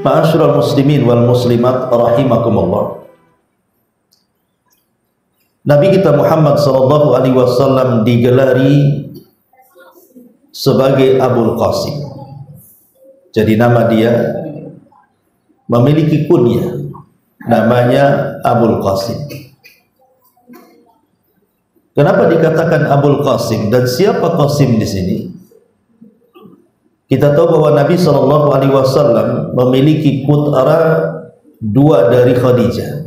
Ma'asyiral muslimin wal muslimat rahimakumullah. Nabi kita Muhammad sallallahu alaihi wasallam digelari sebagai Abul Qasim. Jadi nama dia memiliki kunyah, namanya Abul Qasim. Kenapa dikatakan Abul Qasim dan siapa Qasim di sini? Kita tahu bahwa Nabi sallallahu alaihi wasallam memiliki putra dua dari Khadijah.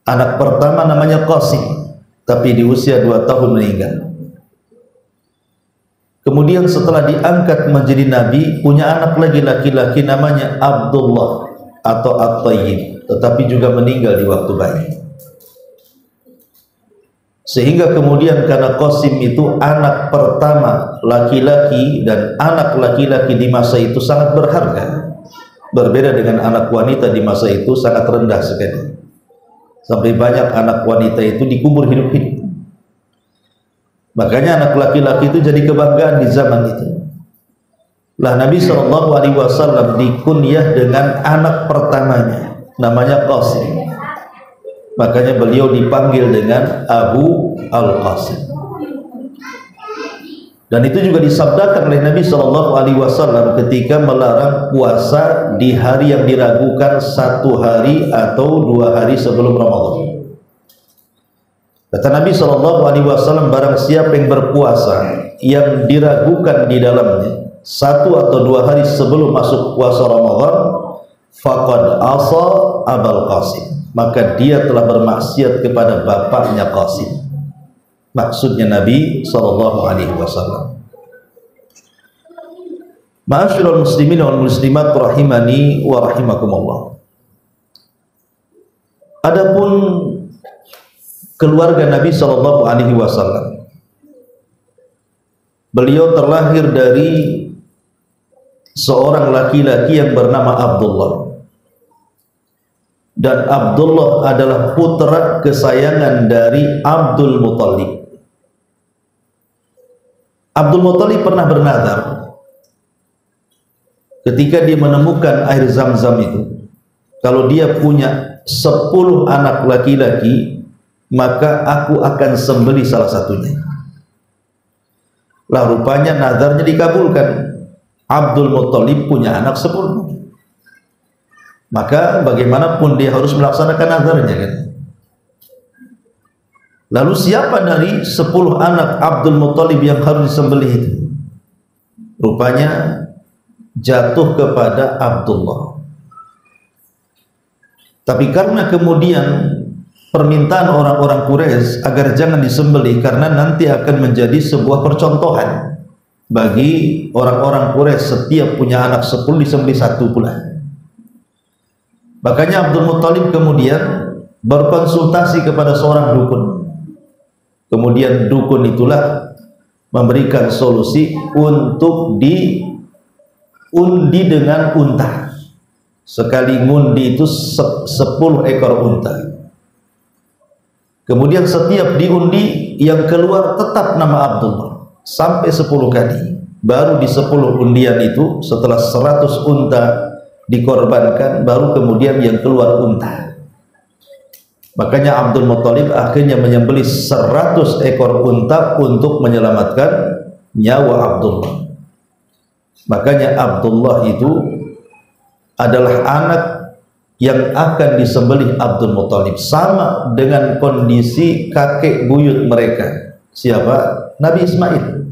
Anak pertama namanya Qasim, tapi di usia 2 tahun meninggal. Kemudian setelah diangkat menjadi nabi, punya anak lagi laki-laki namanya Abdullah atau At-Tayyib, tetapi juga meninggal di waktu bayi. Sehingga kemudian karena Qasim itu anak pertama laki-laki, dan anak laki-laki di masa itu sangat berharga, berbeda dengan anak wanita di masa itu sangat rendah sekali. Sampai banyak anak wanita itu dikubur hidup-hidup. Makanya anak laki-laki itu jadi kebanggaan di zaman itu. Lah Nabi sallallahu alaihi wasallam dikunyah dengan anak pertamanya, namanya Qasim. Makanya beliau dipanggil dengan Abu Al-Qasim. Dan itu juga disabdakan oleh Nabi sallallahu alaihi wasallam ketika melarang puasa di hari yang diragukan 1 hari atau 2 hari sebelum Ramadan. Kata Nabi sallallahu alaihi wasallam, barang siapa yang berpuasa yang diragukan di dalamnya 1 atau 2 hari sebelum masuk puasa Ramadan, faqad asa Abul Qasim, maka dia telah bermaksiat kepada bapaknya Qasim. Maksudnya Nabi sallallahu alaihi wasallam. Ma'asyiral muslimin wal muslimat rahimani wa rahimakumullah. Adapun keluarga Nabi sallallahu alaihi wasallam, beliau terlahir dari seorang laki-laki yang bernama Abdullah. Dan Abdullah adalah putra kesayangan dari Abdul Muthalib. Abdul Muthalib pernah bernazar ketika dia menemukan air Zam-Zam itu, kalau dia punya 10 anak laki-laki, maka aku akan sembelih salah satunya. Lah rupanya nazarnya dikabulkan. Abdul Muthalib punya anak 10. Maka bagaimanapun dia harus melaksanakan nazarnya kan. Lalu siapa dari 10 anak Abdul Muthalib yang harus disembelih itu? Rupanya jatuh kepada Abdullah. Tapi karena kemudian permintaan orang-orang Quraisy agar jangan disembelih, karena nanti akan menjadi sebuah percontohan bagi orang-orang Quraisy, setiap punya anak 10 disembelih 1 pula. Makanya Abdul Muthalib kemudian berkonsultasi kepada seorang dukun. Kemudian dukun itulah memberikan solusi untuk diundi dengan unta. Sekali ngundi itu 10 ekor unta. Kemudian setiap diundi yang keluar tetap nama Abdullah sampai 10 kali. Baru di 10 undian itu, setelah 100 unta dikorbankan, baru kemudian yang keluar unta. Makanya Abdul Muthalib akhirnya menyembelih 100 ekor unta untuk menyelamatkan nyawa Abdullah. Makanya Abdullah itu adalah anak yang akan disembelih Abdul Muthalib, sama dengan kondisi kakek buyut mereka. Siapa? Nabi Ismail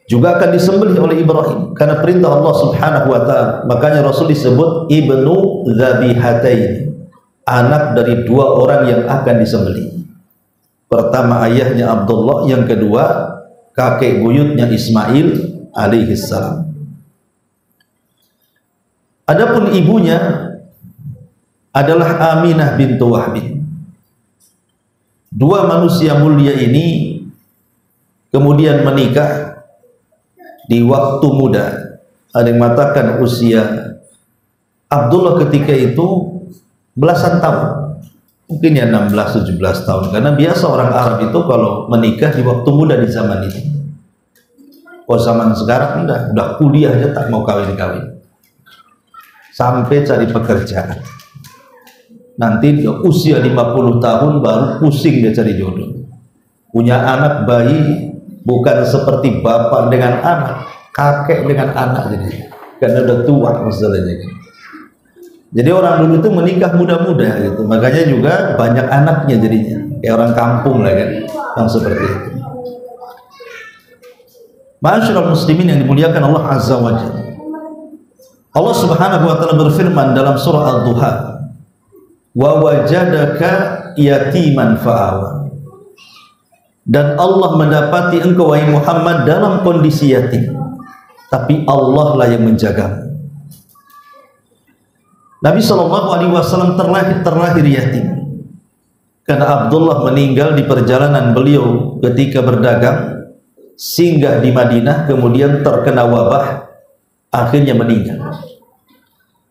juga akan disembelih oleh Ibrahim karena perintah Allah Subhanahu wa taala. Makanya Rasul disebut ibnu Dzabihatain, anak dari 2 orang yang akan disembelih. Pertama ayahnya Abdullah, yang kedua kakek buyutnya Ismail alaihissalam. Adapun ibunya adalah Aminah bintu Wahb. 2 manusia mulia ini kemudian menikah di waktu muda. Ada yang mengatakan usia Abdullah ketika itu belasan tahun, mungkin ya 16-17 tahun, karena biasa orang Arab itu kalau menikah di waktu muda di zaman itu. Oh zaman sekarang udah kuliah aja tak mau kawin-kawin, sampai cari pekerjaan. Nanti dia usia 50 tahun baru pusing dia cari jodoh. Punya anak bayi bukan seperti bapak dengan anak, kakek dengan anak jadi, karena udah tua masalahnya kan. Jadi orang dulu itu menikah muda-muda gitu, makanya juga banyak anaknya jadinya, kayak orang kampung lah kan, yang seperti itu. Ma'asyiral muslimin yang dimuliakan Allah Azza wa Jalla. Allah Subhanahu wa taala berfirman dalam surah Ad-Duha, "Wa wajadaka yatiman fa'awa." Dan Allah mendapati engkau wahai Muhammad dalam kondisi yatim, tapi Allah lah yang menjagamu. Nabi SAW terlahir yatim karena Abdullah meninggal di perjalanan beliau ketika berdagang, singgah di Madinah, kemudian terkena wabah, akhirnya meninggal.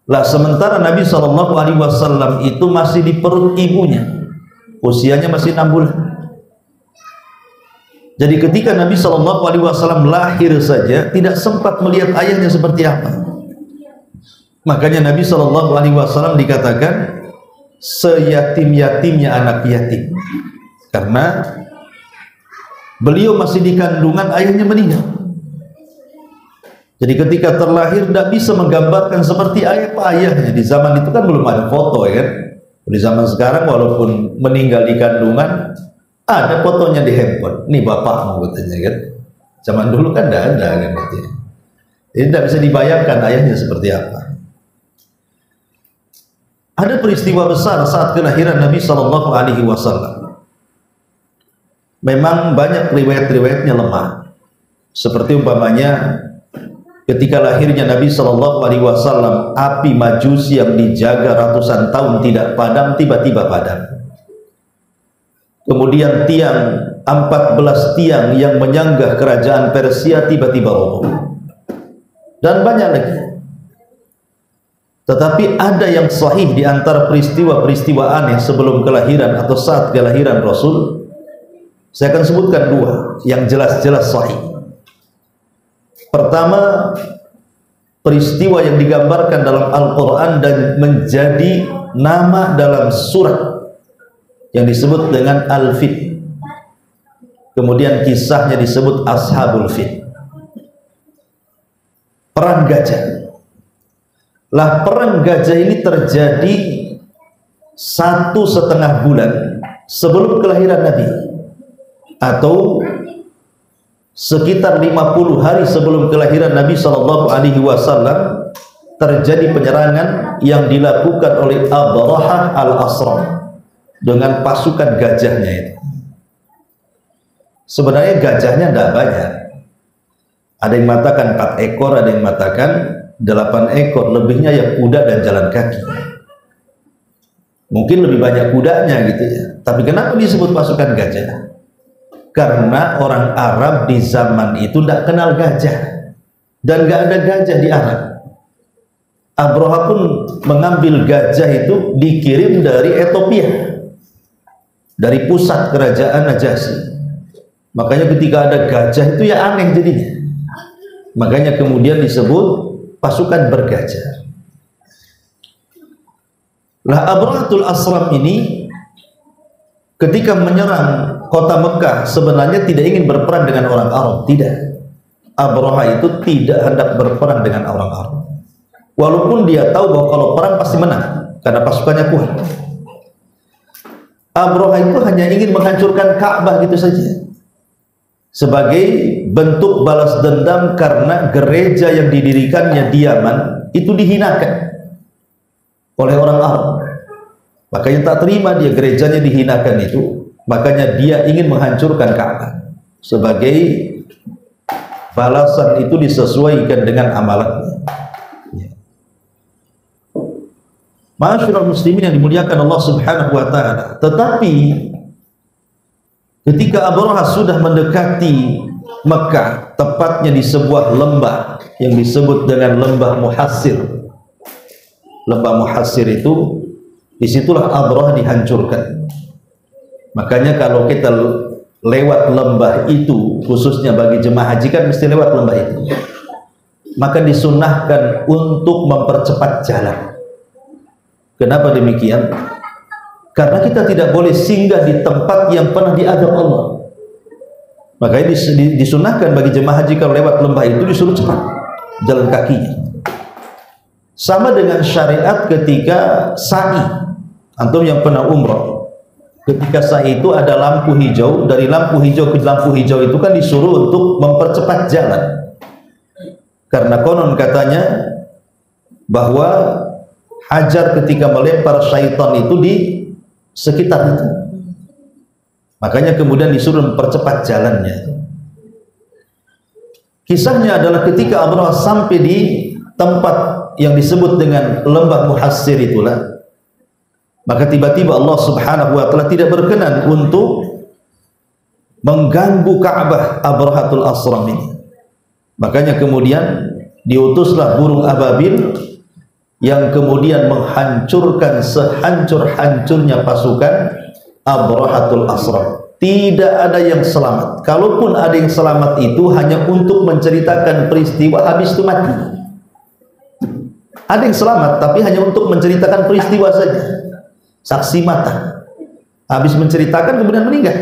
Lah sementara Nabi SAW itu masih di perut ibunya, usianya masih 6 bulan. Jadi ketika Nabi SAW lahir saja tidak sempat melihat ayahnya seperti apa. Makanya Nabi SAW dikatakan seyatim-yatimnya anak yatim, karena beliau masih di kandungan ayahnya meninggal. Jadi ketika terlahir tidak bisa menggambarkan seperti ayahnya. Di zaman itu kan belum ada foto ya kan. Di zaman sekarang walaupun meninggal di kandungan ada fotonya di handphone. Ini bapakmu katanya kan. Zaman dulu kan tidak ada kan gitu. Jadi tidak bisa dibayangkan ayahnya seperti apa. Ada peristiwa besar saat kelahiran Nabi SAW. Memang banyak riwayat-riwayatnya lemah. Seperti umpamanya ketika lahirnya Nabi SAW, api Majusi yang dijaga ratusan tahun tidak padam tiba-tiba padam. Kemudian 14 tiang yang menyanggah kerajaan Persia tiba-tiba roboh. Dan banyak lagi. Tetapi ada yang sahih di antara peristiwa-peristiwa aneh sebelum kelahiran atau saat kelahiran Rasul. Saya akan sebutkan 2 yang jelas-jelas sahih. Pertama, peristiwa yang digambarkan dalam Al-Quran dan menjadi nama dalam surat yang disebut dengan Al-Fil. Kemudian kisahnya disebut Ashabul Fil. Perang gajah. Lah perang gajah ini terjadi 1,5 bulan sebelum kelahiran Nabi, atau sekitar 50 hari sebelum kelahiran Nabi SAW terjadi penyerangan yang dilakukan oleh Abrahah al-Asram dengan pasukan gajahnya itu. Sebenarnya gajahnya tidak banyak. Ada yang mengatakan 4 ekor, ada yang mengatakan 8 ekor, lebihnya yang kuda dan jalan kaki. Mungkin lebih banyak kudanya gitu ya. Tapi kenapa disebut pasukan gajah? Karena orang Arab di zaman itu tidak kenal gajah dan nggak ada gajah di Arab. Abraha pun mengambil gajah itu dikirim dari Ethiopia, dari pusat kerajaan Najasyi. Makanya ketika ada gajah itu ya aneh jadinya. Makanya kemudian disebut pasukan bergajah. Lah Abrahatul Asram ini ketika menyerang kota Mekah sebenarnya tidak ingin berperang dengan orang Arab, tidak. Abraha itu tidak hendak berperang dengan orang Arab. Walaupun dia tahu bahwa kalau perang pasti menang karena pasukannya kuat. Abraha itu hanya ingin menghancurkan Ka'bah gitu saja, sebagai bentuk balas dendam karena gereja yang didirikannya di Yaman itu dihinakan oleh orang Arab. Makanya tak terima dia gerejanya dihinakan itu, makanya dia ingin menghancurkan Ka'bah. Sebagai balasan itu disesuaikan dengan amalannya. Ma'asyiral muslimin yang dimuliakan Allah Subhanahu wa taala. Tetapi ketika Abraha sudah mendekati Mekah, tepatnya di sebuah lembah yang disebut dengan lembah Muhassir. Lembah Muhassir itu, disitulah Abraha dihancurkan. Makanya kalau kita lewat lembah itu, khususnya bagi jemaah haji kan mesti lewat lembah itu, maka disunnahkan untuk mempercepat jalan. Kenapa demikian? Karena kita tidak boleh singgah di tempat yang pernah diazab Allah. Makanya disunnahkan bagi jemaah haji kalau lewat lembah itu disuruh cepat jalan kakinya. Sama dengan syariat ketika sa'i. Antum yang pernah umrah, ketika sa'i itu ada lampu hijau, dari lampu hijau ke lampu hijau itu kan disuruh untuk mempercepat jalan. Karena konon katanya bahwa Hajar ketika melempar syaitan itu di sekitar itu, makanya kemudian disuruh mempercepat jalannya. Kisahnya adalah ketika Abraha sampai di tempat yang disebut dengan lembah Muhassir itulah, maka tiba-tiba Allah Subhanahu wa ta'ala tidak berkenan untuk mengganggu Ka'bah Abrahatul Asram ini. Makanya kemudian diutuslah burung ababil yang kemudian menghancurkan sehancur-hancurnya pasukan Abrahatul Asram. Tidak ada yang selamat. Kalaupun ada yang selamat itu hanya untuk menceritakan peristiwa, habis itu mati. Ada yang selamat tapi hanya untuk menceritakan peristiwa saja, saksi mata, habis menceritakan kemudian meninggal.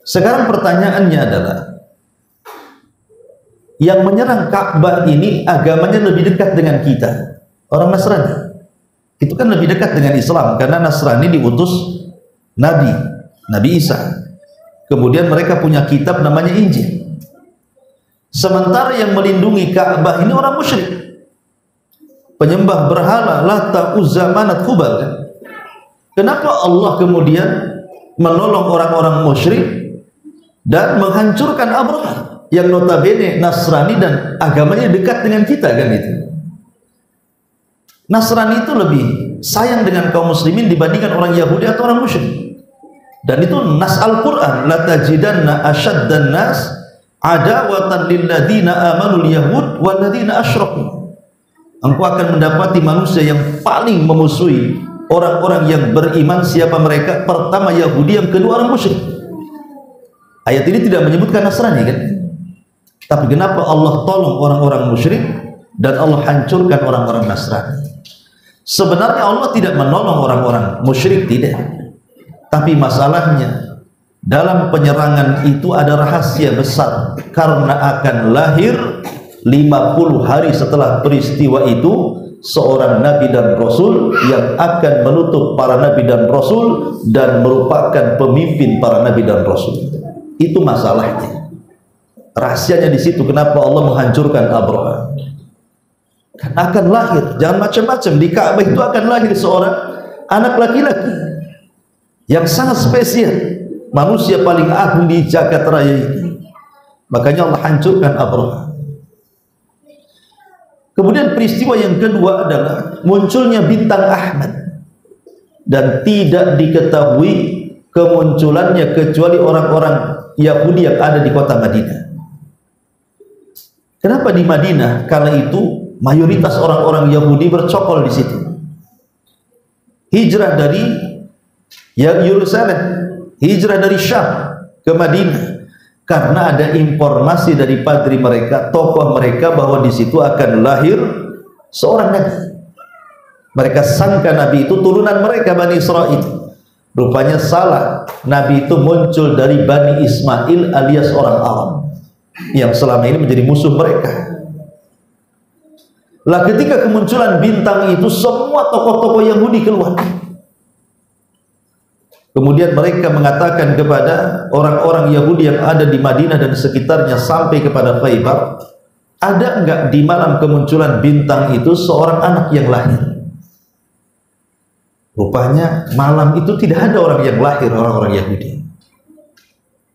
Sekarang pertanyaannya adalah, yang menyerang Ka'bah ini agamanya lebih dekat dengan kita, orang Nasrani. Itu kan lebih dekat dengan Islam, karena Nasrani diutus Nabi Isa. Kemudian mereka punya kitab namanya Injil. Sementara yang melindungi Ka'bah ini orang musyrik, penyembah berhala Lata, Uzza, Manat, Hubal kan? Kenapa Allah kemudian menolong orang-orang musyrik dan menghancurkan Abraha yang notabene Nasrani dan agamanya dekat dengan kita kan? Itu Nasrani itu lebih sayang dengan kaum muslimin dibandingkan orang Yahudi atau orang musyrik. Dan itu nas Al-Quran, la tajidanna asyaddan nas adawatan lilladzina amanul yahud walladzina asyraku. Engkau akan mendapati manusia yang paling memusuhi orang-orang yang beriman. Siapa mereka? Pertama Yahudi, yang kedua orang musyrik. Ayat ini tidak menyebutkan Nasrani kan? Tapi kenapa Allah tolong orang-orang musyrik dan Allah hancurkan orang-orang Nasrani? Sebenarnya Allah tidak menolong orang-orang musyrik, tidak. Tapi masalahnya dalam penyerangan itu ada rahasia besar, karena akan lahir 50 hari setelah peristiwa itu seorang nabi dan rasul yang akan menutup para nabi dan rasul dan merupakan pemimpin para nabi dan rasul. Itu masalahnya. Rahasianya di situ. Kenapa Allah menghancurkan Abraha? Akan lahir, jangan macam-macam, di Ka'bah itu akan lahir seorang anak laki-laki yang sangat spesial, manusia paling agung di jagat raya ini. Makanya Allah hancurkan Abraha. Kemudian peristiwa yang kedua adalah munculnya bintang Ahmad, dan tidak diketahui kemunculannya kecuali orang-orang Yahudi yang ada di kota Madinah. Kenapa di Madinah? Kala itu mayoritas orang-orang Yahudi bercokol di situ. Hijrah dari Yerusalem, hijrah dari Syam ke Madinah, karena ada informasi dari padri mereka, tokoh mereka, bahwa di situ akan lahir seorang nabi. Mereka sangka nabi itu turunan mereka, Bani Israel. Rupanya salah. Nabi itu muncul dari Bani Ismail alias orang Arab yang selama ini menjadi musuh mereka. Lah ketika kemunculan bintang itu, semua tokoh-tokoh Yahudi keluar. Kemudian mereka mengatakan kepada orang-orang Yahudi yang ada di Madinah dan sekitarnya sampai kepada Khaybar, ada enggak di malam kemunculan bintang itu seorang anak yang lahir? Rupanya malam itu tidak ada orang yang lahir, orang-orang Yahudi.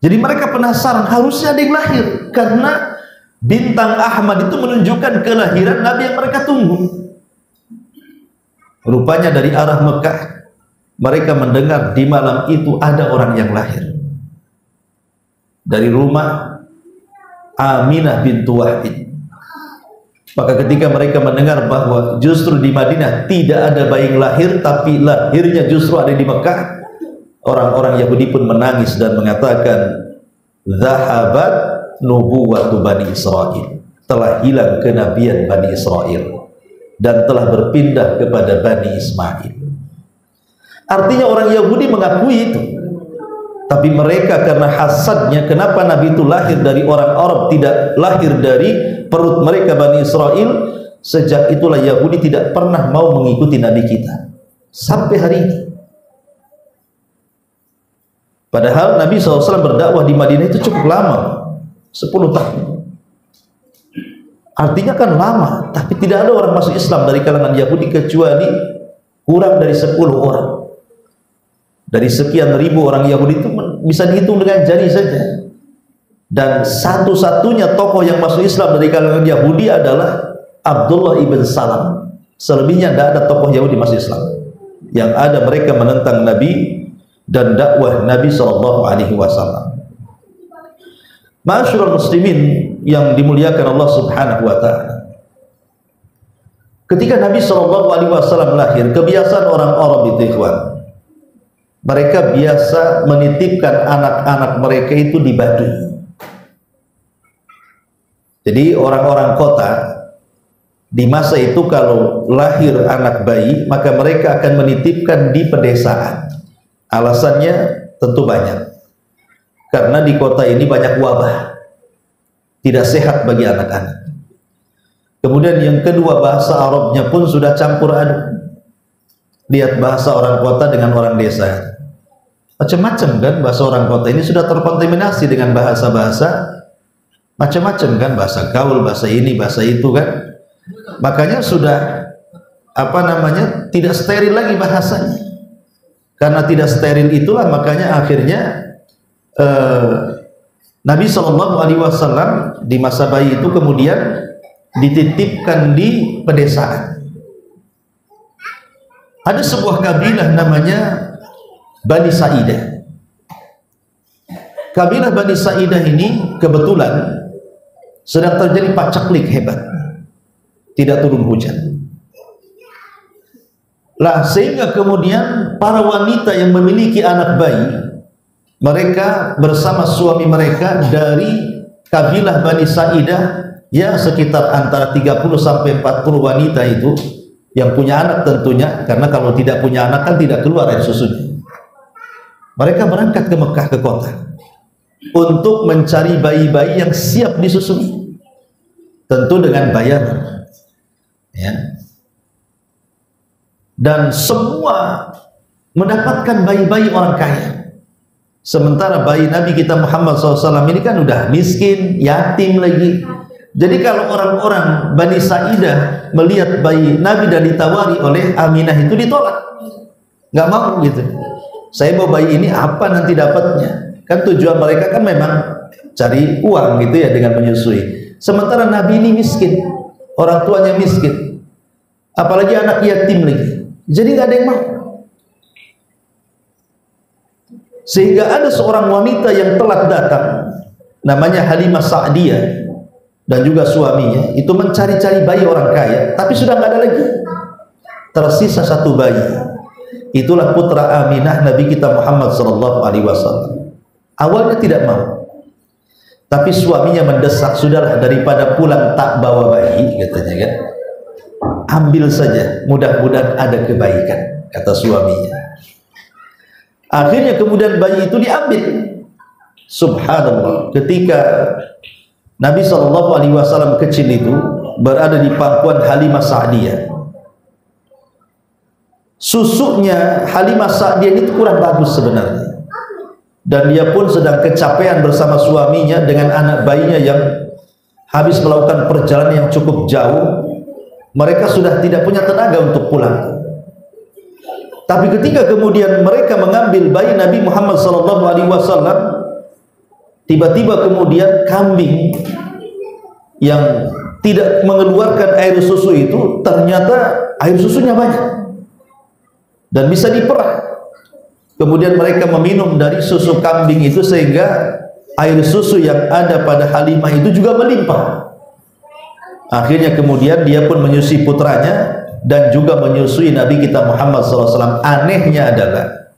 Jadi mereka penasaran, harusnya ada yang lahir, karena bintang Ahmad itu menunjukkan kelahiran Nabi yang mereka tunggu. Rupanya dari arah Mekah mereka mendengar di malam itu ada orang yang lahir dari rumah Aminah bintu Wahid. Maka ketika mereka mendengar bahwa justru di Madinah tidak ada bayi yang lahir, tapi lahirnya justru ada di Mekah, orang-orang Yahudi pun menangis dan mengatakan, "Zahabat nubuwatu Bani Israel." Telah hilang kenabian Bani Israel dan telah berpindah kepada Bani Ismail. Artinya orang Yahudi mengakui itu, tapi mereka karena hasadnya, kenapa Nabi itu lahir dari orang Arab, tidak lahir dari perut mereka Bani Israel. Sejak itulah Yahudi tidak pernah mau mengikuti Nabi kita sampai hari ini. Padahal Nabi SAW berdakwah di Madinah itu cukup lama, 10 tahun. Artinya kan lama, tapi tidak ada orang masuk Islam dari kalangan Yahudi kecuali kurang dari 10 orang. Dari sekian ribu orang Yahudi itu bisa dihitung dengan jari saja. Dan satu-satunya tokoh yang masuk Islam dari kalangan Yahudi adalah Abdullah ibn Salam. Selebihnya tidak ada tokoh Yahudi masuk Islam. Yang ada mereka menentang Nabi dan dakwah Nabi SAW. Ma'asyiral muslimin yang dimuliakan Allah Subhanahu wa taala. Ketika Nabi SAW lahir, kebiasaan orang Arab itu, ikhwan, mereka biasa menitipkan anak-anak mereka itu di Baduy. Jadi orang-orang kota di masa itu kalau lahir anak bayi, maka mereka akan menitipkan di pedesaan. Alasannya tentu banyak. Karena di kota ini banyak wabah, tidak sehat bagi anak-anak. Kemudian yang kedua, bahasa Arabnya pun sudah campur aduk. Lihat bahasa orang kota dengan orang desa, macam-macam kan. Bahasa orang kota ini sudah terkontaminasi dengan bahasa-bahasa macam-macam kan, bahasa gaul, bahasa ini, bahasa itu kan. Makanya sudah tidak steril lagi bahasanya. Karena tidak steril itulah makanya akhirnya Nabi SAW di masa bayi itu kemudian dititipkan di pedesaan. Ada sebuah kabilah namanya Bani Sa'idah. Kabilah Bani Sa'idah ini kebetulan sedang terjadi pacaklik hebat, tidak turun hujan. Sehingga kemudian para wanita yang memiliki anak bayi, mereka bersama suami mereka dari kabilah Bani Sa'idah, ya sekitar antara 30 sampai 40 wanita itu yang punya anak tentunya, karena kalau tidak punya anak kan tidak keluar air susunya. Mereka berangkat ke Mekah, ke kota, untuk mencari bayi-bayi yang siap disusui, tentu dengan bayaran, ya. Dan semua mendapatkan bayi-bayi orang kaya. Sementara bayi Nabi kita Muhammad SAW ini kan udah miskin, yatim lagi. Jadi kalau orang-orang Bani Sa'idah melihat bayi Nabi dan ditawari oleh Aminah itu ditolak, nggak mau gitu. Saya mau bayi ini apa nanti dapatnya? Kan tujuan mereka kan memang cari uang gitu ya dengan menyusui. Sementara Nabi ini miskin, orang tuanya miskin, apalagi anak yatim lagi. Jadi nggak ada yang mau. Sehingga ada seorang wanita yang telah datang, namanya Halimah Sa'diyah, dan juga suaminya itu mencari-cari bayi orang kaya, tapi sudah nggak ada lagi. Tersisa satu bayi. Itulah putra Aminah Nabi kita Muhammad SAW. Awalnya tidak mau, tapi suaminya mendesak, sudahlah daripada pulang tak bawa bayi, katanya kan, ambil saja, mudah-mudahan ada kebaikan, kata suaminya. Akhirnya kemudian bayi itu diambil. Subhanallah, ketika Nabi SAW kecil itu berada di pangkuan Halimah Sa'diyah, susunya Halimah Sa'diyah itu kurang bagus sebenarnya, dan dia pun sedang kecapean bersama suaminya dengan anak bayinya yang habis melakukan perjalanan yang cukup jauh. Mereka sudah tidak punya tenaga untuk pulang. Tapi ketika kemudian mereka mengambil bayi Nabi Muhammad SAW, tiba-tiba kemudian kambing yang tidak mengeluarkan air susu itu, ternyata air susunya banyak dan bisa diperah. Kemudian mereka meminum dari susu kambing itu, sehingga air susu yang ada pada Halimah itu juga melimpah. Akhirnya kemudian dia pun menyusui putranya dan juga menyusui Nabi kita Muhammad SAW. Anehnya adalah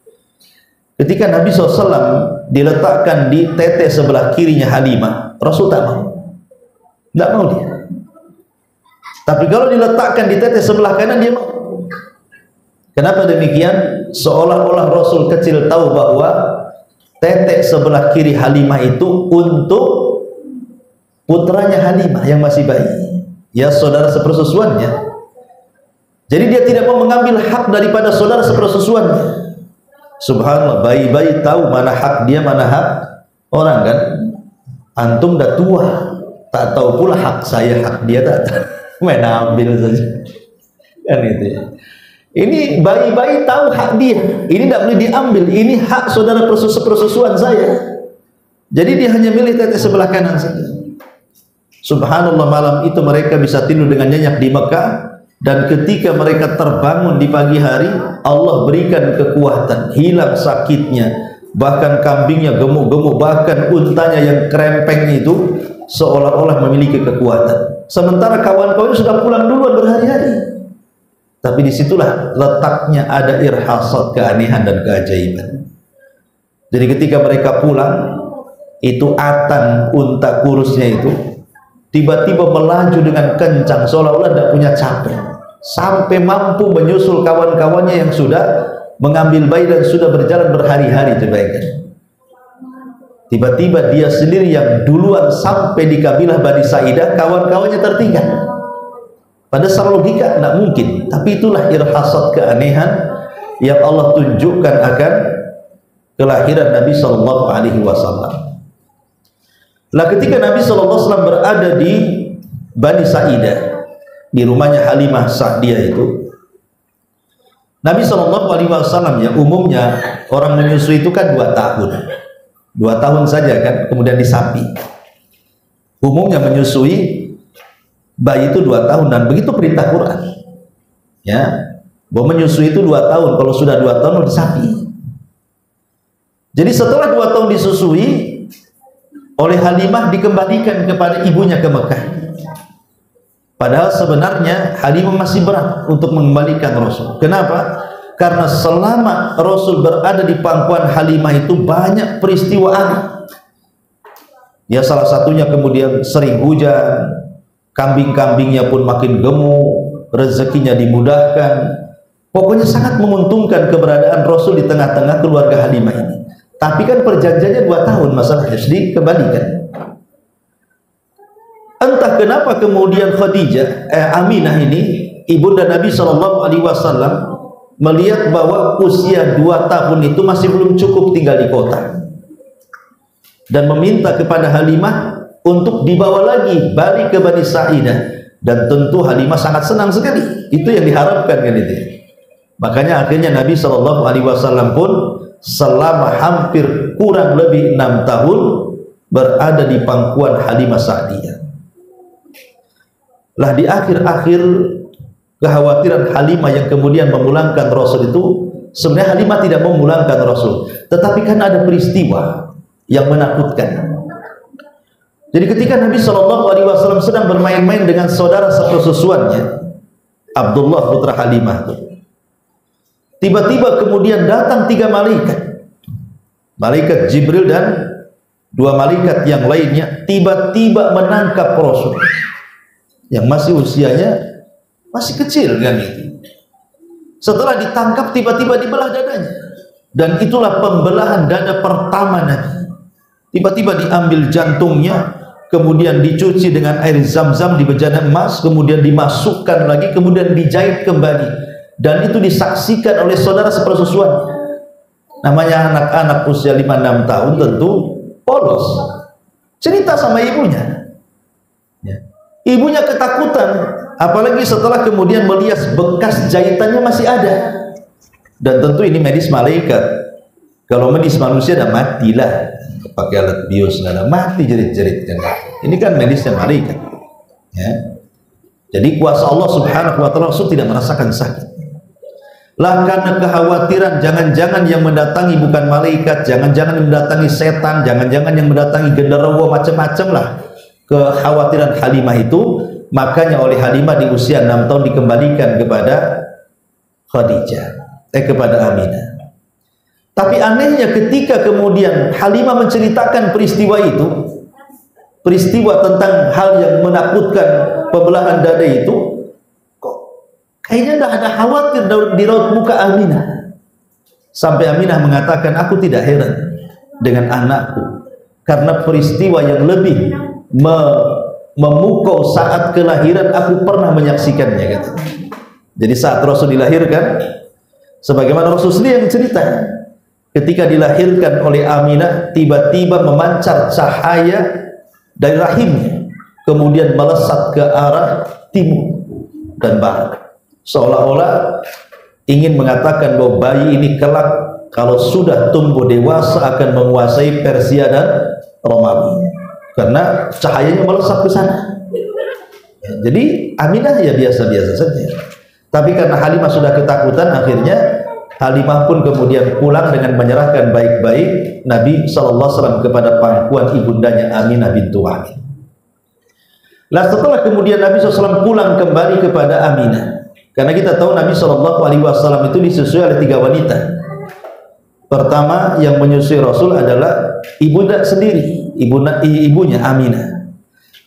Ketika Nabi SAW diletakkan di tete sebelah kirinya Halimah, Rasul tak mau. Tidak mau dia. Tapi kalau diletakkan di tete sebelah kanan, dia mau. Kenapa demikian? Seolah-olah Rasul kecil tahu bahwa tete sebelah kiri Halimah itu untuk putranya Halimah yang masih bayi, ya saudara sepersusuannya. Jadi dia tidak mau mengambil hak daripada saudara sepersusuannya. Subhanallah, bayi-bayi tahu mana hak dia, mana hak orang kan. Antum dah tua, tak tahu pula hak saya, hak dia tak tahu. Main ambil saja kan itu ya. Ini bayi-bayi tahu hak dia, ini tidak boleh diambil, ini hak saudara persusuan saya. Jadi dia hanya milih tete sebelah kanan saja. Subhanallah, malam itu mereka bisa tidur dengan nyenyak di Mekah. Dan ketika mereka terbangun di pagi hari, Allah berikan kekuatan, hilang sakitnya, bahkan kambingnya gemuk-gemuk, bahkan untanya yang krempeng itu seolah-olah memiliki kekuatan. Sementara kawan-kawannya sudah pulang duluan berhari-hari. Tapi disitulah letaknya ada irhasat, keanehan dan keajaiban. Jadi ketika mereka pulang, itu Atan, unta kurusnya itu tiba-tiba melaju dengan kencang seolah-olah tidak punya capek, sampai mampu menyusul kawan-kawannya yang sudah mengambil bayi dan sudah berjalan berhari-hari. Tiba-tiba dia sendiri yang duluan sampai di kabilah Bani Sa'idah, kawan-kawannya tertinggal. Pada secara logika tidak mungkin, tapi itulah irhasat, keanehan yang Allah tunjukkan akan kelahiran Nabi Sallallahu Alaihi Wasallam. Lah ketika Nabi Sallallahu Alaihi Wasallam berada di Bani Sa'idah, di rumahnya Halimah Sa'diyah itu, Nabi Sallallahu Alaihi Wasallam ya umumnya orang menyusui itu kan 2 tahun, 2 tahun saja kan, kemudian disapi. Umumnya menyusui bayi itu 2 tahun, dan begitu perintah Quran ya, bahwa menyusui itu 2 tahun, kalau sudah 2 tahun disapi. Jadi setelah 2 tahun disusui oleh Halimah, dikembalikan kepada ibunya ke Mekah. Padahal sebenarnya Halimah masih berat untuk mengembalikan Rasul. Kenapa? Karena selama Rasul berada di pangkuan Halimah itu banyak peristiwa aneh. Ya salah satunya kemudian sering hujan, kambing-kambingnya pun makin gemuk, rezekinya dimudahkan. Pokoknya sangat menguntungkan keberadaan Rasul di tengah-tengah keluarga Halimah ini. Tapi kan perjanjiannya 2 tahun, masalahnya harus dikembalikan. Entah kenapa kemudian Aminah ini, ibunda Nabi Shallallahu Alaihi Wasallam, melihat bahwa usia 2 tahun itu masih belum cukup tinggal di kota, dan meminta kepada Halimah untuk dibawa lagi balik ke Bani Sa'idah. Dan tentu Halimah sangat senang sekali, itu yang diharapkan kan itu. Makanya akhirnya Nabi Shallallahu Alaihi Wasallam pun selama hampir kurang lebih 6 tahun berada di pangkuan Halimah Sa'diyah. Lah di akhir-akhir kekhawatiran Halimah yang kemudian memulangkan Rasul itu, sebenarnya Halimah tidak mau memulangkan Rasul, tetapi kan ada peristiwa yang menakutkan. Jadi ketika Nabi Shallallahu Alaihi Wasallam sedang bermain-main dengan saudara sepersusuannya Abdullah putra Halimah, tiba-tiba kemudian datang 3 malaikat, malaikat Jibril dan 2 malaikat yang lainnya, tiba-tiba menangkap Rasul yang masih usianya masih kecil kan itu. Setelah ditangkap tiba-tiba dibelah dadanya, dan itulah pembelahan dada pertama Nabi. Tiba-tiba diambil jantungnya, kemudian dicuci dengan air zam-zam di bejana emas, kemudian dimasukkan lagi, kemudian dijahit kembali, dan itu disaksikan oleh saudara sepersusuan. Namanya anak-anak usia 5-6 tahun tentu polos, cerita sama ibunya ya. Ibunya ketakutan, apalagi setelah kemudian melihat bekas jahitannya masih ada. Dan tentu ini medis malaikat. Kalau medis manusia dah matilah, pakai alat bios dah mati jerit-jerit kan. Ini kan medisnya malaikat ya. Jadi kuasa Allah Subhanahu wa taala, Rasul tidak merasakan sakit. Lah karena kekhawatiran jangan-jangan yang mendatangi bukan malaikat, jangan-jangan yang mendatangi setan, jangan-jangan yang mendatangi genderuwo, macam-macam lah kekhawatiran Halimah itu, makanya oleh Halimah di usia 6 tahun dikembalikan kepada Khadijah, kepada Aminah. Tapi anehnya ketika kemudian Halimah menceritakan peristiwa itu, peristiwa tentang hal yang menakutkan, pembelahan dada itu, kok kayaknya tidak ada khawatir di raut muka Aminah. Sampai Aminah mengatakan, aku tidak heran dengan anakku, karena peristiwa yang lebih memukau saat kelahiran aku pernah menyaksikannya, kata. Jadi saat Rasul dilahirkan, sebagaimana Rasul sendiri yang cerita, ketika dilahirkan oleh Aminah, tiba-tiba memancar cahaya dari rahimnya, kemudian melesat ke arah timur dan barat, seolah-olah ingin mengatakan bahwa bayi ini kelak kalau sudah tumbuh dewasa akan menguasai Persia dan Romawi, karena cahayanya melesat ke sana. Jadi Aminah ya biasa-biasa saja, tapi karena Halimah sudah ketakutan, akhirnya Halimah pun kemudian pulang dengan menyerahkan baik-baik Nabi SAW kepada pangkuan ibundanya Aminah bintu Wahab. Lah setelah kemudian Nabi SAW pulang kembali kepada Aminah, karena kita tahu Nabi SAW itu disusui oleh 3 wanita. Pertama yang menyusui Rasul adalah ibunda sendiri, ibunya Aminah.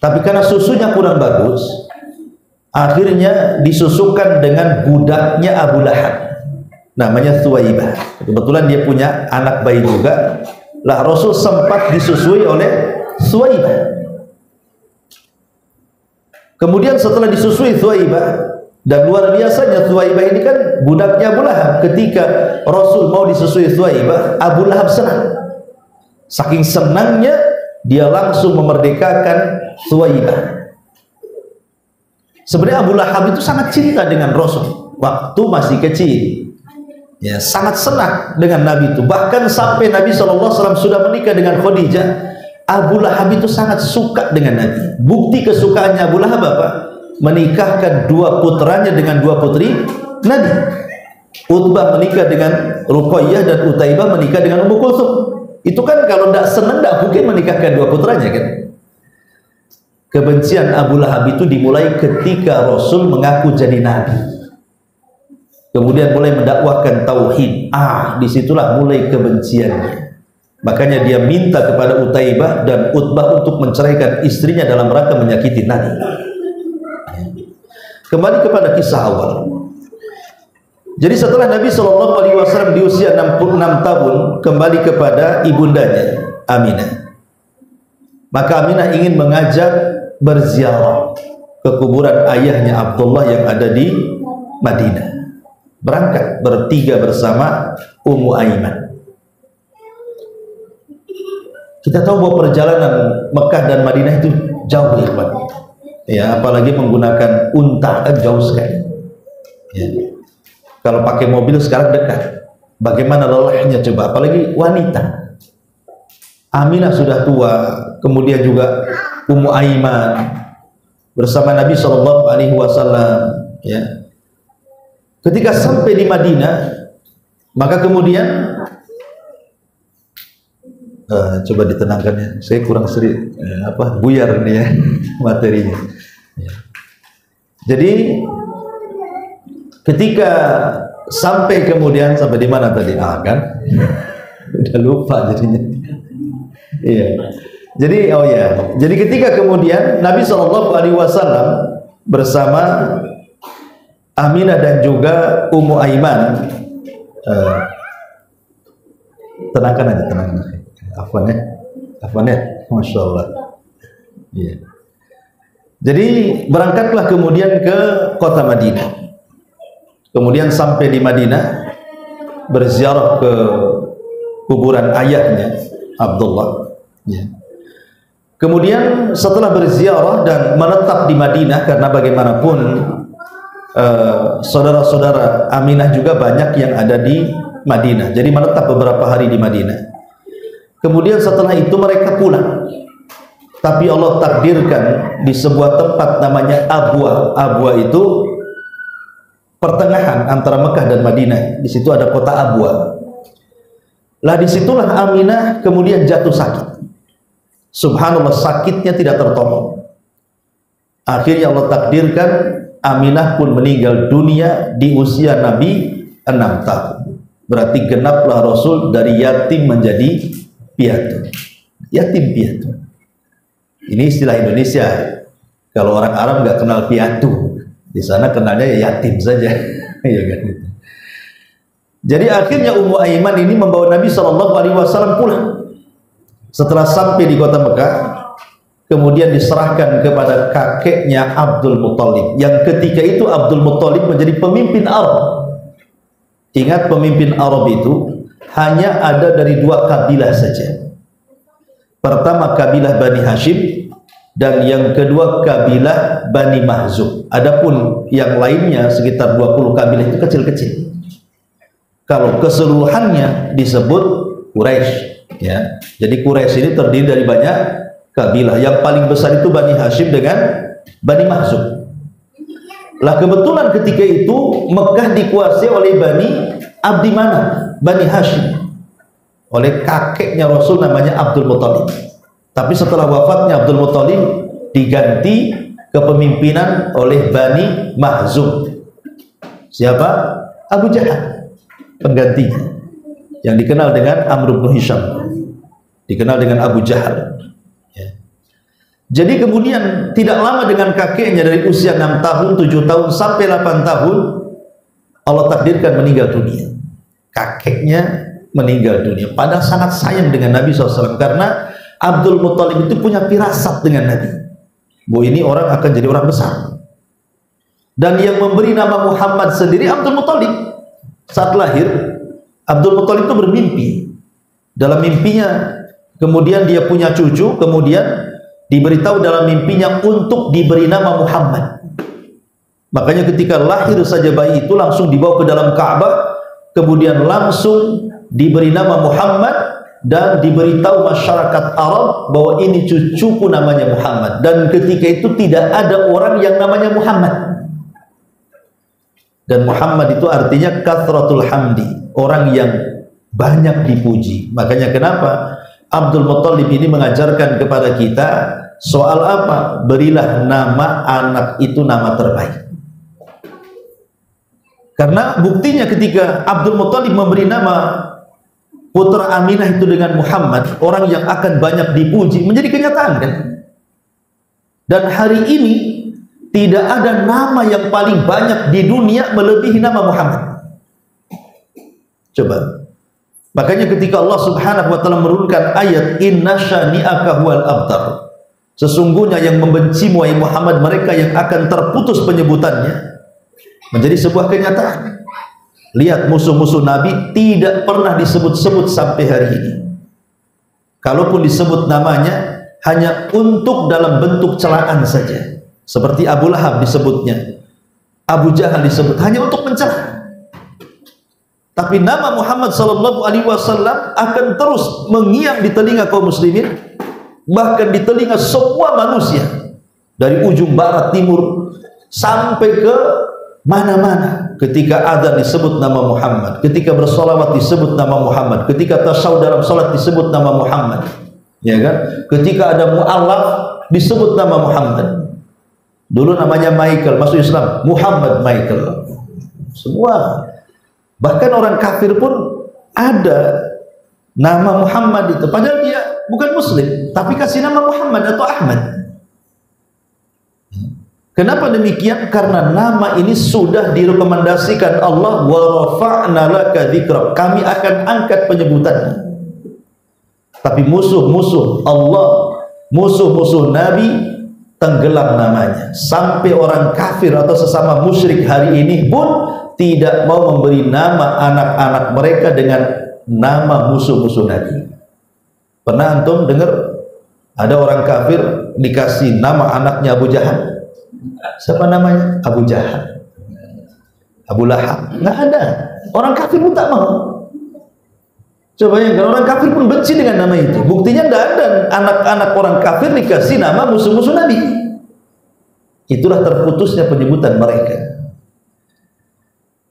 Tapi karena susunya kurang bagus, akhirnya disusukan dengan budaknya Abu Lahab, namanya Thuwaibah. Kebetulan dia punya anak bayi juga. Lah Rasul sempat disusui oleh Thuwaibah. Kemudian setelah disusui Thuwaibah, dan luar biasanya Thuwaibah ini kan budaknya Abu Lahab. Ketika Rasul mau disusui Thuwaibah, Abu Lahab senang. Saking senangnya dia langsung memerdekakan Thuwaibah. Sebenarnya Abu Lahab itu sangat cinta dengan Rasul waktu masih kecil. Ya, sangat senang dengan Nabi itu. Bahkan sampai Nabi SAW sudah menikah dengan Khadijah, Abu Lahab itu sangat suka dengan Nabi. Bukti kesukaannya Abu Lahab apa? Menikahkan 2 putranya dengan 2 putri Nabi. Utbah menikah dengan Ruqayyah dan Utaibah menikah dengan Ummu Kulthum. Itu kan kalau tidak senang tidak mungkin menikahkan 2 putranya, kan? Kebencian Abu Lahab itu dimulai ketika Rasul mengaku jadi Nabi. Kemudian mulai mendakwahkan tauhid. Disitulah mulai kebenciannya. Makanya dia minta kepada Utaibah dan Utbah untuk menceraikan istrinya dalam rangka menyakiti Nabi. Kembali kepada kisah awal. Jadi setelah Nabi SAW di usia 66 tahun kembali kepada ibundanya Aminah, maka Aminah ingin mengajak berziarah ke kuburan ayahnya Abdullah yang ada di Madinah. Berangkat bertiga bersama Ummu Aiman. Kita tahu bahwa perjalanan Mekah dan Madinah itu jauh, ikhwan. Ya, apalagi menggunakan unta kan jauh sekali. Ya. Kalau pakai mobil sekarang dekat. Bagaimana lelahnya coba, apalagi wanita. Aminah sudah tua, kemudian juga Ummu Aiman bersama Nabi SAW. Ya. Ketika sampai di Madinah, maka kemudian coba ditenangkan ya. Saya kurang sering buyar nih ya materinya. Ya. Jadi ketika sampai kemudian sampai di mana tadi? Kan udah lupa jadinya. Iya. Jadi Jadi ketika kemudian Nabi SAW bersama Aminah dan juga Ummu Aiman, tenangkan aja, tenangkan. Afwan ya, Masya Allah. Iya. Jadi berangkatlah kemudian ke kota Madinah. Kemudian sampai di Madinah, berziarah ke kuburan ayahnya Abdullah. Ya. Kemudian setelah berziarah dan menetap di Madinah, karena bagaimanapun saudara-saudara Aminah juga banyak yang ada di Madinah, jadi menetap beberapa hari di Madinah. Kemudian setelah itu mereka pulang, tapi Allah takdirkan di sebuah tempat namanya Abwa. Abwa itu pertengahan antara Mekah dan Madinah. Di situ ada kota Abwa. Lah disitulah Aminah kemudian jatuh sakit. Subhanallah, sakitnya tidak tertolong. Akhirnya Allah takdirkan Aminah pun meninggal dunia di usia Nabi 6 tahun. Berarti genaplah Rasul dari yatim menjadi piatu. Yatim piatu. Ini istilah Indonesia. Kalau orang Arab nggak kenal piatu, di sana kenalnya ya yatim saja. Ya kan? Jadi akhirnya Ummu Aiman ini membawa Nabi SAW pulang. Setelah sampai di kota Mekah, kemudian diserahkan kepada kakeknya Abdul Muthalib. Yang ketika itu Abdul Muthalib menjadi pemimpin Arab. Ingat, pemimpin Arab itu hanya ada dari dua kabilah saja. Pertama kabilah Bani Hashim, dan yang kedua kabilah Bani Mahzum. Adapun yang lainnya sekitar 20 kabilah itu kecil-kecil. Kalau keseluruhannya disebut Quraisy, ya. Jadi Quraisy ini terdiri dari banyak kabilah. Yang paling besar itu Bani Hashim dengan Bani Mahzum. Lah kebetulan ketika itu Mekah dikuasai oleh Bani Abdi Manaf, Bani Hashim, oleh kakeknya Rasul namanya Abdul Muthalib. Tapi setelah wafatnya Abdul Muthalib diganti kepemimpinan oleh Bani Mahzum. Siapa? Abu Jahal penggantinya, yang dikenal dengan Amr bin Hisham, dikenal dengan Abu Jahal. Jadi kemudian tidak lama dengan kakeknya, dari usia 6 tahun, 7 tahun sampai 8 tahun Allah takdirkan meninggal dunia. Kakeknya meninggal dunia, padahal sangat sayang dengan Nabi SAW, karena Abdul Muthalib itu punya firasat dengan Nabi bahwa ini orang akan jadi orang besar. Dan yang memberi nama Muhammad sendiri Abdul Muthalib. Saat lahir Abdul Muthalib itu bermimpi. Dalam mimpinya kemudian dia punya cucu, kemudian diberitahu dalam mimpinya untuk diberi nama Muhammad. Makanya ketika lahir saja bayi itu langsung dibawa ke dalam Ka'bah, kemudian langsung diberi nama Muhammad, dan diberitahu masyarakat Arab bahwa ini cucuku namanya Muhammad. Dan ketika itu tidak ada orang yang namanya Muhammad. Dan Muhammad itu artinya kathratul hamdi, orang yang banyak dipuji. Makanya kenapa Abdul Muthalib ini mengajarkan kepada kita soal apa? Berilah nama anak itu nama terbaik. Karena buktinya ketika Abdul Muthalib memberi nama putra Aminah itu dengan Muhammad, orang yang akan banyak dipuji, menjadi kenyataan kan? Dan hari ini tidak ada nama yang paling banyak di dunia melebihi nama Muhammad. Coba. Makanya ketika Allah Subhanahu wa taala menurunkan ayat inna syani'aka huwal abtar, sesungguhnya yang membenci wahai Muhammad mereka yang akan terputus penyebutannya, menjadi sebuah kenyataan. Lihat, musuh-musuh Nabi tidak pernah disebut-sebut sampai hari ini. Kalaupun disebut namanya hanya untuk dalam bentuk celaan saja. Seperti Abu Lahab disebutnya, Abu Jahal disebut hanya untuk mencela. Tapi nama Muhammad SAW akan terus mengiang di telinga kaum muslimin, bahkan di telinga semua manusia, dari ujung barat timur sampai ke mana-mana. Ketika adzan disebut nama Muhammad, ketika bersolawat disebut nama Muhammad, ketika tasyahud dalam salat disebut nama Muhammad, ya kan? Ketika ada mu'allaf disebut nama Muhammad. Dulu namanya Michael, masuk Islam Muhammad Michael. Semua, bahkan orang kafir pun ada nama Muhammad itu, padahal dia bukan muslim, tapi kasih nama Muhammad atau Ahmad. Kenapa demikian? Karena nama ini sudah direkomendasikan Allah, wa rafa'na laka dzikrak, kami akan angkat penyebutannya. Tapi musuh-musuh Allah, musuh-musuh Nabi tenggelam namanya. Sampai orang kafir atau sesama musyrik hari ini pun tidak mau memberi nama anak-anak mereka dengan nama musuh-musuh Nabi. Pernah antum dengar ada orang kafir dikasih nama anaknya Abu Jahal? Siapa namanya? Abu Jahal, Abu Lahab. Nggak ada. Orang kafir pun tak mau. Coba bayangkan, orang kafir pun benci dengan nama itu. Buktinya nggak ada anak-anak orang kafir dikasih nama musuh-musuh Nabi. Itulah terputusnya penyebutan mereka.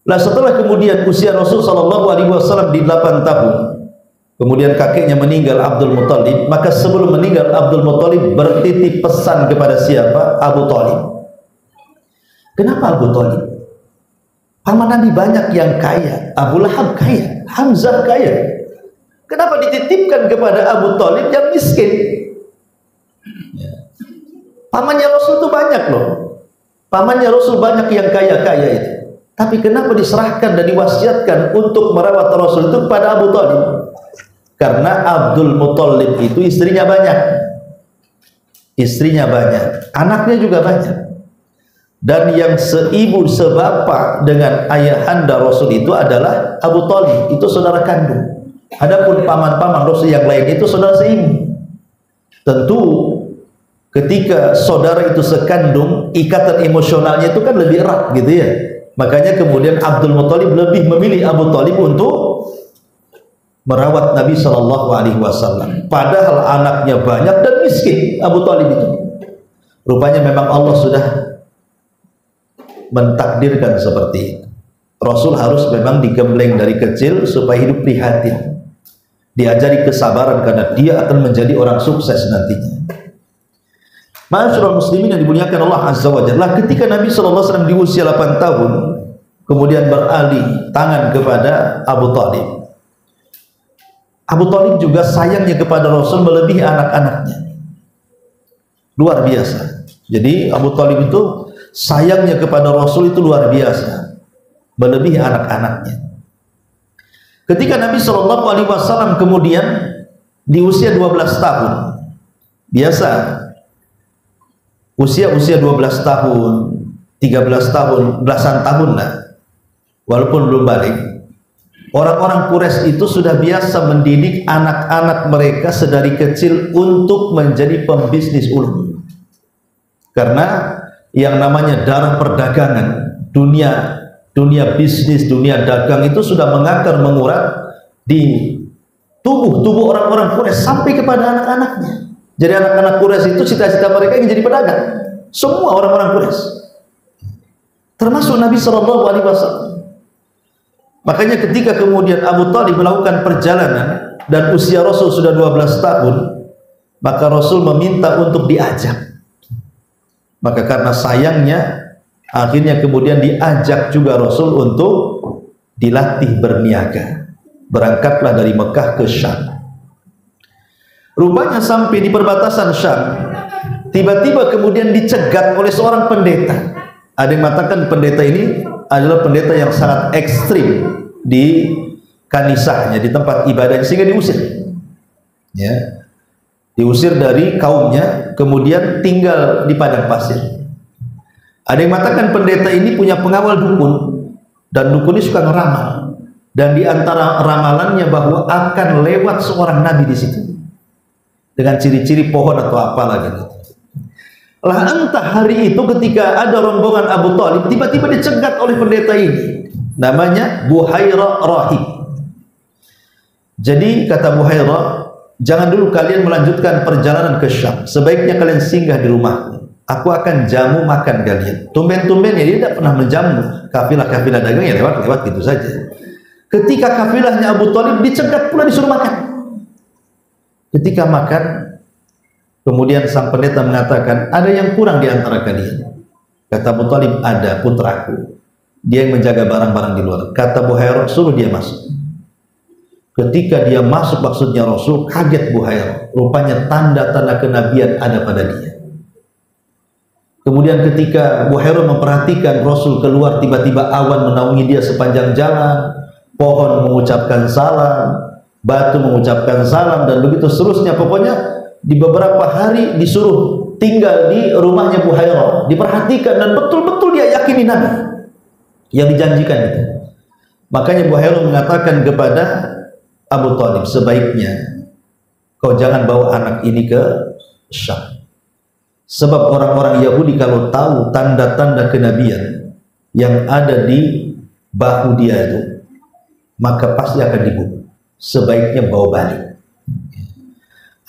Nah, setelah kemudian usia Rasul SAW di 8 tahun, kemudian kakeknya meninggal Abdul Muthalib, maka sebelum meninggal Abdul Muthalib bertitip pesan kepada siapa? Abu Thalib. Kenapa Abu Thalib? Paman Nabi banyak yang kaya. Abu Lahab kaya, Hamzah kaya. Kenapa dititipkan kepada Abu Thalib yang miskin? Pamannya Rasul itu banyak loh. Pamannya Rasul banyak yang kaya-kaya itu. Tapi kenapa diserahkan dan diwasiatkan untuk merawat Rasul itu kepada Abu Thalib? Karena Abdul Muthalib itu istrinya banyak. Istrinya banyak, anaknya juga banyak. Dan yang seibu sebapak dengan ayahanda Rasul itu adalah Abu Thalib, itu saudara kandung. Adapun paman-paman Rasul yang lain itu saudara seibu. Tentu ketika saudara itu sekandung, ikatan emosionalnya itu kan lebih erat gitu ya. Makanya kemudian Abdul Muthalib lebih memilih Abu Thalib untuk merawat Nabi Shallallahu Alaihi Wasallam. Padahal anaknya banyak dan miskin Abu Thalib itu. Rupanya memang Allah sudah mentakdirkan seperti itu. Rasul harus memang digembleng dari kecil supaya hidup prihatin, diajari kesabaran karena dia akan menjadi orang sukses nantinya. Ma'asyiral muslimin yang dimuliakan Allah Azza wa Jalla, ketika Nabi SAW di usia 8 tahun kemudian beralih tangan kepada Abu Thalib. Abu Thalib juga sayangnya kepada Rasul melebihi anak-anaknya. Luar biasa. Jadi Abu Thalib itu sayangnya kepada Rasul itu luar biasa, melebihi anak-anaknya. Ketika Nabi SAW kemudian di usia 12 tahun, biasa usia 12 tahun, 13 tahun, belasan tahun lah, walaupun belum balik, orang-orang Quraisy itu sudah biasa mendidik anak-anak mereka sedari kecil untuk menjadi pembisnis ulung. Karena yang namanya darah perdagangan, dunia bisnis, dunia dagang itu sudah mengakar mengurat di tubuh orang-orang Quraisy sampai kepada anak-anaknya. Jadi anak-anak Quraisy itu cita-cita mereka ingin jadi pedagang. Semua orang-orang Quraisy, termasuk Nabi SAW. Makanya ketika kemudian Abu Thalib melakukan perjalanan dan usia Rasul sudah 12 tahun, maka Rasul meminta untuk diajak. Maka karena sayangnya, akhirnya kemudian diajak juga Rasul untuk dilatih berniaga. Berangkatlah dari Mekah ke Syam. Rupanya sampai di perbatasan Syam, tiba-tiba kemudian dicegat oleh seorang pendeta. Ada yang mengatakan pendeta ini adalah pendeta yang sangat ekstrim di kanisahnya, di tempat ibadahnya, sehingga diusir. Ya, diusir dari kaumnya, kemudian tinggal di padang pasir. Ada yang mengatakan pendeta ini punya pengawal dukun, dan dukun ini suka ngeramal, dan di antara ramalannya bahwa akan lewat seorang nabi di situ dengan ciri-ciri pohon atau apalah gitu. Lah entah hari itu ketika ada rombongan Abu Thalib tiba-tiba dicegat oleh pendeta ini, namanya Buhairah Rahib. Jadi kata Buhairah, jangan dulu kalian melanjutkan perjalanan ke Syam, sebaiknya kalian singgah di rumahku. Aku akan jamu makan kalian. Tumben-tumben ya, dia tidak pernah menjamu kafilah-kafilah dagang, ya lewat-lewat gitu saja. Ketika kafilahnya Abu Thalib dicegat pula disuruh makan. Ketika makan, kemudian sang pendeta mengatakan, ada yang kurang di antara kalian. Kata Abu Thalib, ada putraku, dia yang menjaga barang-barang di luar. Kata Buhairah, suruh dia masuk. Ketika dia masuk, maksudnya Rasul, kaget Buhairah. Rupanya tanda-tanda kenabian ada pada dia. Kemudian ketika Buhairah memperhatikan Rasul keluar, tiba-tiba awan menaungi dia sepanjang jalan, pohon mengucapkan salam, batu mengucapkan salam, dan begitu seterusnya. Pokoknya di beberapa hari disuruh tinggal di rumahnya Buhairah, diperhatikan, dan betul-betul dia yakini Nabi yang dijanjikan itu. Makanya Buhairah mengatakan kepada Abu Thalib, sebaiknya kau jangan bawa anak ini ke Syam. Sebab orang-orang Yahudi kalau tahu tanda-tanda kenabian yang ada di bahu dia itu, maka pasti akan dibunuh. Sebaiknya bawa balik.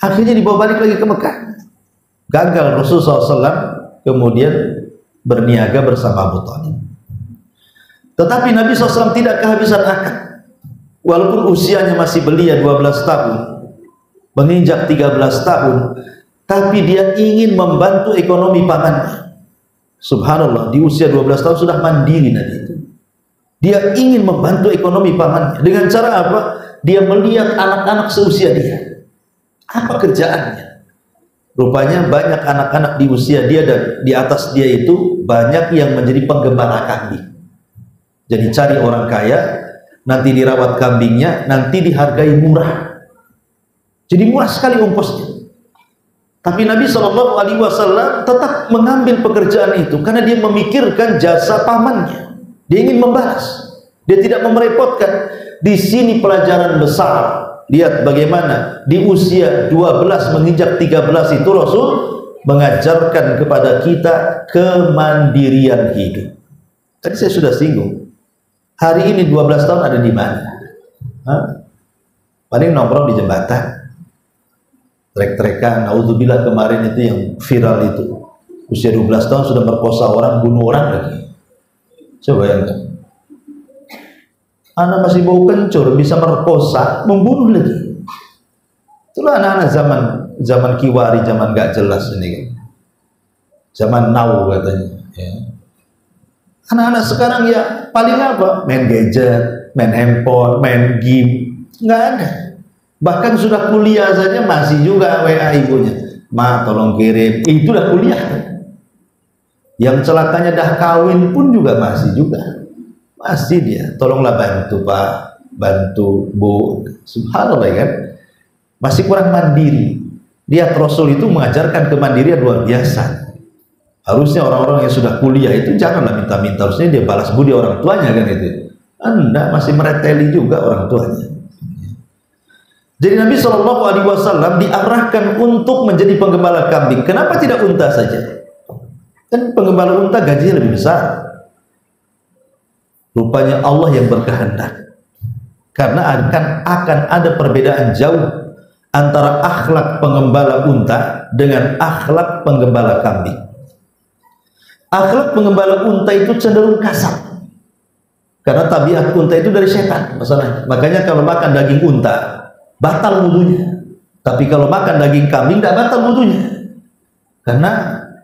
Akhirnya dibawa balik lagi ke Mekah. Gagal Rasulullah SAW kemudian berniaga bersama Abu Thalib. Tetapi Nabi SAW tidak kehabisan akal. Walaupun usianya masih belia 12 tahun, menginjak 13 tahun, tapi dia ingin membantu ekonomi pamannya. Subhanallah, di usia 12 tahun sudah mandiri Nabi itu. Dia ingin membantu ekonomi pamannya. Dengan cara apa? Dia melihat anak-anak seusia dia. Apa kerjaannya? Rupanya banyak anak-anak di usia dia dan di atas dia itu banyak yang menjadi penggembala kambing. Jadi cari orang kaya, nanti dirawat kambingnya, nanti dihargai murah. Jadi murah sekali ongkosnya. Tapi Nabi SAW tetap mengambil pekerjaan itu karena dia memikirkan jasa pamannya. Dia ingin membalas. Dia tidak merepotkan. Di sini pelajaran besar. Lihat bagaimana di usia 12 menginjak 13 itu Rasul mengajarkan kepada kita kemandirian hidup. Tadi saya sudah singgung. Hari ini 12 tahun ada di mana? Paling nongkrong di jembatan. Trek-trekan, naudzubillah kemarin itu yang viral itu. Usia 12 tahun sudah merkosa orang, bunuh orang lagi. Coba bayangkan. Anak masih bau kencur bisa merkosa, membunuh lagi. Itulah anak-anak zaman kiwari, zaman gak jelas ini kan. Zaman now katanya. Ya. Anak-anak sekarang ya paling apa? Main gadget, main handphone, main game, nggak ada. Bahkan sudah kuliah saja masih juga WA ibunya, ma tolong kirim, itu udah kuliah. Yang celakanya dah kawin pun juga masih dia, tolonglah bantu pak, bantu bu, subhanallah kan, masih kurang mandiri. Lihat Rasul itu mengajarkan kemandirian luar biasa. Harusnya orang-orang yang sudah kuliah itu janganlah minta-minta, harusnya dia balas budi orang tuanya kan itu. Anda masih mereteli juga orang tuanya. Jadi Nabi SAW diarahkan untuk menjadi penggembala kambing. Kenapa tidak unta saja? Kan penggembala unta gajinya lebih besar. Rupanya Allah yang berkehendak. Karena akan ada perbedaan jauh antara akhlak penggembala unta dengan akhlak penggembala kambing. Akhlak penggembala unta itu cenderung kasar. Karena tabiat unta itu dari setan masalahnya. Makanya kalau makan daging unta batal wudunya. Tapi kalau makan daging kambing tidak batal wudunya. Karena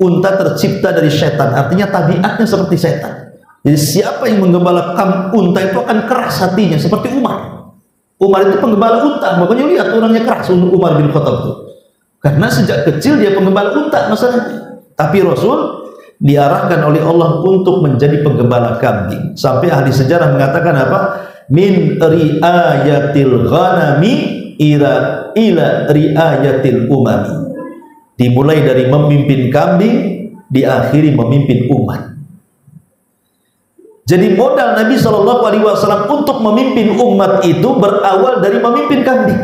unta tercipta dari setan, artinya tabiatnya seperti setan. Jadi siapa yang menggembala unta itu akan keras hatinya seperti Umar. Umar itu penggembala unta, makanya lihat orangnya keras Umar bin Khattab itu. Karena sejak kecil dia penggembala unta masalahnya. Tapi Rasul diarahkan oleh Allah untuk menjadi penggembala kambing. Sampai ahli sejarah mengatakan apa? Min riayatil ghanami ila riayatil umami. Dimulai dari memimpin kambing, diakhiri memimpin umat. Jadi modal Nabi SAW untuk memimpin umat itu berawal dari memimpin kambing.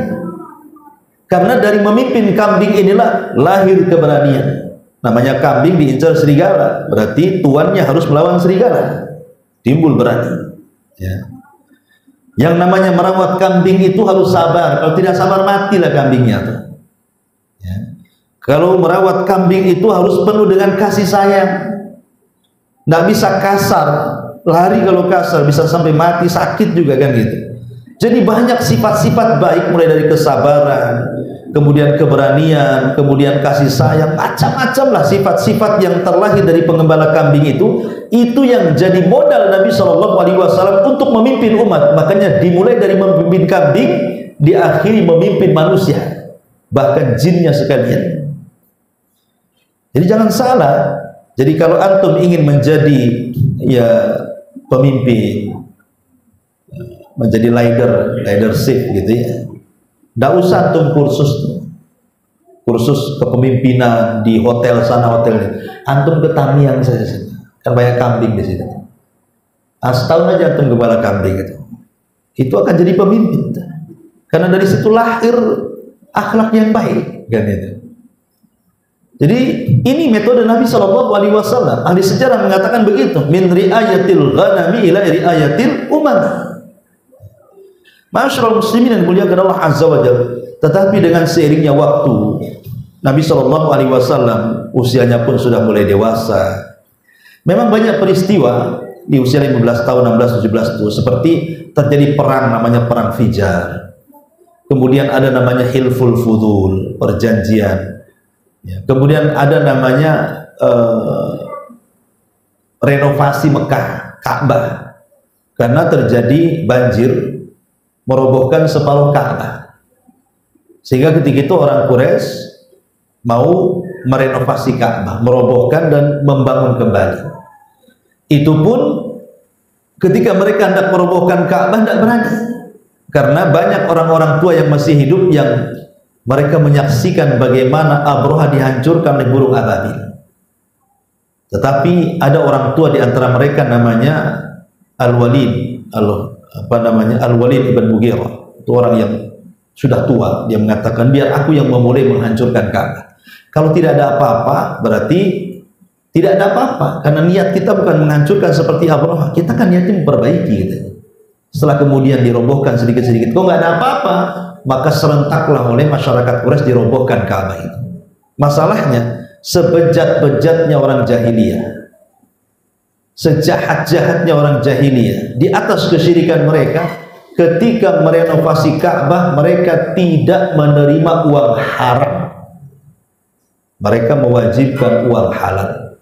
Karena dari memimpin kambing inilah lahir keberanian. Namanya kambing diincar serigala, berarti tuannya harus melawan serigala. Timbul berani. Ya. Yang namanya merawat kambing itu harus sabar. Kalau tidak sabar matilah kambingnya tuh. Ya. Kalau merawat kambing itu harus penuh dengan kasih sayang. Tidak bisa kasar. Lari kalau kasar bisa sampai mati, sakit juga kan gitu. Jadi banyak sifat-sifat baik, mulai dari kesabaran, kemudian keberanian, kemudian kasih sayang, macam-macam lah sifat-sifat yang terlahir dari penggembala kambing itu yang jadi modal Nabi SAW untuk memimpin umat. Makanya dimulai dari memimpin kambing, diakhiri memimpin manusia, bahkan jinnya sekalian. Jadi jangan salah. Jadi kalau antum ingin menjadi ya pemimpin, menjadi leadership gitu ya, tidak usah antum kursus kepemimpinan di hotel sana hotel ini. Antum ke Tamiang saja, kan banyak kambing di situ. Setahun aja antum gembala kambing itu akan jadi pemimpin. Karena dari situ lahir akhlak yang baik kan itu. Jadi ini metode Nabi SAW. Ahli sejarah mengatakan begitu. Min riayatil ghanami ila riayatil umam. Masyarul muslimin yang dimuliakan Allah Azza wa Jalla. Tetapi dengan seiringnya waktu, Nabi SAW usianya pun sudah mulai dewasa. Memang banyak peristiwa di usia 15 tahun, 16, 17 itu seperti terjadi perang namanya perang Fijar. Kemudian ada namanya Hilful Fudul, perjanjian. Ya, kemudian ada namanya renovasi Mekah, Ka'bah. karena terjadi banjir merobohkan separuh Ka'bah. Sehingga ketika itu orang Quraisy mau merenovasi Ka'bah, merobohkan dan membangun kembali. Itu pun ketika mereka hendak merobohkan Ka'bah tidak berani, karena banyak orang-orang tua yang masih hidup yang mereka menyaksikan bagaimana Abraha dihancurkan oleh burung ababil. Tetapi ada orang tua di antara mereka namanya Al-Walid, Al-Walid ibn Mughirah. Itu orang yang sudah tua. Dia mengatakan, biar aku yang memulai menghancurkan Ka'bah. Kalau tidak ada apa-apa, berarti tidak ada apa-apa. Karena niat kita bukan menghancurkan seperti Abraha. Kita kan niatnya memperbaiki gitu. Setelah kemudian dirobohkan sedikit-sedikit, kok nggak ada apa-apa, maka serentaklah oleh masyarakat Quraisy dirobohkan Ka'bah itu. Masalahnya, sebejat-bejatnya orang jahiliyah, sejahat-jahatnya orang jahiliyah, di atas kesyirikan mereka, ketika merenovasi Ka'bah, mereka tidak menerima uang haram. Mereka mewajibkan uang halal.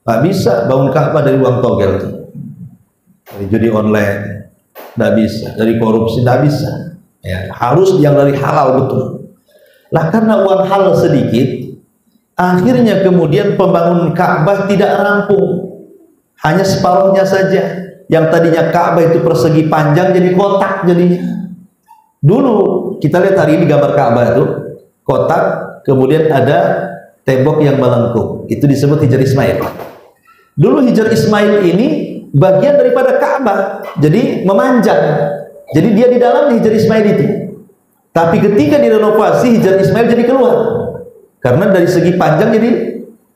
Nggak bisa bangun Ka'bah dari uang togel itu, dari judi online, nggak bisa, dari korupsi nggak bisa. Ya, harus yang dari halal betul. Lah karena uang halal sedikit, akhirnya kemudian pembangunan Ka'bah tidak rampung, hanya separuhnya saja. Yang tadinya Ka'bah itu persegi panjang jadi kotak jadinya. Dulu kita lihat hari ini gambar Ka'bah itu kotak, kemudian ada tembok yang melengkung, itu disebut Hijar Ismail. Dulu Hijar Ismail ini bagian daripada Ka'bah, jadi memanjang. Jadi dia di dalam Hijar Ismail itu. Tapi ketika direnovasi, Hijar Ismail jadi keluar. Karena dari segi panjang jadi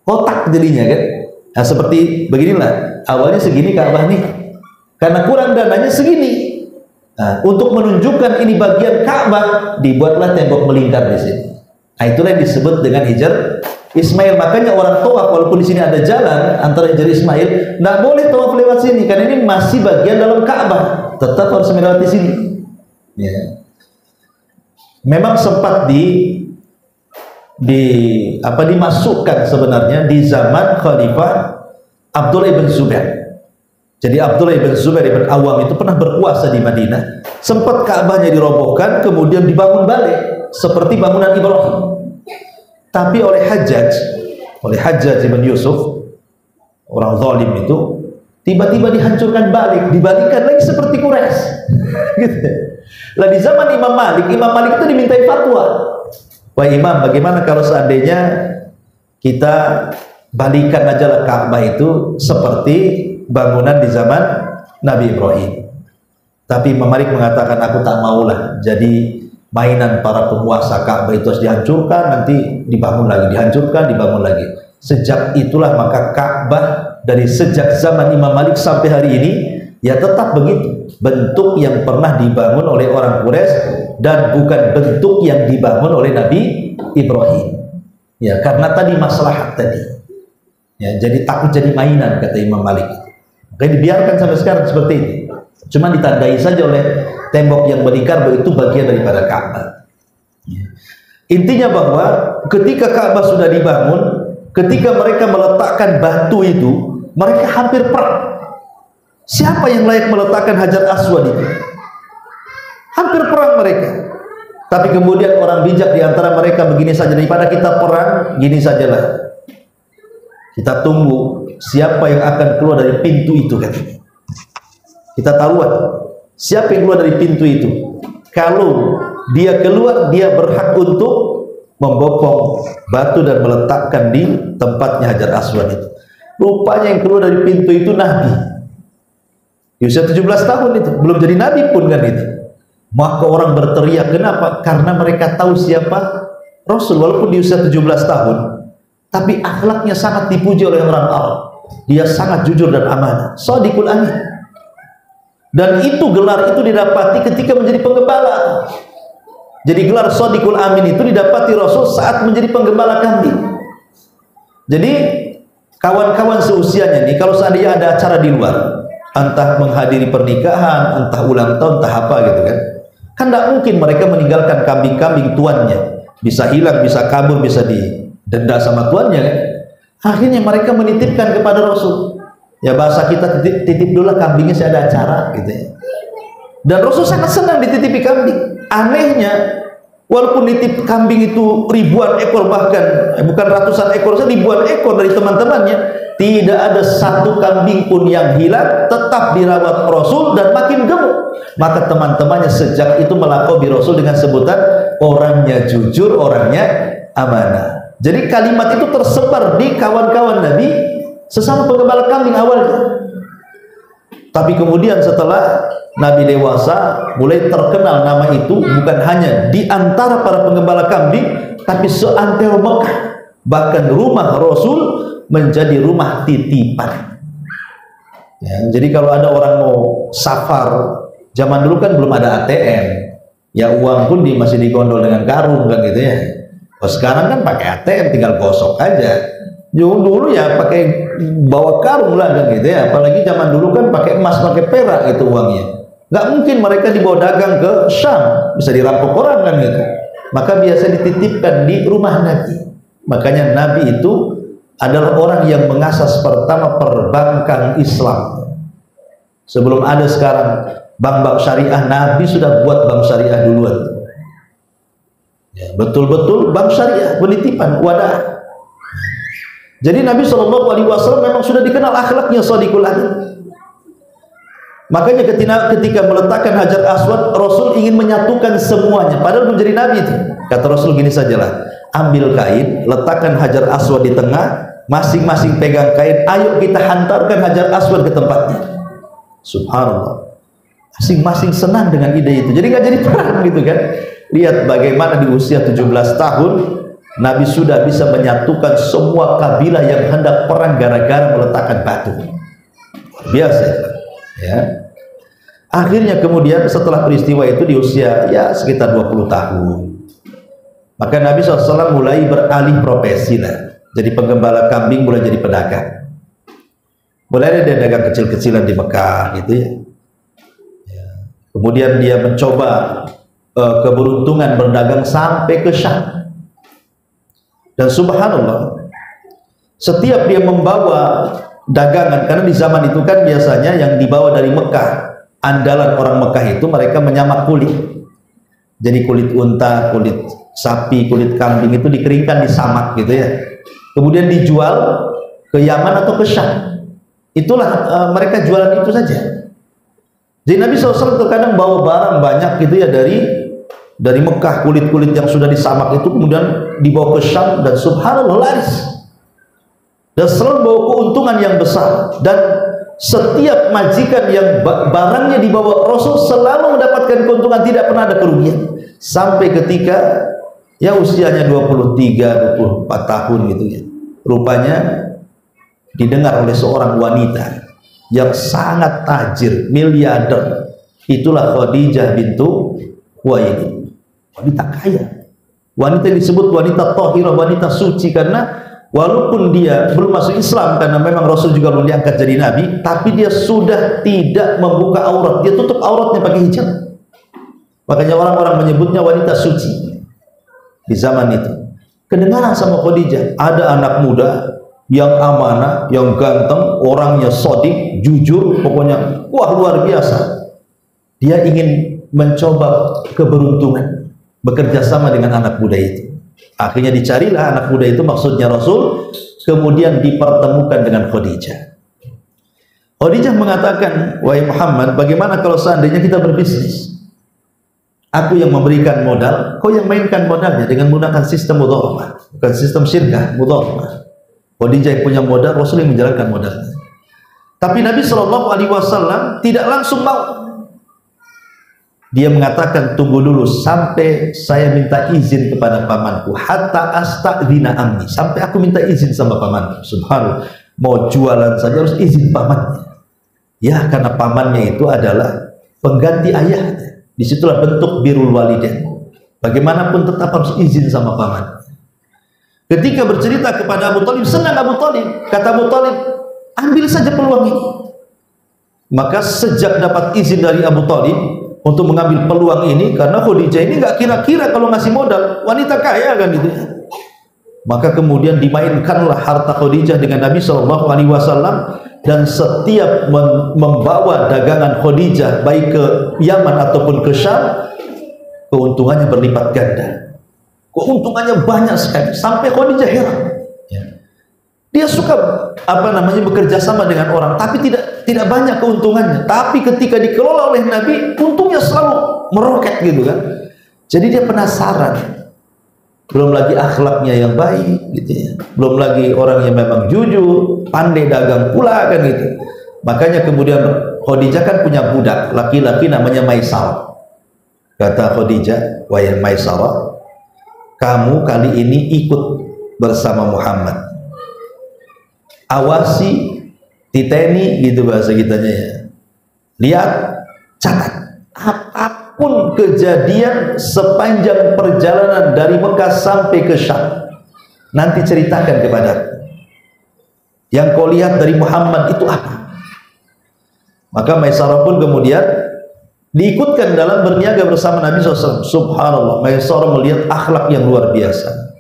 kotak jadinya kan. Nah seperti beginilah, awalnya segini Ka'bah nih, karena kurang dananya segini. Nah, untuk menunjukkan ini bagian Ka'bah, dibuatlah tembok melingkar di sini. Nah itulah yang disebut dengan Hijar Ismail. Makanya orang tawaf, walaupun di sini ada jalan antara Hijar Ismail, nggak boleh tawaf lewat sini, karena ini masih bagian dalam Ka'bah, tetap harus melewati sini. Ya. Memang sempat dimasukkan sebenarnya di zaman Khalifah Abdullah ibn Zubair. Jadi Abdullah ibn Zubair ibn Awam itu pernah berkuasa di Madinah. Sempat Ka'bahnya dirobohkan, kemudian dibangun balik seperti bangunan Ibrahim. Tapi oleh Hajjaj ibn Yusuf, orang zalim itu, tiba-tiba dihancurkan balik, dibalikkan lagi seperti Quraisy. Gitu. Lah di zaman Imam Malik itu dimintai fatwa. Wah Imam, bagaimana kalau seandainya kita balikan aja lah Ka'bah itu seperti bangunan di zaman Nabi Ibrahim. Tapi Imam Malik mengatakan, aku tak maulah jadi mainan para penguasa. Ka'bah itu harus dihancurkan, nanti dibangun lagi, dihancurkan, dibangun lagi. Sejak itulah maka Ka'bah dari sejak zaman Imam Malik sampai hari ini ya tetap begitu, bentuk yang pernah dibangun oleh orang Quraisy dan bukan bentuk yang dibangun oleh Nabi Ibrahim. Ya, karena tadi maslahat tadi. Ya, jadi takut jadi mainan kata Imam Malik. Makanya dibiarkan sampai sekarang seperti itu. Cuma ditandai saja oleh tembok yang melingkar, bahwa itu bagian daripada Ka'bah. Ya. Intinya bahwa ketika Ka'bah sudah dibangun, ketika mereka meletakkan batu itu, mereka hampir perang. Siapa yang layak meletakkan Hajar Aswad itu? Hampir perang mereka. Tapi kemudian orang bijak di antara mereka begini saja, daripada kita perang, gini sajalah. Kita tunggu siapa yang akan keluar dari pintu itu kan. Kita taruhan siapa yang keluar dari pintu itu. Kalau dia keluar, dia berhak untuk membopong batu dan meletakkan di tempatnya Hajar Aswad itu. Rupanya yang keluar dari pintu itu Nabi. Di usia 17 tahun itu, belum jadi Nabi pun kan itu. Maka orang berteriak, kenapa? Karena mereka tahu siapa Rasul, walaupun di usia 17 tahun, tapi akhlaknya sangat dipuji oleh orang Arab. Dia sangat jujur dan amanah, shadiqul amin. Dan itu gelar itu didapati ketika menjadi penggembala. Jadi gelar shadiqul amin itu didapati Rasul saat menjadi penggembala kambing. Jadi kawan-kawan seusianya nih, kalau seandainya ada acara di luar, entah menghadiri pernikahan, entah ulang tahun, entah apa gitu kan, kan tidak mungkin mereka meninggalkan kambing-kambing tuannya. Bisa hilang, bisa kabur, bisa didenda sama tuannya kan. Akhirnya mereka menitipkan kepada Rasul. Ya bahasa kita titip dulu kambingnya, saya ada acara gitu ya. Dan Rasul sangat senang dititipi kambing. Anehnya, walaupun nitip kambing itu ribuan ekor, bahkan bukan ratusan ekor, ribuan ekor dari teman-temannya, tidak ada satu kambing pun yang hilang, tetap dirawat Rasul dan makin gemuk. Maka teman-temannya sejak itu melaqabi Rasul dengan sebutan orangnya jujur, orangnya amanah. Jadi kalimat itu tersebar di kawan-kawan Nabi sesama penggembala kambing awalnya. Tapi kemudian setelah Nabi dewasa, mulai terkenal nama itu bukan hanya di antara para penggembala kambing, tapi seantero Mekah. Bahkan rumah Rasul menjadi rumah titipan. Ya, jadi kalau ada orang mau safar, zaman dulu kan belum ada ATM. Ya uang pun masih digondol dengan karung kan gitu ya. Oh, sekarang kan pakai ATM, tinggal gosok aja. Dulu ya pakai bawa karung lah kan gitu ya. Apalagi zaman dulu kan pakai emas, pakai perak gitu uangnya. Nggak mungkin mereka dibawa dagang ke Syam, bisa dirampok orang kan gitu. Maka biasa dititipkan di rumah Nabi. Makanya Nabi itu adalah orang yang mengasas pertama perbankan Islam. Sebelum ada sekarang bank-bank syariah, Nabi sudah buat bank syariah duluan. Ya, betul-betul bank syariah, penitipan, wadah. Jadi Nabi SAW memang sudah dikenal akhlaknya shadiqul amin. Makanya ketika meletakkan Hajar Aswad, Rasul ingin menyatukan semuanya. Padahal menjadi Nabi itu. Kata Rasul gini sajalah, ambil kain, letakkan Hajar Aswad di tengah, masing-masing pegang kain, ayo kita hantarkan Hajar Aswad ke tempatnya. Subhanallah. Masing-masing senang dengan ide itu. Jadi nggak jadi perang gitu kan. Lihat bagaimana di usia 17 tahun Nabi sudah bisa menyatukan semua kabilah yang hendak perang gara-gara meletakkan batu. Biasa ya. Akhirnya kemudian setelah peristiwa itu di usia ya sekitar 20 tahun, maka Nabi SAW mulai beralih profesi lah. Jadi penggembala kambing mulai jadi pedagang. Mulai ada dagang kecil-kecilan di Mekah gitu ya. Kemudian dia mencoba keberuntungan berdagang sampai ke Syam. Dan subhanallah, setiap dia membawa dagangan, karena di zaman itu kan biasanya yang dibawa dari Mekah, andalan orang Mekah itu mereka menyamak kulit. Jadi kulit unta, kulit sapi, kulit kambing itu dikeringkan, disamak gitu ya. Kemudian dijual ke Yaman atau ke Syam. Itulah mereka jualan itu saja. Jadi Nabi SAW terkadang bawa barang banyak gitu ya dari Mekah, kulit-kulit yang sudah disamak itu kemudian dibawa ke Syam, dan subhanallah laris. Dan selalu bawa keuntungan yang besar. Dan setiap majikan yang barangnya dibawa Rasul selalu mendapatkan keuntungan, tidak pernah ada kerugian. Sampai ketika ya usianya 23, 24 tahun gitu ya. Rupanya didengar oleh seorang wanita yang sangat tajir, miliarder. Itulah Khadijah bintu Khuwailid. Wanita kaya, wanita yang disebut wanita thahirah, wanita suci, karena walaupun dia belum masuk Islam, karena memang Rasul juga belum diangkat jadi Nabi, tapi dia sudah tidak membuka aurat, dia tutup auratnya pakai hijab. Makanya orang-orang menyebutnya wanita suci di zaman itu. Kedengaran sama Khadijah, ada anak muda yang amanah, yang ganteng, orangnya shadiq, jujur, pokoknya wah luar biasa. Dia ingin mencoba keberuntungan, bekerja sama dengan anak muda itu. Akhirnya dicarilah anak muda itu, maksudnya Rasul, kemudian dipertemukan dengan Khadijah. Khadijah mengatakan, wahai Muhammad, bagaimana kalau seandainya kita berbisnis? Aku yang memberikan modal, kau yang mainkan modalnya dengan menggunakan sistem mudharabah, bukan sistem syirkah, mudharabah. Khadijah yang punya modal, Rasul yang menjalankan modalnya. Tapi Nabi SAW tidak langsung mau. Dia mengatakan, tunggu dulu sampai saya minta izin kepada pamanku, hatta astadzina ammi, sampai aku minta izin sama pamanku. Subhanallah, mau jualan saja harus izin pamannya. Ya, karena pamannya itu adalah pengganti ayahnya. Disitulah bentuk birrul walidain. Bagaimanapun tetap harus izin sama paman. Ketika bercerita kepada Abu Thalib, senang Abu Thalib. Kata Abu Thalib, ambil saja peluang ini. Maka sejak dapat izin dari Abu Thalib untuk mengambil peluang ini, karena Khadijah ini nggak kira-kira kalau ngasih modal, wanita kaya kan gitu ya. Maka kemudian dimainkanlah harta Khadijah dengan Nabi SAW, dan setiap membawa dagangan Khadijah baik ke Yaman ataupun ke Syam, keuntungannya berlipat ganda. Keuntungannya banyak sekali sampai Khadijah heran. Dia suka bekerja sama dengan orang, tapi tidak banyak keuntungannya. Tapi ketika dikelola oleh Nabi, untungnya selalu meroket gitu kan. Jadi dia penasaran. Belum lagi akhlaknya yang baik gitu ya. Belum lagi orang yang memang jujur, pandai dagang pula kan gitu. Makanya kemudian Khadijah kan punya budak laki-laki namanya Maisarah. Kata Khadijah, "Wahai Maisarah, kamu kali ini ikut bersama Muhammad. Awasi, titeni gitu bahasa kitanya ya. Lihat, catat apapun kejadian sepanjang perjalanan dari Mekah sampai ke Syam, nanti ceritakan kepadaku. Yang kau lihat dari Muhammad itu apa?" Maka Maisarah pun kemudian diikutkan dalam berniaga bersama Nabi SAW. Subhanallah, Maisarah melihat akhlak yang luar biasa.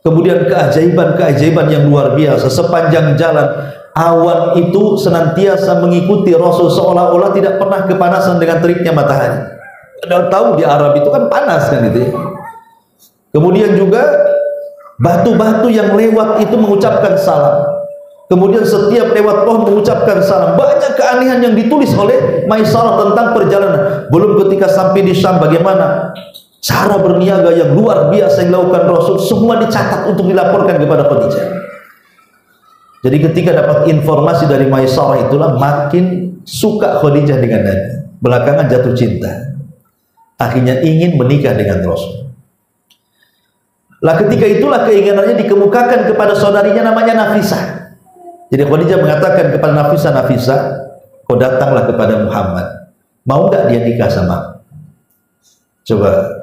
Kemudian keajaiban-keajaiban yang luar biasa. Sepanjang jalan, awan itu senantiasa mengikuti Rasul seolah-olah tidak pernah kepanasan dengan teriknya matahari. Anda tahu di Arab itu kan panas kan gitu ya. Kemudian juga batu-batu yang lewat itu mengucapkan salam. Kemudian setiap lewat pohon mengucapkan salam. Banyak keanehan yang ditulis oleh Maisarah tentang perjalanan. Belum ketika sampai di Syam, bagaimana cara berniaga yang luar biasa yang dilakukan Rasul, semua dicatat untuk dilaporkan kepada Khadijah. Jadi ketika dapat informasi dari Maisarah itulah makin suka Khadijah dengan Nabi. Belakangan jatuh cinta. Akhirnya ingin menikah dengan Rasul. Lah ketika itulah keinginannya dikemukakan kepada saudarinya namanya Nafisah. Jadi Khadijah mengatakan kepada Nafisah, "Nafisah, kau datanglah kepada Muhammad. Mau nggak dia nikah sama?" Coba.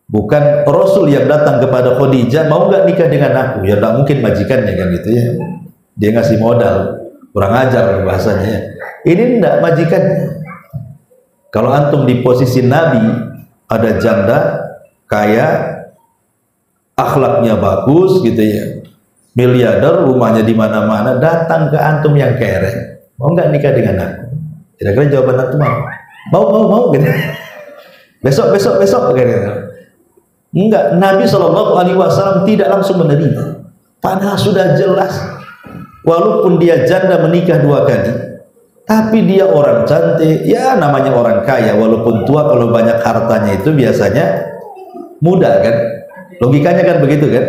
Bukan Rasul yang datang kepada Khadijah, "Mau nggak nikah dengan aku?" Ya tidak mungkin, majikannya kan gitu ya. Dia ngasih modal, kurang ajar bahasanya. Ini tidak majikannya. Kalau antum di posisi Nabi, ada janda kaya, akhlaknya bagus gitu ya, miliarder, rumahnya di mana-mana, datang ke antum yang kere, "Mau nggak nikah dengan aku?" Kira-kira jawaban antum mau gitu. Besok gitu. Enggak, Nabi SAW tidak langsung menerima. Padahal sudah jelas, walaupun dia janda menikah 2 kali, tapi dia orang cantik, ya namanya orang kaya, walaupun tua, kalau banyak hartanya itu biasanya muda kan. Logikanya kan begitu kan.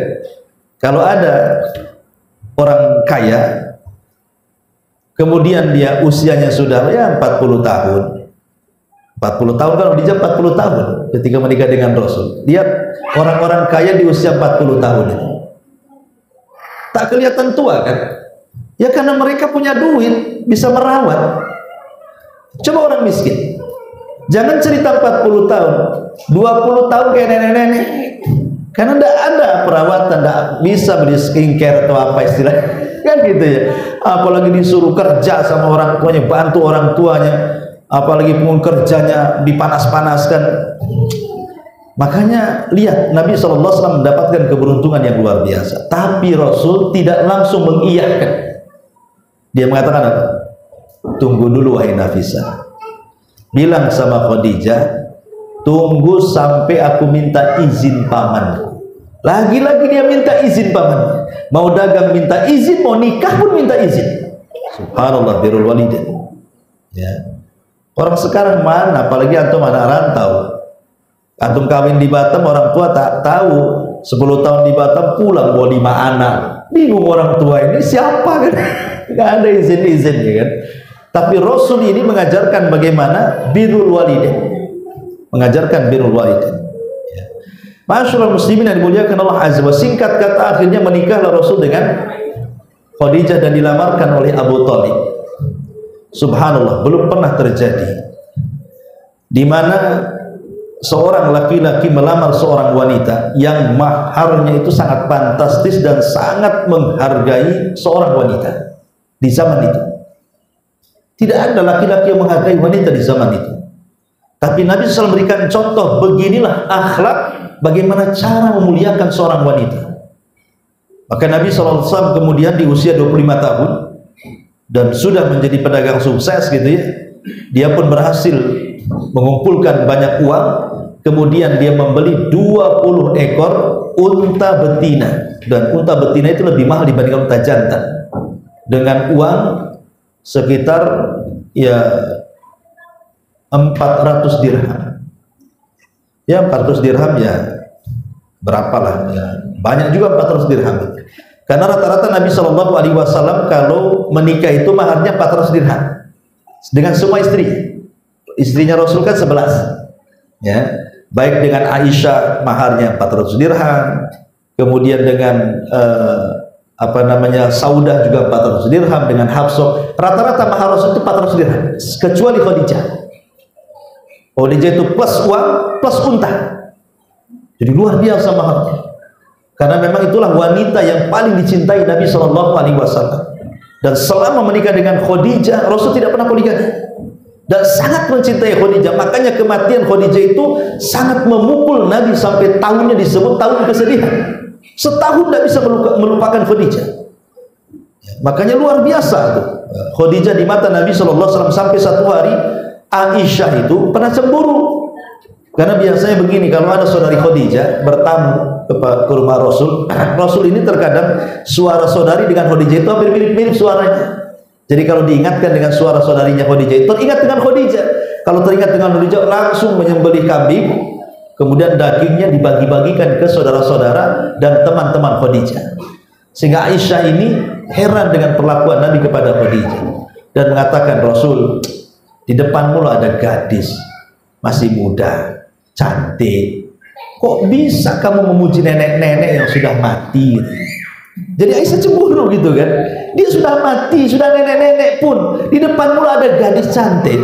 Kalau ada orang kaya, kemudian dia usianya sudah ya 40 tahun. 40 tahun kan Khadijah 40 tahun ketika menikah dengan Rasul. Dia orang-orang kaya di usia 40 tahun itu tak kelihatan tua kan? Ya karena mereka punya duit, bisa merawat. Coba orang miskin, jangan cerita 40 tahun, 20 tahun kayak nenek-nenek, karena tidak ada perawatan, tidak bisa beli skincare atau apa istilahnya kan gitu ya. Apalagi disuruh kerja sama orang tuanya, bantu orang tuanya, apalagi pun kerjanya dipanas-panaskan. Makanya lihat, Nabi SAW mendapatkan keberuntungan yang luar biasa, tapi Rasul tidak langsung mengiyakan. Dia mengatakan apa? "Tunggu dulu wahai Nafisah, bilang sama Khadijah, tunggu sampai aku minta izin pamanku." Lagi-lagi dia minta izin paman. Mau dagang minta izin, mau nikah pun minta izin. Subhanallah, birrul walidain. Ya. Orang sekarang mana, apalagi antum anak rantau, antum kawin di Batam, orang tua tak tahu, 10 tahun di Batam pulang bawa 5 anak, bingung orang tua ini siapa kan. Nggak ada izin-izin ya kan. Tapi Rasul ini mengajarkan bagaimana birrul walidain, mengajarkan birrul walidain. Ya. Masyaallah muslimin yang dimuliakan Allah Azza wa Jalla, singkat kata akhirnya menikahlah Rasul dengan Khadijah dan dilamarkan oleh Abu Thalib. Subhanallah, belum pernah terjadi di mana seorang laki-laki melamar seorang wanita yang maharnya itu sangat fantastis dan sangat menghargai seorang wanita. Di zaman itu tidak ada laki-laki yang menghargai wanita di zaman itu. Tapi Nabi SAW memberikan contoh, beginilah akhlak, bagaimana cara memuliakan seorang wanita. Maka Nabi SAW kemudian di usia 25 tahun dan sudah menjadi pedagang sukses gitu ya. Dia pun berhasil mengumpulkan banyak uang, kemudian dia membeli 20 ekor unta betina, dan unta betina itu lebih mahal dibandingkan unta jantan, dengan uang sekitar ya 400 dirham. Ya 400 dirham ya berapalah ya, banyak juga 400 dirham. Karena rata-rata Nabi Shallallahu Alaihi Wasallam kalau menikah itu maharnya 400 dirham dengan semua istrinya Rasul kan 11 ya, baik dengan Aisyah maharnya 400 dirham, kemudian dengan apa namanya Saudah juga 400 dirham, dengan Hafsah rata-rata mahar Rasul itu 400 dirham, kecuali Khadijah. Khadijah itu plus uang plus unta, jadi luar biasa maharnya. Karena memang itulah wanita yang paling dicintai Nabi Shallallahu Alaihi Wasallam. Dan selama menikah dengan Khadijah, Rasul tidak pernah poligami dan sangat mencintai Khadijah. Makanya kematian Khadijah itu sangat memukul Nabi sampai tahunnya disebut tahun kesedihan. Setahun tidak bisa melupakan Khadijah. Makanya luar biasa itu Khadijah di mata Nabi Shallallahu Alaihi Wasallam, sampai satu hari Aisyah itu pernah cemburu. Karena biasanya begini, kalau ada saudari Khadijah bertamu ke rumah Rasul, Rasul ini terkadang suara saudari dengan Khadijah itu hampir mirip-mirip suaranya. Jadi kalau diingatkan dengan suara saudarinya Khadijah itu teringat dengan Khadijah. Kalau teringat dengan Khadijah langsung menyembelih kambing, kemudian dagingnya dibagi-bagikan ke saudara-saudara dan teman-teman Khadijah. Sehingga Aisyah ini heran dengan perlakuan Nabi kepada Khadijah dan mengatakan, Rasul, di depanmu ada gadis masih muda, cantik, kok bisa kamu memuji nenek-nenek yang sudah mati? Jadi Aisyah cemburu gitu kan, dia sudah mati, sudah nenek-nenek pun, di depanmu ada gadis cantik,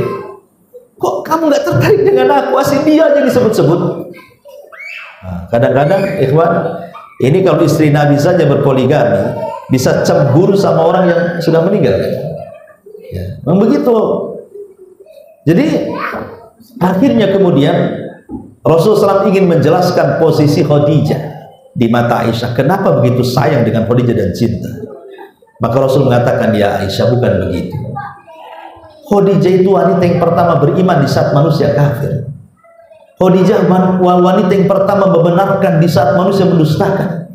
kok kamu nggak tertarik dengan aku? Asli dia aja disebut-sebut. Nah, kadang-kadang ikhwan, ini kalau istri Nabi saja berpoligami bisa cemburu sama orang yang sudah meninggal kan? Ya, memang begitu. Jadi akhirnya kemudian Rasulullah SAW ingin menjelaskan posisi Khadijah di mata Aisyah. Kenapa begitu sayang dengan Khadijah dan cinta? Maka Rasul mengatakan, ya Aisyah, bukan begitu. Khadijah itu wanita yang pertama beriman di saat manusia kafir. Khadijah wanita yang pertama membenarkan di saat manusia mendustakan.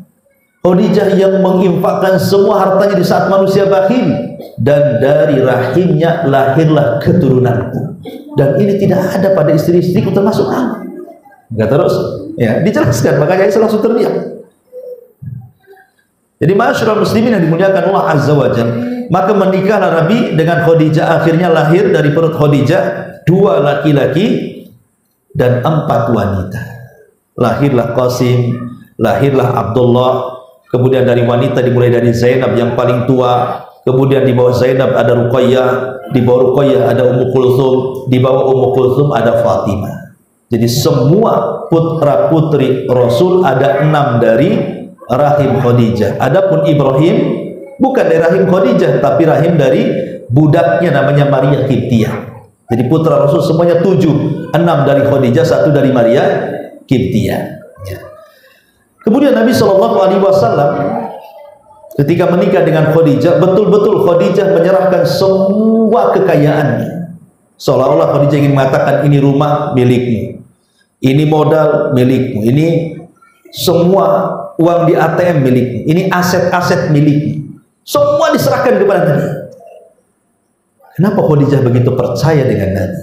Khadijah yang menginfakkan semua hartanya di saat manusia bakhil. Dan dari rahimnya lahirlah keturunanku. Dan ini tidak ada pada istri-istriku termasuk aku. Enggak terus ya dijelaskan, makanya Aisyah langsung terdiam. Jadi masyarakat muslimin yang dimuliakan Allah Azza wa Jalla, maka menikahlah Nabi dengan Khadijah. Akhirnya lahir dari perut Khadijah 2 laki-laki dan 4 wanita. Lahirlah Qasim, lahirlah Abdullah, kemudian dari wanita dimulai dari Zainab yang paling tua, kemudian di bawah Zainab ada Ruqayyah, di bawah Ruqayyah ada Ummu Kulthum, di bawah Ummu Kulthum ada Fatimah. Jadi semua putra putri Rasul ada 6 dari rahim Khadijah. Adapun Ibrahim bukan dari rahim Khadijah, tapi rahim dari budaknya namanya Maria Qibtiyah. Jadi putra Rasul semuanya 7, 6 dari Khadijah, 1 dari Maria Qibtiyah. Ya. Kemudian Nabi Shallallahu Alaihi Wasallam ketika menikah dengan Khadijah, betul-betul Khadijah menyerahkan semua kekayaannya. Seolah-olah Khadijah ingin mengatakan, ini rumah milikmu, ini modal milikmu, ini semua uang di ATM milikmu, ini aset-aset milikmu. Semua diserahkan kepada Nabi. Kenapa Khadijah begitu percaya dengan Nabi?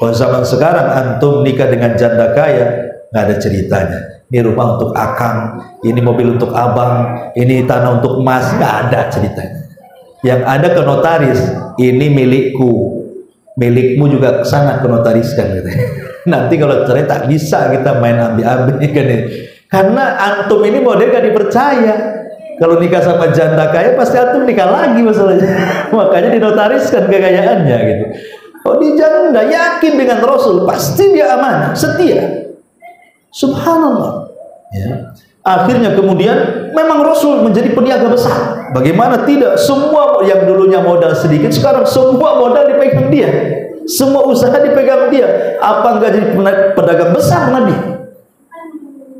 Kalau zaman sekarang antum nikah dengan janda kaya, nggak ada ceritanya. Ini rumah untuk akang, ini mobil untuk abang, ini tanah untuk emas, nggak ada ceritanya. Yang ada ke notaris, ini milikku, milikmu juga kesana ke notariskan gitu. Nanti kalau cerai tak bisa kita main ambil-ambil kan ini. Karena antum ini model gak dipercaya. Kalau nikah sama janda kaya pasti antum nikah lagi masalahnya. Makanya dinotariskan kekayaannya gitu. Kalau di janda yakin dengan Rasul, pasti dia amanah, setia. Subhanallah. Ya. Akhirnya kemudian memang Rasul menjadi peniaga besar. Bagaimana tidak? Semua yang dulunya modal sedikit, sekarang semua modal dipegang dia. Semua usaha dipegang dia. Apa enggak jadi pedagang besar Nabi?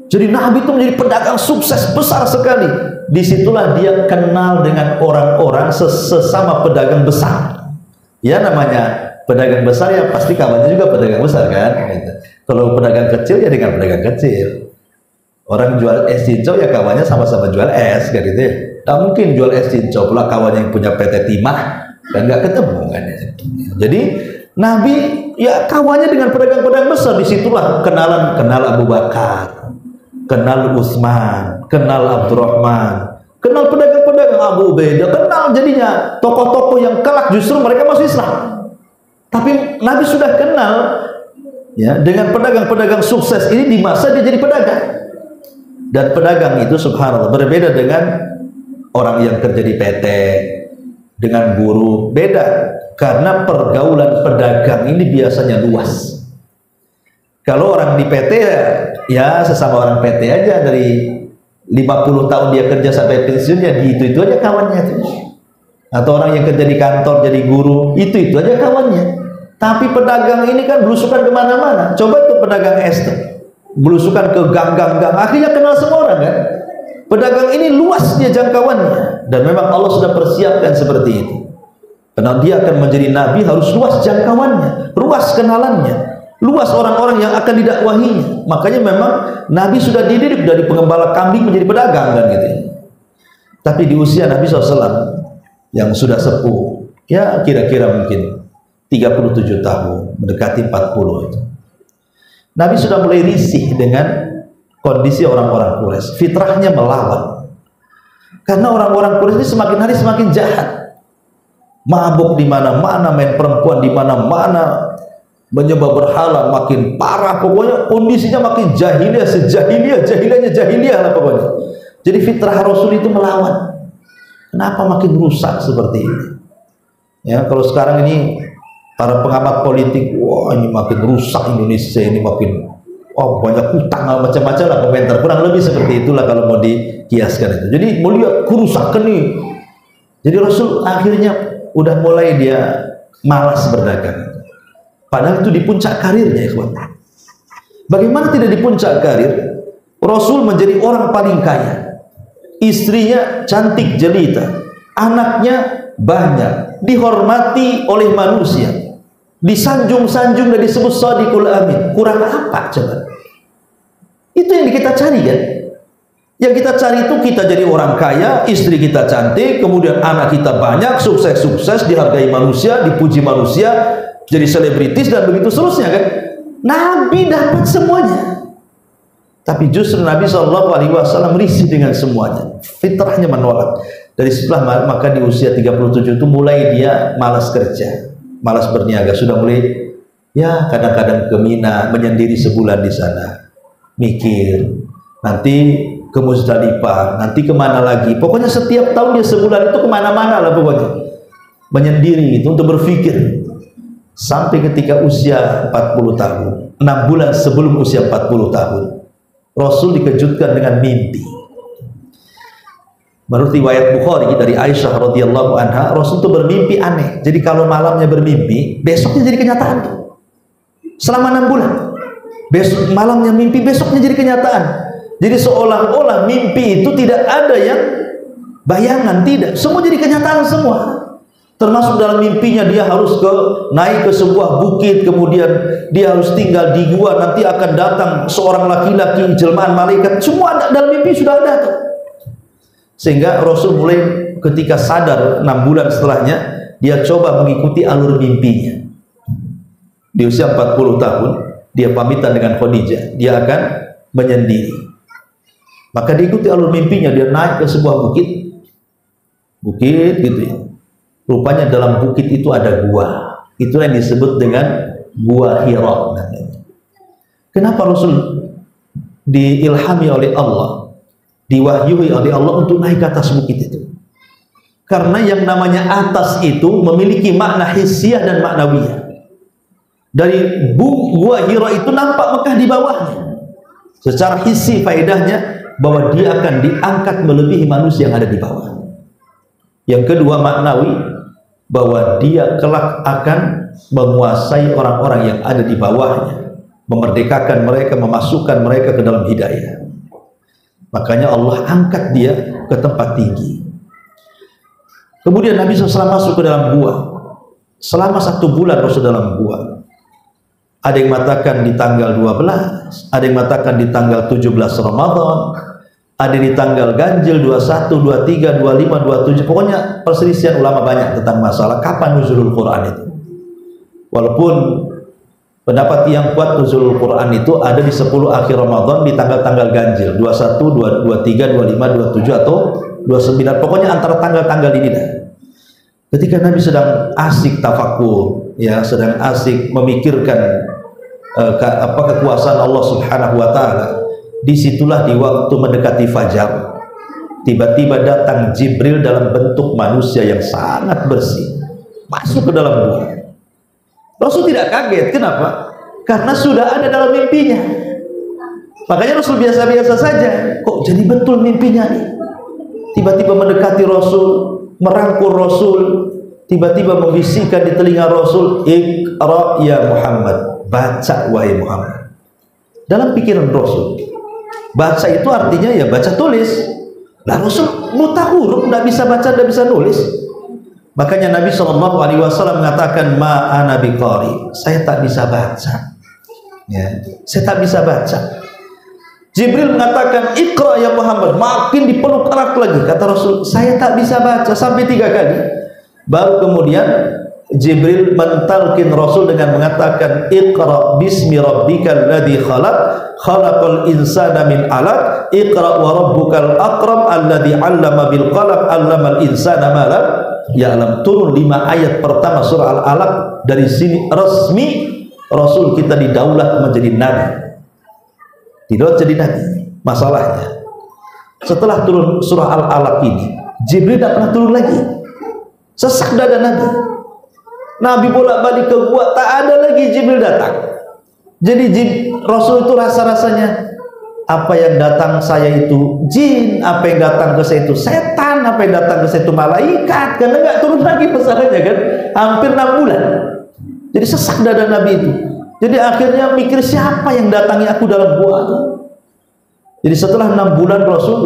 Jadi Nabi itu menjadi pedagang sukses besar sekali. Disitulah dia kenal dengan orang-orang sesama pedagang besar. Ya namanya pedagang besar ya pasti kawannya juga pedagang besar kan. Gitu. Kalau pedagang kecil ya dengan pedagang kecil. Orang jual es cincau ya kawannya sama-sama jual es kan gitu ya. Tak mungkin jual es cincau pula kawannya yang punya PT Timah dan nggak ketemu kan. Jadi Nabi ya kawannya dengan pedagang-pedagang besar. Disitulah kenal Abu Bakar, kenal Utsman, kenal Abdurrahman, kenal pedagang-pedagang Abu Ubaidah, kenal jadinya tokoh-tokoh yang kelak justru mereka masuk Islam. Tapi Nabi sudah kenal ya dengan pedagang-pedagang sukses ini di masa dia jadi pedagang. Dan pedagang itu subhanallah berbeda dengan orang yang kerja di PT, dengan buruh, beda. Karena pergaulan pedagang ini biasanya luas. Kalau orang di PT ya sesama orang PT aja, dari 50 tahun dia kerja sampai pensiun ya itu aja kawannya tuh. Atau orang yang kerja di kantor jadi guru, itu aja kawannya. Tapi pedagang ini kan belusukan kemana-mana. Coba tuh pedagang es tuh, belusukan ke gang-gang, akhirnya kenal semua orang kan. Pedagang ini luas dia jangkauannya, dan memang Allah sudah persiapkan seperti itu. Karena dia akan menjadi nabi harus luas jangkauannya, luas kenalannya, luas orang-orang yang akan didakwahinya. Makanya memang Nabi sudah dididik dari pengembala kambing menjadi pedagang kan gitu. Tapi di usia Nabi SAW yang sudah sepuh, ya kira-kira mungkin 37 tahun, mendekati 40 itu, Nabi sudah mulai risih dengan kondisi orang-orang Quraisy. Fitrahnya melawan. Karena orang-orang Quraisy ini semakin hari semakin jahat. Mabuk di mana-mana, main perempuan di mana-mana, menyembah berhala makin parah. Pokoknya kondisinya makin jahiliyah, jahiliyah lah pokoknya. Jadi fitrah Rasul itu melawan. Kenapa makin rusak seperti ini? Ya, kalau sekarang ini para pengamat politik, wah ini makin rusak Indonesia, ini makin banyak utang macam-macam lah komentar. Kurang lebih seperti itulah kalau mau dikiaskan itu. Jadi mau lihat kerusakan nih. Jadi Rasul akhirnya udah mulai dia malas berdagang. Padahal itu di puncak karirnya, ikhwan. Bagaimana tidak di puncak karir? Rasul menjadi orang paling kaya. Istrinya cantik jelita, anaknya banyak, dihormati oleh manusia, disanjung-sanjung dan disebut Shadiqul Amin. Kurang apa coba? Itu yang kita cari kan? Yang kita cari itu kita jadi orang kaya, istri kita cantik, kemudian anak kita banyak, sukses-sukses, dihargai manusia, dipuji manusia, jadi selebritis dan begitu seterusnya kan? Nabi dapat semuanya. Tapi justru Nabi SAW risih dengan semuanya. Fitrahnya menolak. Dari setelah maka di usia 37 itu mulai dia malas kerja, malas berniaga, sudah mulai ya kadang-kadang ke Mina, menyendiri sebulan di sana, mikir nanti ke Muzdalifah, nanti kemana lagi. Pokoknya setiap tahun dia sebulan itu kemana-mana lah pokoknya, menyendiri itu untuk berpikir. Sampai ketika usia 40 tahun, 6 bulan sebelum usia 40 tahun, Rasul dikejutkan dengan mimpi. Menurut riwayat Bukhari dari Aisyah radhiyallahu anha, Rasul itu bermimpi aneh. Jadi kalau malamnya bermimpi, besoknya jadi kenyataan. Selama 6 bulan, besok malamnya mimpi, besoknya jadi kenyataan. Jadi seolah-olah mimpi itu tidak ada yang bayangan, tidak. Semua jadi kenyataan semua. Termasuk dalam mimpinya dia harus naik ke sebuah bukit, kemudian dia harus tinggal di gua, nanti akan datang seorang laki-laki jelmaan malaikat. Semua dalam mimpi sudah ada tuh. Sehingga Rasul mulai ketika sadar 6 bulan setelahnya, dia coba mengikuti alur mimpinya. Di usia 40 tahun, dia pamitan dengan Khadijah, dia akan menyendiri. Maka diikuti alur mimpinya, dia naik ke sebuah bukit gitu ya. Rupanya dalam bukit itu ada gua. Itu yang disebut dengan gua Hira. Kenapa Rasul diilhami oleh Allah, diwahyui oleh Allah untuk naik ke atas bukit itu? Karena yang namanya atas itu memiliki makna hissiyah dan maknawiyah. Dari gua Hira itu nampak Mekah di bawahnya. Secara hissi faedahnya bahwa dia akan diangkat melebihi manusia yang ada di bawah. Yang kedua maknawi, bahwa dia kelak akan menguasai orang-orang yang ada di bawahnya, memerdekakan mereka, memasukkan mereka ke dalam hidayah. Makanya Allah angkat dia ke tempat tinggi. Kemudian Nabi SAW masuk ke dalam gua. Selama 1 bulan Rasul dalam gua. Ada yang mengatakan di tanggal 12, ada yang mengatakan di tanggal 17 Ramadan, ada di tanggal ganjil 21, 23, 25, 27. Pokoknya perselisihan ulama banyak tentang masalah kapan nuzulul Quran itu. Walaupun pendapat yang kuat nuzulul Quran itu ada di 10 akhir Ramadan di tanggal-tanggal ganjil 21, 23, 25, 27 atau 29. Pokoknya antara tanggal-tanggal ini dah. Ketika Nabi sedang asik tafakur, ya, sedang asik memikirkan kekuasaan Allah Subhanahu wa taala, disitulah di waktu mendekati fajar, tiba-tiba datang Jibril dalam bentuk manusia yang sangat bersih, masuk ke dalam gua. Rasul tidak kaget, kenapa? Karena sudah ada dalam mimpinya. Makanya Rasul biasa-biasa saja. Kok jadi betul mimpinya nih? Tiba-tiba mendekati Rasul, merangkul Rasul, tiba-tiba membisikkan di telinga Rasul, "Iqra ya Muhammad." Baca wahai Muhammad. Dalam pikiran Rasul, baca itu artinya ya baca tulis. Lah Rasul buta huruf, tidak bisa baca, tidak bisa nulis. Makanya Nabi SAW mengatakan, "Ma ana biqari." Saya tak bisa baca. Ya, saya tak bisa baca. Jibril mengatakan, "Iqra ya Muhammad." Makin dipeluk erat lagi. Kata Rasul, "Saya tak bisa baca," sampai 3 kali. Baru kemudian Jibril mentalkin Rasul dengan mengatakan, "Iqra bismi rabbikal ladzi khalaq, khalaqal insana min 'alaq, iqra wa rabbukal akram alladzi 'allama bil qalam, 'allamal insana ma lam ya'lam." Turun 5 ayat pertama surah Al-Alaq. Dari sini resmi Rasul kita didaulat menjadi nabi. Didaulat jadi nabi. Masalahnya, setelah turun surah Al-Alaq ini, Jibril tidak pernah turun lagi. Sesak dada Nabi. Nabi bolak-balik ke gua, tak ada lagi Jibril datang. Jadi Rasul itu rasa-rasanya, apa yang datang saya itu jin, apa yang datang ke saya itu setan, apa yang datang ke saya itu malaikat, karena nggak turun lagi pesanannya kan, hampir 6 bulan. Jadi sesak dada Nabi itu. Jadi akhirnya mikir, siapa yang datangi aku dalam gua itu. Jadi setelah 6 bulan Rasul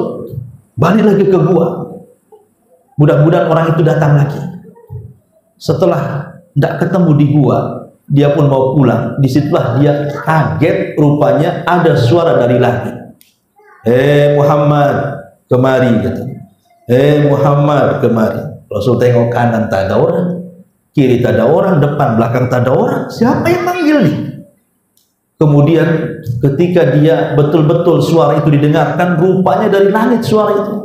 balik lagi ke gua. Mudah-mudahan orang itu datang lagi. Setelah tidak ketemu di gua, dia pun mau pulang. Disitulah dia kaget, rupanya ada suara dari langit. "Hei Muhammad, kemari," kata. "Hei Muhammad, kemari." Rasul tengok kanan, tak ada orang, kiri tak ada orang, depan belakang tak ada orang. Siapa yang manggil nih? Kemudian ketika dia betul-betul suara itu didengarkan, rupanya dari langit suara itu.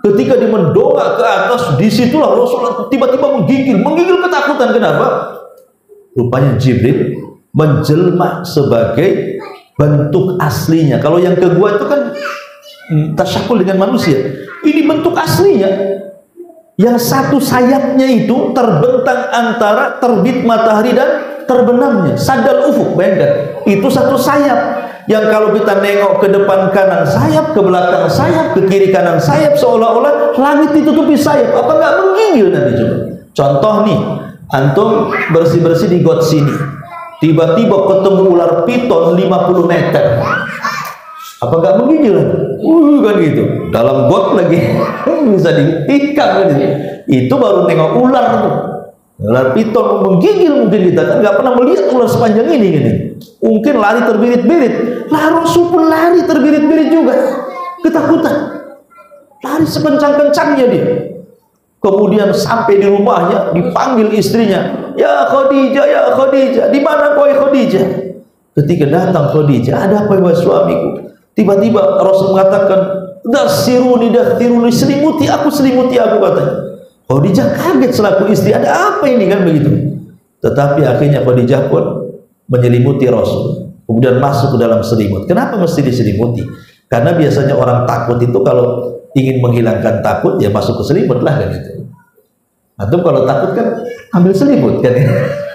Ketika dia mendongak ke atas, disitulah Rasul tiba-tiba menggigil ketakutan. Kenapa? Rupanya Jibril menjelma sebagai bentuk aslinya. Kalau yang ke gua itu kan tasyakul dengan manusia. Ini bentuk aslinya. Yang satu sayapnya itu terbentang antara terbit matahari dan terbenamnya. Sadal ufuk, bayangkan. Itu satu sayap. Yang kalau kita nengok ke depan kanan sayap, ke belakang sayap, ke kiri kanan sayap, seolah-olah langit ditutupi sayap. Apa nggak menggigil nanti coba? Contoh nih, antum bersih-bersih di got sini, tiba-tiba ketemu ular piton 50 meter. Apa nggak menggigil? Kan gitu. Dalam got lagi bisa ditikam gitu. Itu baru nengok ular tuh. Ular piton menggigil, mungkin kita kan nggak pernah melihat ular sepanjang ini gini. Mungkin lari terbirit-birit. Lah Rasul pun lari terbirit-birit juga, ketakutan. Lari sekencang-kencangnya dia. Kemudian sampai di rumahnya, dipanggil istrinya, "Ya Khadijah, ya Khadijah, di mana kau Khadijah?" Ketika datang Khadijah, "Ada apa wahai suamiku?" Tiba-tiba Rasul mengatakan, "Dasiruni, selimuti aku, katanya. Khadijah kaget selaku istri, ada apa ini kan begitu. Tetapi akhirnya Khadijah pun menyelimuti Rasul, kemudian masuk ke dalam selimut. Kenapa mesti diselimuti? Karena biasanya orang takut itu kalau ingin menghilangkan takut ya masuk ke selimut lah kan itu. Atau kalau takut kan ambil selimut kan,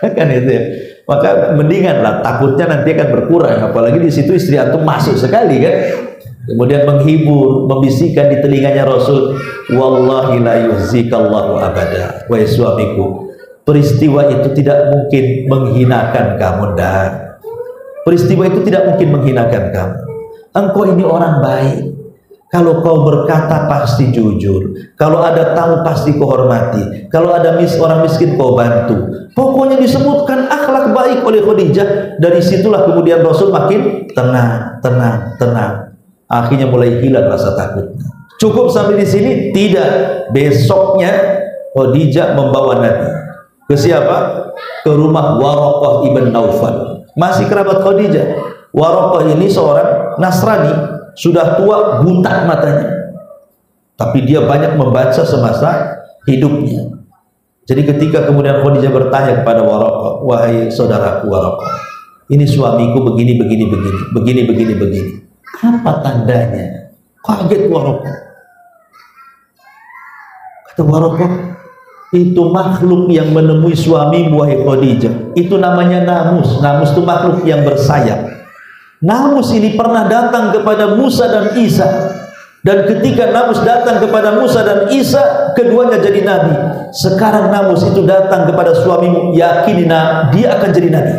kan itu ya. Maka mendingan lah, takutnya nanti akan berkurang. Apalagi di situ istri antum masuk sekali kan. Kemudian menghibur, membisikkan di telinganya Rasul, "Wallahi la yuhzikallahu abada." Wahai suamiku, peristiwa itu tidak mungkin menghinakan kamu, dan peristiwa itu tidak mungkin menghinakan kamu. Engkau ini orang baik, Kalau kau berkata pasti jujur, kalau ada tamu pasti kau hormati, kalau ada orang miskin kau bantu. Pokoknya disebutkan akhlak baik oleh Khadijah. Dari situlah kemudian Rasul makin tenang. Akhirnya mulai hilang rasa takutnya. Cukup sampai di sini? Tidak. Besoknya Khadijah membawa Nabi ke siapa? Ke rumah Waraqah ibn Naufal, masih kerabat Khadijah. Waraqah ini seorang Nasrani, sudah tua, buta matanya, tapi dia banyak membaca semasa hidupnya. Jadi ketika kemudian Khadijah bertanya kepada Waraqah, wahai saudaraku Waraqah, ini suamiku begini, apa tandanya? Kaget Waraqah. Kata Waraqah, itu makhluk yang menemui suamimu wahai Khadijah, itu namanya namus. Namus itu makhluk yang bersayap. Namus ini pernah datang kepada Musa dan Isa, dan ketika Namus datang kepada Musa dan Isa, keduanya jadi nabi. Sekarang Namus itu datang kepada suamimu, yakinilah dia akan jadi nabi.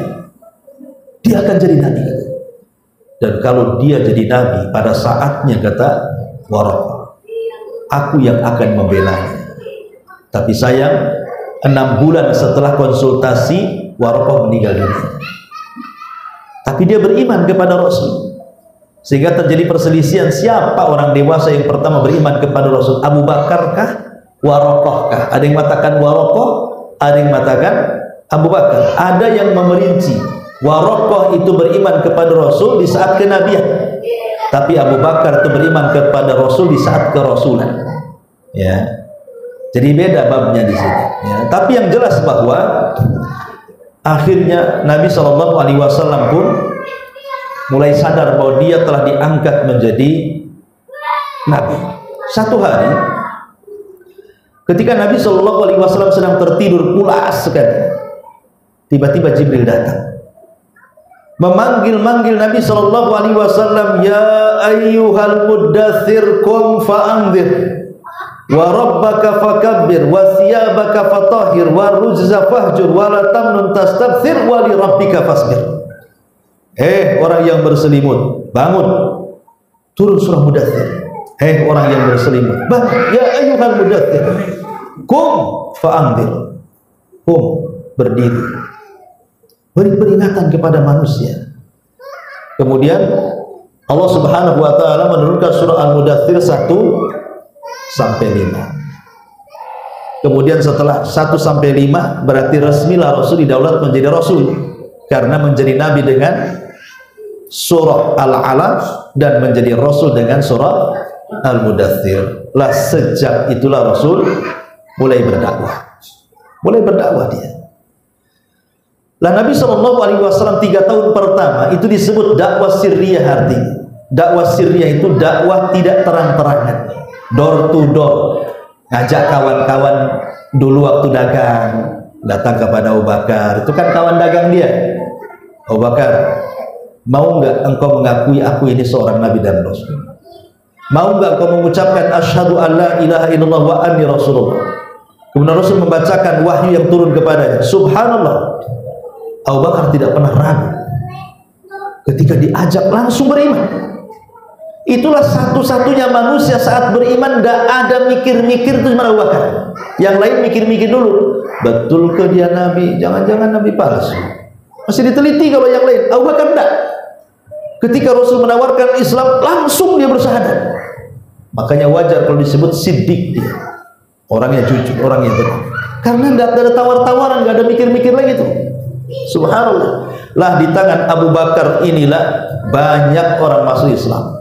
Dia akan jadi nabi. Dan kalau dia jadi nabi, pada saatnya kata Waraqah, aku yang akan membelanya. Tapi sayang, 6 bulan setelah konsultasi, Waraqah meninggal dunia. Tapi dia beriman kepada Rasul, sehingga terjadi perselisihan siapa orang dewasa yang pertama beriman kepada Rasul, Abu Bakar kah, Waraqah kah? Ada yang mengatakan Waraqah, ada yang mengatakan Abu Bakar. Ada yang memerinci, Waraqah itu beriman kepada Rasul di saat kenabian, tapi Abu Bakar itu beriman kepada Rasul di saat kerasulan. Ya, jadi beda babnya di sini. Ya, tapi yang jelas bahwa akhirnya Nabi SAW pun mulai sadar bahwa dia telah diangkat menjadi Nabi. Satu hari ketika Nabi SAW sedang tertidur pulas sekali, tiba-tiba Jibril datang memanggil Nabi SAW, ya ayyuhal muddathir qum fa'anzir wa rabbaka fakabbir wa thiyabaka fatahhir wa rujza fahjur wa la tamnun tastabthir wa li rabbika fasbir. Orang yang berselimut, bangun. Turun surah Mudaththir. Orang yang berselimut, bangun. Ya ayyuhal mudaththir qum fa'anzir. Qum, berdiri, beri peringatan kepada manusia. Kemudian Allah Subhanahu wa taala menurunkan surah Al-Mudaththir 1 sampai 5. Kemudian setelah 1 sampai 5 berarti resmilah Rasul didaulat menjadi Rasul, karena menjadi Nabi dengan surah Al-Alaq dan menjadi Rasul dengan surah Al-Mudaththir. Lah sejak itulah Rasul mulai berdakwah. Dia. Lah Nabi SAW 3 tahun pertama itu disebut dakwah sirriyah. Artinya dakwah sirriyah itu dakwah tidak terang-terangan, door to door, ngajak kawan-kawan. Dulu waktu dagang datang kepada Abu Bakar, itu kan kawan dagang dia. Abu Bakar, mau enggak engkau mengakui aku ini seorang Nabi dan Rasul? Mau enggak engkau mengucapkan asyhadu an la ilaha illallah wa anni rasulullah? Kemudian Rasul membacakan wahyu yang turun kepadanya. Subhanallah, Abu Bakar tidak pernah ragu, ketika diajak langsung beriman. Itulah satu-satunya manusia saat beriman tidak ada mikir-mikir itu cuma Abu Bakar. Yang lain mikir-mikir dulu, betul ke dia Nabi? Jangan-jangan Nabi palsu. Masih diteliti. Kalau yang lain, Abu Bakar tidak. Ketika Rasul menawarkan Islam, langsung dia bersyahadat. Makanya wajar kalau disebut siddiq dia. Orangnya jujur, orangnya benar. Karena tidak ada tawar-tawaran, tidak ada mikir-mikir lagi tuh. Subhanallah. Lah di tangan Abu Bakar inilah banyak orang masuk Islam.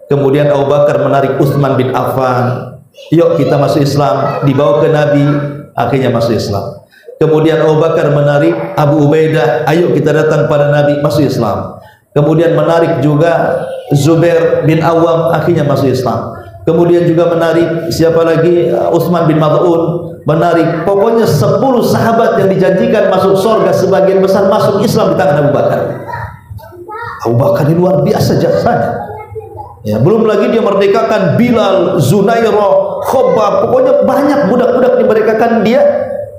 Kemudian Abu Bakar menarik Utsman bin Affan, yuk kita masuk Islam, dibawa ke Nabi, akhirnya masuk Islam. Kemudian Abu Bakar menarik Abu Ubaidah, ayo kita datang pada Nabi, masuk Islam. Kemudian menarik juga Zubair bin Awam, akhirnya masuk Islam. Kemudian juga menarik siapa lagi, Utsman bin Maz'un, menarik pokoknya 10 sahabat yang dijanjikan masuk surga, sebagian besar masuk Islam di tangan Abu Bakar. Abu Bakar ini luar biasa jasanya. Ya, belum lagi dia merdekakan Bilal, Zunairah, Khobab, pokoknya banyak budak-budak dimerdekakan dia.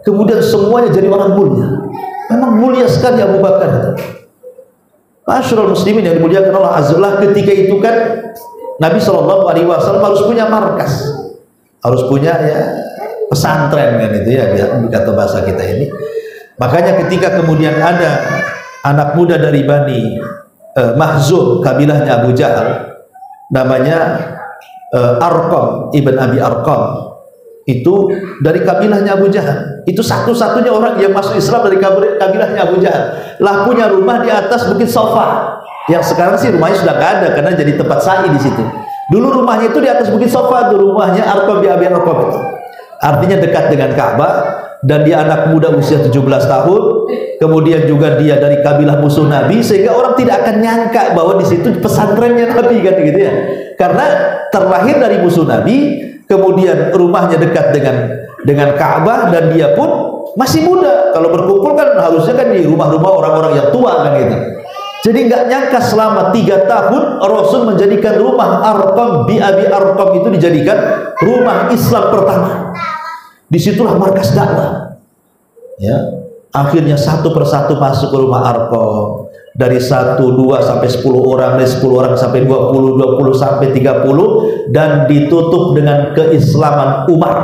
Kemudian semuanya jadi orang mulia. Memang mulia sekali Abu Bakar. Masyarul muslimin yang dimuliakan Allah Azza wa Jalla, ketika itu kan Nabi SAW harus punya markas, harus punya ya pesantren kan itu ya, kata bahasa kita ini. Makanya ketika kemudian ada anak muda dari Bani Mahzum, kabilahnya Abu Jahal, namanya Arqam ibn Abi Arqam, itu dari kabilahnya Abu Jahal. Itu satu-satunya orang yang masuk Islam dari kabilahnya Abu Jahal. Lah punya rumah di atas Bukit Sofa. Yang sekarang sih rumahnya sudah nggak ada karena jadi tempat sa'i di situ. Dulu rumahnya itu di atas Bukit Sofa, itu rumahnya Arqam bin Abi Arqam itu. Artinya dekat dengan Ka'bah, dan dia anak muda usia 17 tahun. Kemudian juga dia dari kabilah musuh Nabi, sehingga orang tidak akan nyangka bahwa di situ pesantrennya Nabi kan gitu ya. Karena terlahir dari musuh Nabi, kemudian rumahnya dekat dengan Ka'bah, dan dia pun masih muda. Kalau berkumpul kan harusnya kan di rumah-rumah orang-orang yang tua kan gitu. Jadi nggak nyangka selama 3 tahun Rasul menjadikan rumah Arqam bin Abi Arqam itu dijadikan rumah Islam pertama. Disitulah markas dakwah. Ya, akhirnya satu persatu masuk ke rumah Arqam. Dari 1, 2 sampai 10 orang, dari 10 orang sampai 20, 20 sampai 30, dan ditutup dengan keislaman Umar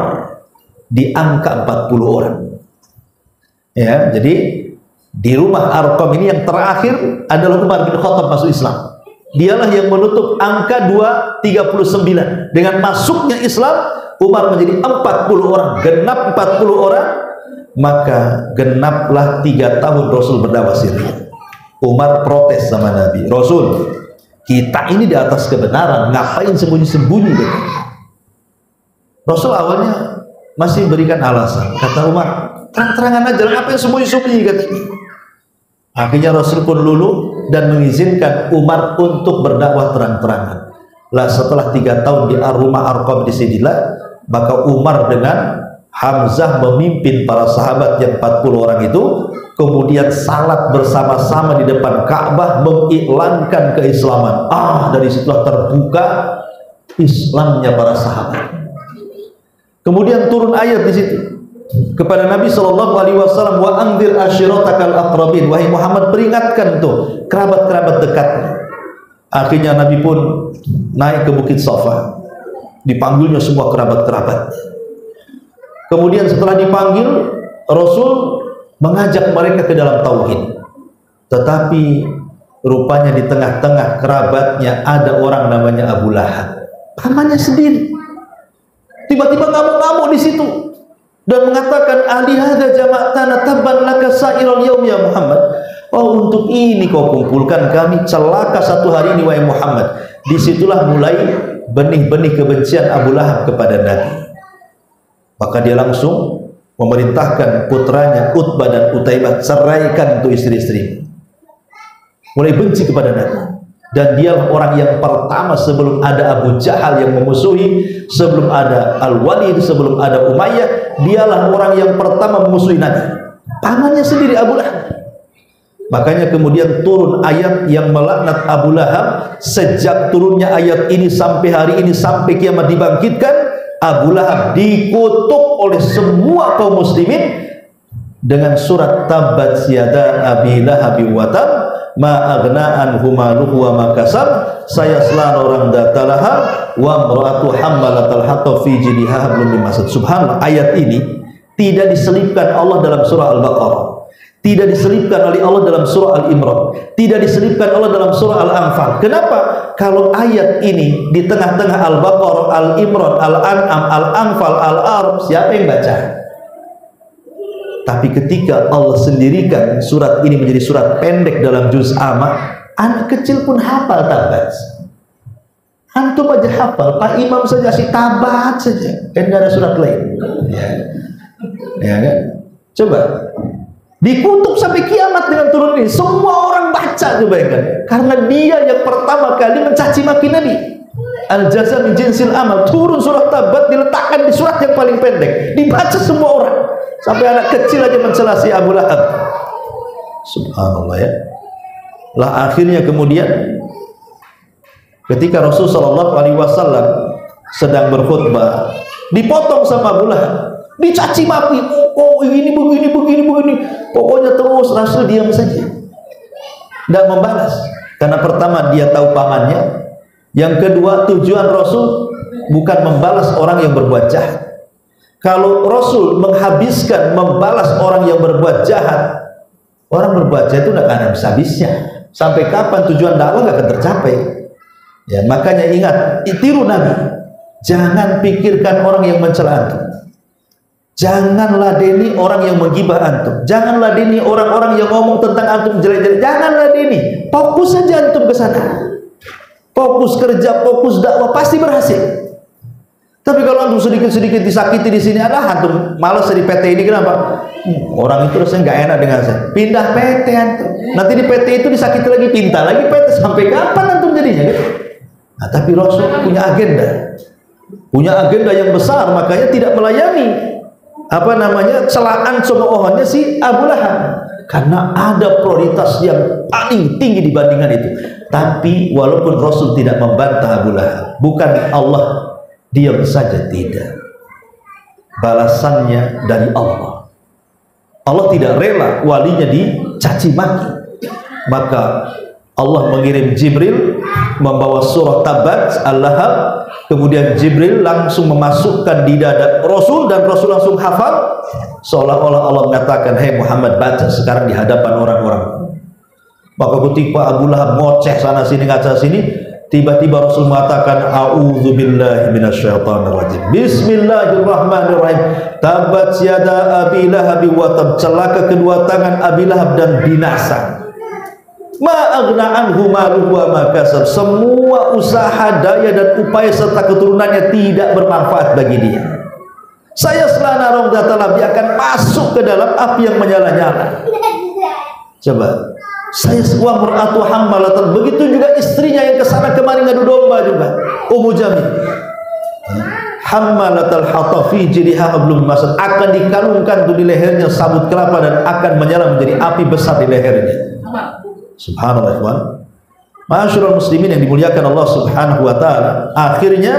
di angka 40 orang. Ya, jadi di rumah Arqam ini yang terakhir adalah Umar bin Khattab masuk Islam. Dialah yang menutup angka 239. Dengan masuknya Islam, Umar menjadi 40 orang, genap 40 orang, maka genaplah 3 tahun Rasul berdakwah Syria. Umar protes sama Nabi, Rasul, kita ini di atas kebenaran, ngapain sembunyi-sembunyi gitu? Rasul awalnya masih berikan alasan. Kata Umar, terang-terangan aja, ngapain sembunyi-sembunyi katanya. Akhirnya Rasul pun luluh dan mengizinkan Umar untuk berdakwah terang-terangan. Lah setelah 3 tahun di rumah Arqam di sinilah, maka Umar dengan Hamzah memimpin para sahabat yang 40 orang itu, kemudian salat bersama-sama di depan Ka'bah mengiklankan keislaman. Dari situlah terbuka Islamnya para sahabat. Kemudian turun ayat di situ kepada Nabi SAW, wa anzir ashiratakal aqrabin, wahai Muhammad, peringatkan tuh kerabat-kerabat dekatnya. Akhirnya Nabi pun naik ke Bukit Sofa, dipanggilnya semua kerabat-kerabat. Kemudian setelah dipanggil, Rasul mengajak mereka ke dalam tauhid. Tetapi rupanya di tengah-tengah kerabatnya ada orang namanya Abu Lahab, pamannya sendiri. Tiba-tiba ngamuk-ngamuk di situ dan mengatakan, ahli hadza jama'tana tabban laka sa'iral yaum ya Muhammad. Oh, untuk ini kau kumpulkan kami, celaka satu hari ini wahai Muhammad. Disitulah mulai benih-benih kebencian Abu Lahab kepada Nabi. Maka dia langsung memerintahkan putranya Utbah dan Utaibah, ceraikan untuk istri-istri. Mulai benci kepada Nabi. Dan dialah orang yang pertama, sebelum ada Abu Jahal yang memusuhi, sebelum ada Al-Walid, sebelum ada Umayyah, dialah orang yang pertama memusuhi Nabi, pamannya sendiri Abu Lahab. Makanya kemudian turun ayat yang melaknat Abu Lahab. Sejak turunnya ayat ini sampai hari ini, sampai kiamat dibangkitkan, Abu Lahab dikutuk oleh semua kaum muslimin dengan surat Tabbat yada Abi Lahab wa tab, ma aghna anhu maluhu wa ma kasab, sayasla orang datalaha wa imra'atu hammalatal hatab fi jidha hablum min masad. Subhanallah, ayat ini tidak diselipkan Allah dalam surah Al-Baqarah, tidak diselipkan oleh Allah dalam surah Al-Imran, tidak diselipkan Allah dalam surah Al-Anfal. Kenapa? Kalau ayat ini di tengah-tengah Al-Baqarah, Al-Imran, Al-An'am, Al-Anfal, Al-Arab, siapa yang baca? Tapi ketika Allah sendirikan surat ini menjadi surat pendek dalam juz amma, anak kecil pun hafal Tabat. Antum aja hafal, Pak Imam saja si Tabat saja, kan nggak ada surat lain. Ya kan? Coba dikutuk sampai kiamat dengan turun ini, semua orang baca, coba kan? Karena dia yang pertama kali mencaci maki Nabi. Al-jaza min jinsil amal, turun surat Tabat, diletakkan di surat yang paling pendek, dibaca semua orang. Sampai anak kecil aja mencela si Abu Lahab. Subhanallah ya. Lah akhirnya kemudian ketika Rasulullah SAW sedang berkhutbah, dipotong sama Abu Lahab, dicaci maki. Oh ini begini. Pokoknya terus Rasul diam saja, tidak membalas. Karena pertama dia tahu pamannya, Yang kedua, tujuan Rasul bukan membalas orang yang berbuat jahat. Kalau Rasul menghabiskan membalas orang yang berbuat jahat, orang berbuat jahat itu tidak akan habis-habisnya. Sampai kapan tujuan dakwah nggak akan tercapai? Ya, makanya ingat, tiru Nabi. Jangan pikirkan orang yang mencela antum. Jangan ladeni orang yang menggibah antum. Jangan ladeni orang-orang yang ngomong tentang antum jelek-jelek. Jangan ladeni. Fokus saja antum ke sana. Fokus kerja, fokus dakwah, pasti berhasil. Tapi kalau antum sedikit-sedikit disakiti di sini, antum malas di PT ini, kenapa? Orang itu rasanya nggak enak dengan saya. Pindah PT antum. Nanti di PT itu disakiti lagi, pindah lagi PT. Sampai kapan antum jadinya? Gitu? Nah, tapi Rasul punya agenda yang besar, makanya tidak melayani celaan cemoohannya si Abu Lahab, karena ada prioritas yang paling tinggi dibandingkan itu. Tapi walaupun Rasul tidak membantah Abu Lahab, bukan Allah diam saja, tidak. Balasannya dari Allah. Allah tidak rela walinya dicaci maki, maka Allah mengirim Jibril membawa surah Tabat, Al-Lahab. Kemudian Jibril langsung memasukkan di dada Rasul, dan Rasul langsung hafal, seolah-olah Allah mengatakan, "Hei Muhammad, baca sekarang di hadapan orang-orang." Maka ketika Abu Lahab ngoceh sana sini, ngaca sini, tiba-tiba Rasul mengatakan, "A'udzubillahi minasyaitonirrajim. Bismillahirrahmanirrahim. Tabat yada Abi Lahab wa tab." Celaka kedua tangan Abi Lahab dan binasa. Ma'aghna anhu maluhu wa ma kasab. Semua usaha, daya dan upaya serta keturunannya tidak bermanfaat bagi dia. Saya selana rongdatal dia akan masuk ke dalam api yang menyala-nyala. Coba, saya wa mar'atu hammalatan, begitu juga istrinya yang kesana kemari ngadu domba juga, Ummu Jamil. Hammalatal hatab fi jidha hablum masad, akan dikalungkan di lehernya sabut kelapa dan akan menyala menjadi api besar di lehernya. Subhanallah, ikhwan. Ma'asyiral muslimin yang dimuliakan Allah Subhanahu wa taala. Akhirnya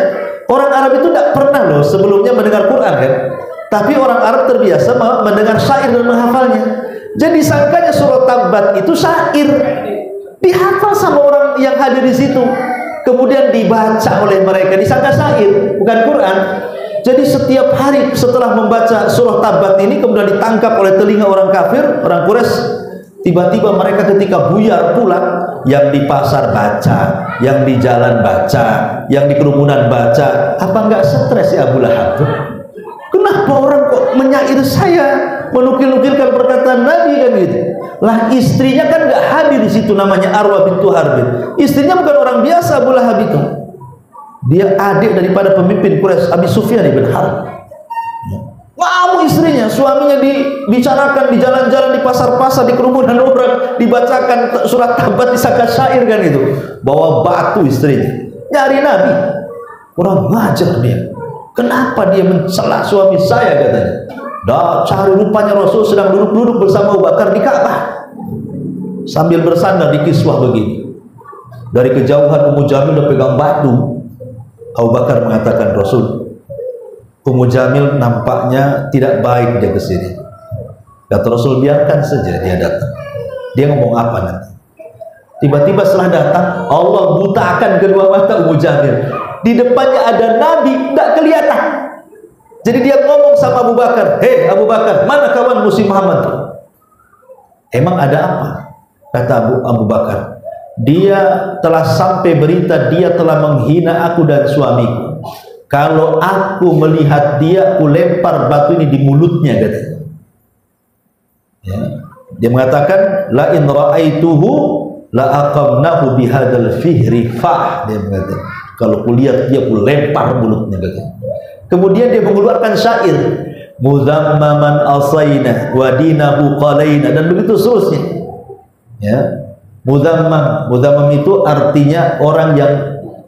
orang Arab itu tidak pernah loh sebelumnya mendengar Quran kan. Tapi orang Arab terbiasa mendengar syair dan menghafalnya. Jadi sangkanya surah Tabat itu syair. Dihafal sama orang yang hadir di situ. Kemudian dibaca oleh mereka, disangka syair, bukan Quran. Jadi setiap hari setelah membaca surah Tabat ini kemudian ditangkap oleh telinga orang kafir, orang Quraisy. Tiba-tiba mereka ketika buyar pulang, yang di pasar baca, yang di jalan baca, yang di kerumunan baca. Apa enggak stres ya Abu Lahab? Kenapa orang kok menyair saya, menukil-nukilkan perkataan Nabi kan gitu? Lah istrinya kan enggak hadir di situ, namanya Arwah bintu Harbin. Istrinya bukan orang biasa Abu Lahab itu. Dia adik daripada pemimpin Quraisy, Abi Sufyan bin Harb. Mau istrinya, suaminya dibicarakan di jalan-jalan, di pasar-pasar, di kerumunan orang, dibacakan surat Tabat, disangka syair kan itu. Bawa batu istrinya, nyari Nabi. Orang ngajar dia. Kenapa dia mencela suami saya katanya? Dah cari, rupanya Rasul sedang duduk-duduk bersama Abu Bakar di Ka'bah sambil bersandar di kiswah begini. Dari kejauhan Ummu Jamil udah pegang batu. Abu Bakar mengatakan, "Rasul, Ummu Jamil nampaknya tidak baik dia ke sini." Kata Rasul, "Biarkan saja dia datang. Dia ngomong apa nanti?" Tiba-tiba setelah datang, Allah butakan kedua mata Ummu Jamil. Di depannya ada Nabi, tidak kelihatan. Jadi dia ngomong sama Abu Bakar, "Hei Abu Bakar, mana kawan Musi Muhammad?" "Emang ada apa?" Kata Abu Bakar, "Dia telah sampai berita, dia telah menghina aku dan suamiku. Kalau aku melihat dia, aku lempar batu ini di mulutnya," katanya. Ya. Dia mengatakan, "La in ra'aituhu la aqamnahu bihadzal fihri fah." Dia mengatakan, kalau kulihat dia, aku lempar mulutnya, katanya. Kemudian dia mengeluarkan syair, "Muzammaman asaina wa dinahu qalaina," dan begitu seterusnya. Ya. Muzammam itu artinya orang yang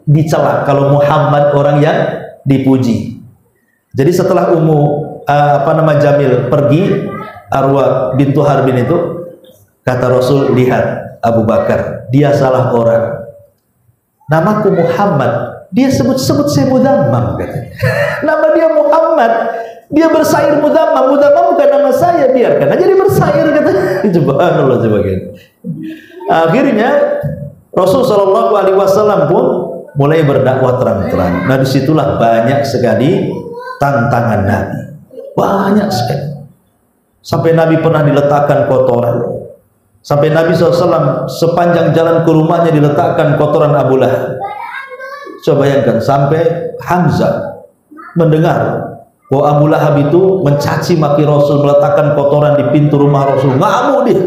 dicela. Kalau Muhammad orang yang dipuji. Jadi setelah Jamil pergi, Arwah bintu Harbin itu, kata Rasul, "Lihat Abu Bakar, dia salah orang. Namaku Muhammad, dia sebut-sebut saya Muzammam," katanya. Nama dia Muhammad, dia bersair Muzammam. Muzammam bukan nama saya, biarkan aja dia bersair, katanya. Subhanallah, sebagainya. Akhirnya Rasul SAW pun mulai berdakwah terang-terang. Nah, disitulah banyak sekali tantangan Nabi, banyak sekali. Sampai Nabi pernah diletakkan kotoran. Sampai Nabi SAW sepanjang jalan ke rumahnya diletakkan kotoran Abu Lahab. Coba bayangkan, sampai Hamzah mendengar bahwa Abu Lahab itu mencaci maki Rasul, meletakkan kotoran di pintu rumah Rasul. Ngamuk dia,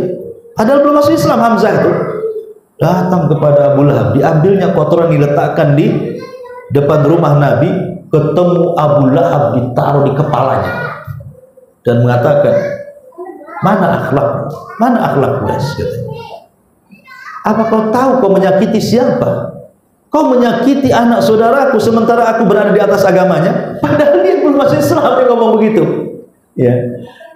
padahal belum masuk Islam. Hamzah itu datang kepada Abu Lahab, diambilnya kotoran, diletakkan di depan rumah Nabi. Ketemu Abu Lahab, ditaruh di kepalanya dan mengatakan, mana akhlak, mana akhlak guys, katanya. Apa kau tahu kau menyakiti siapa? Kau menyakiti anak saudaraku sementara aku berada di atas agamanya. Padahal dia belum masuk Islam. Dia ngomong begitu, ya.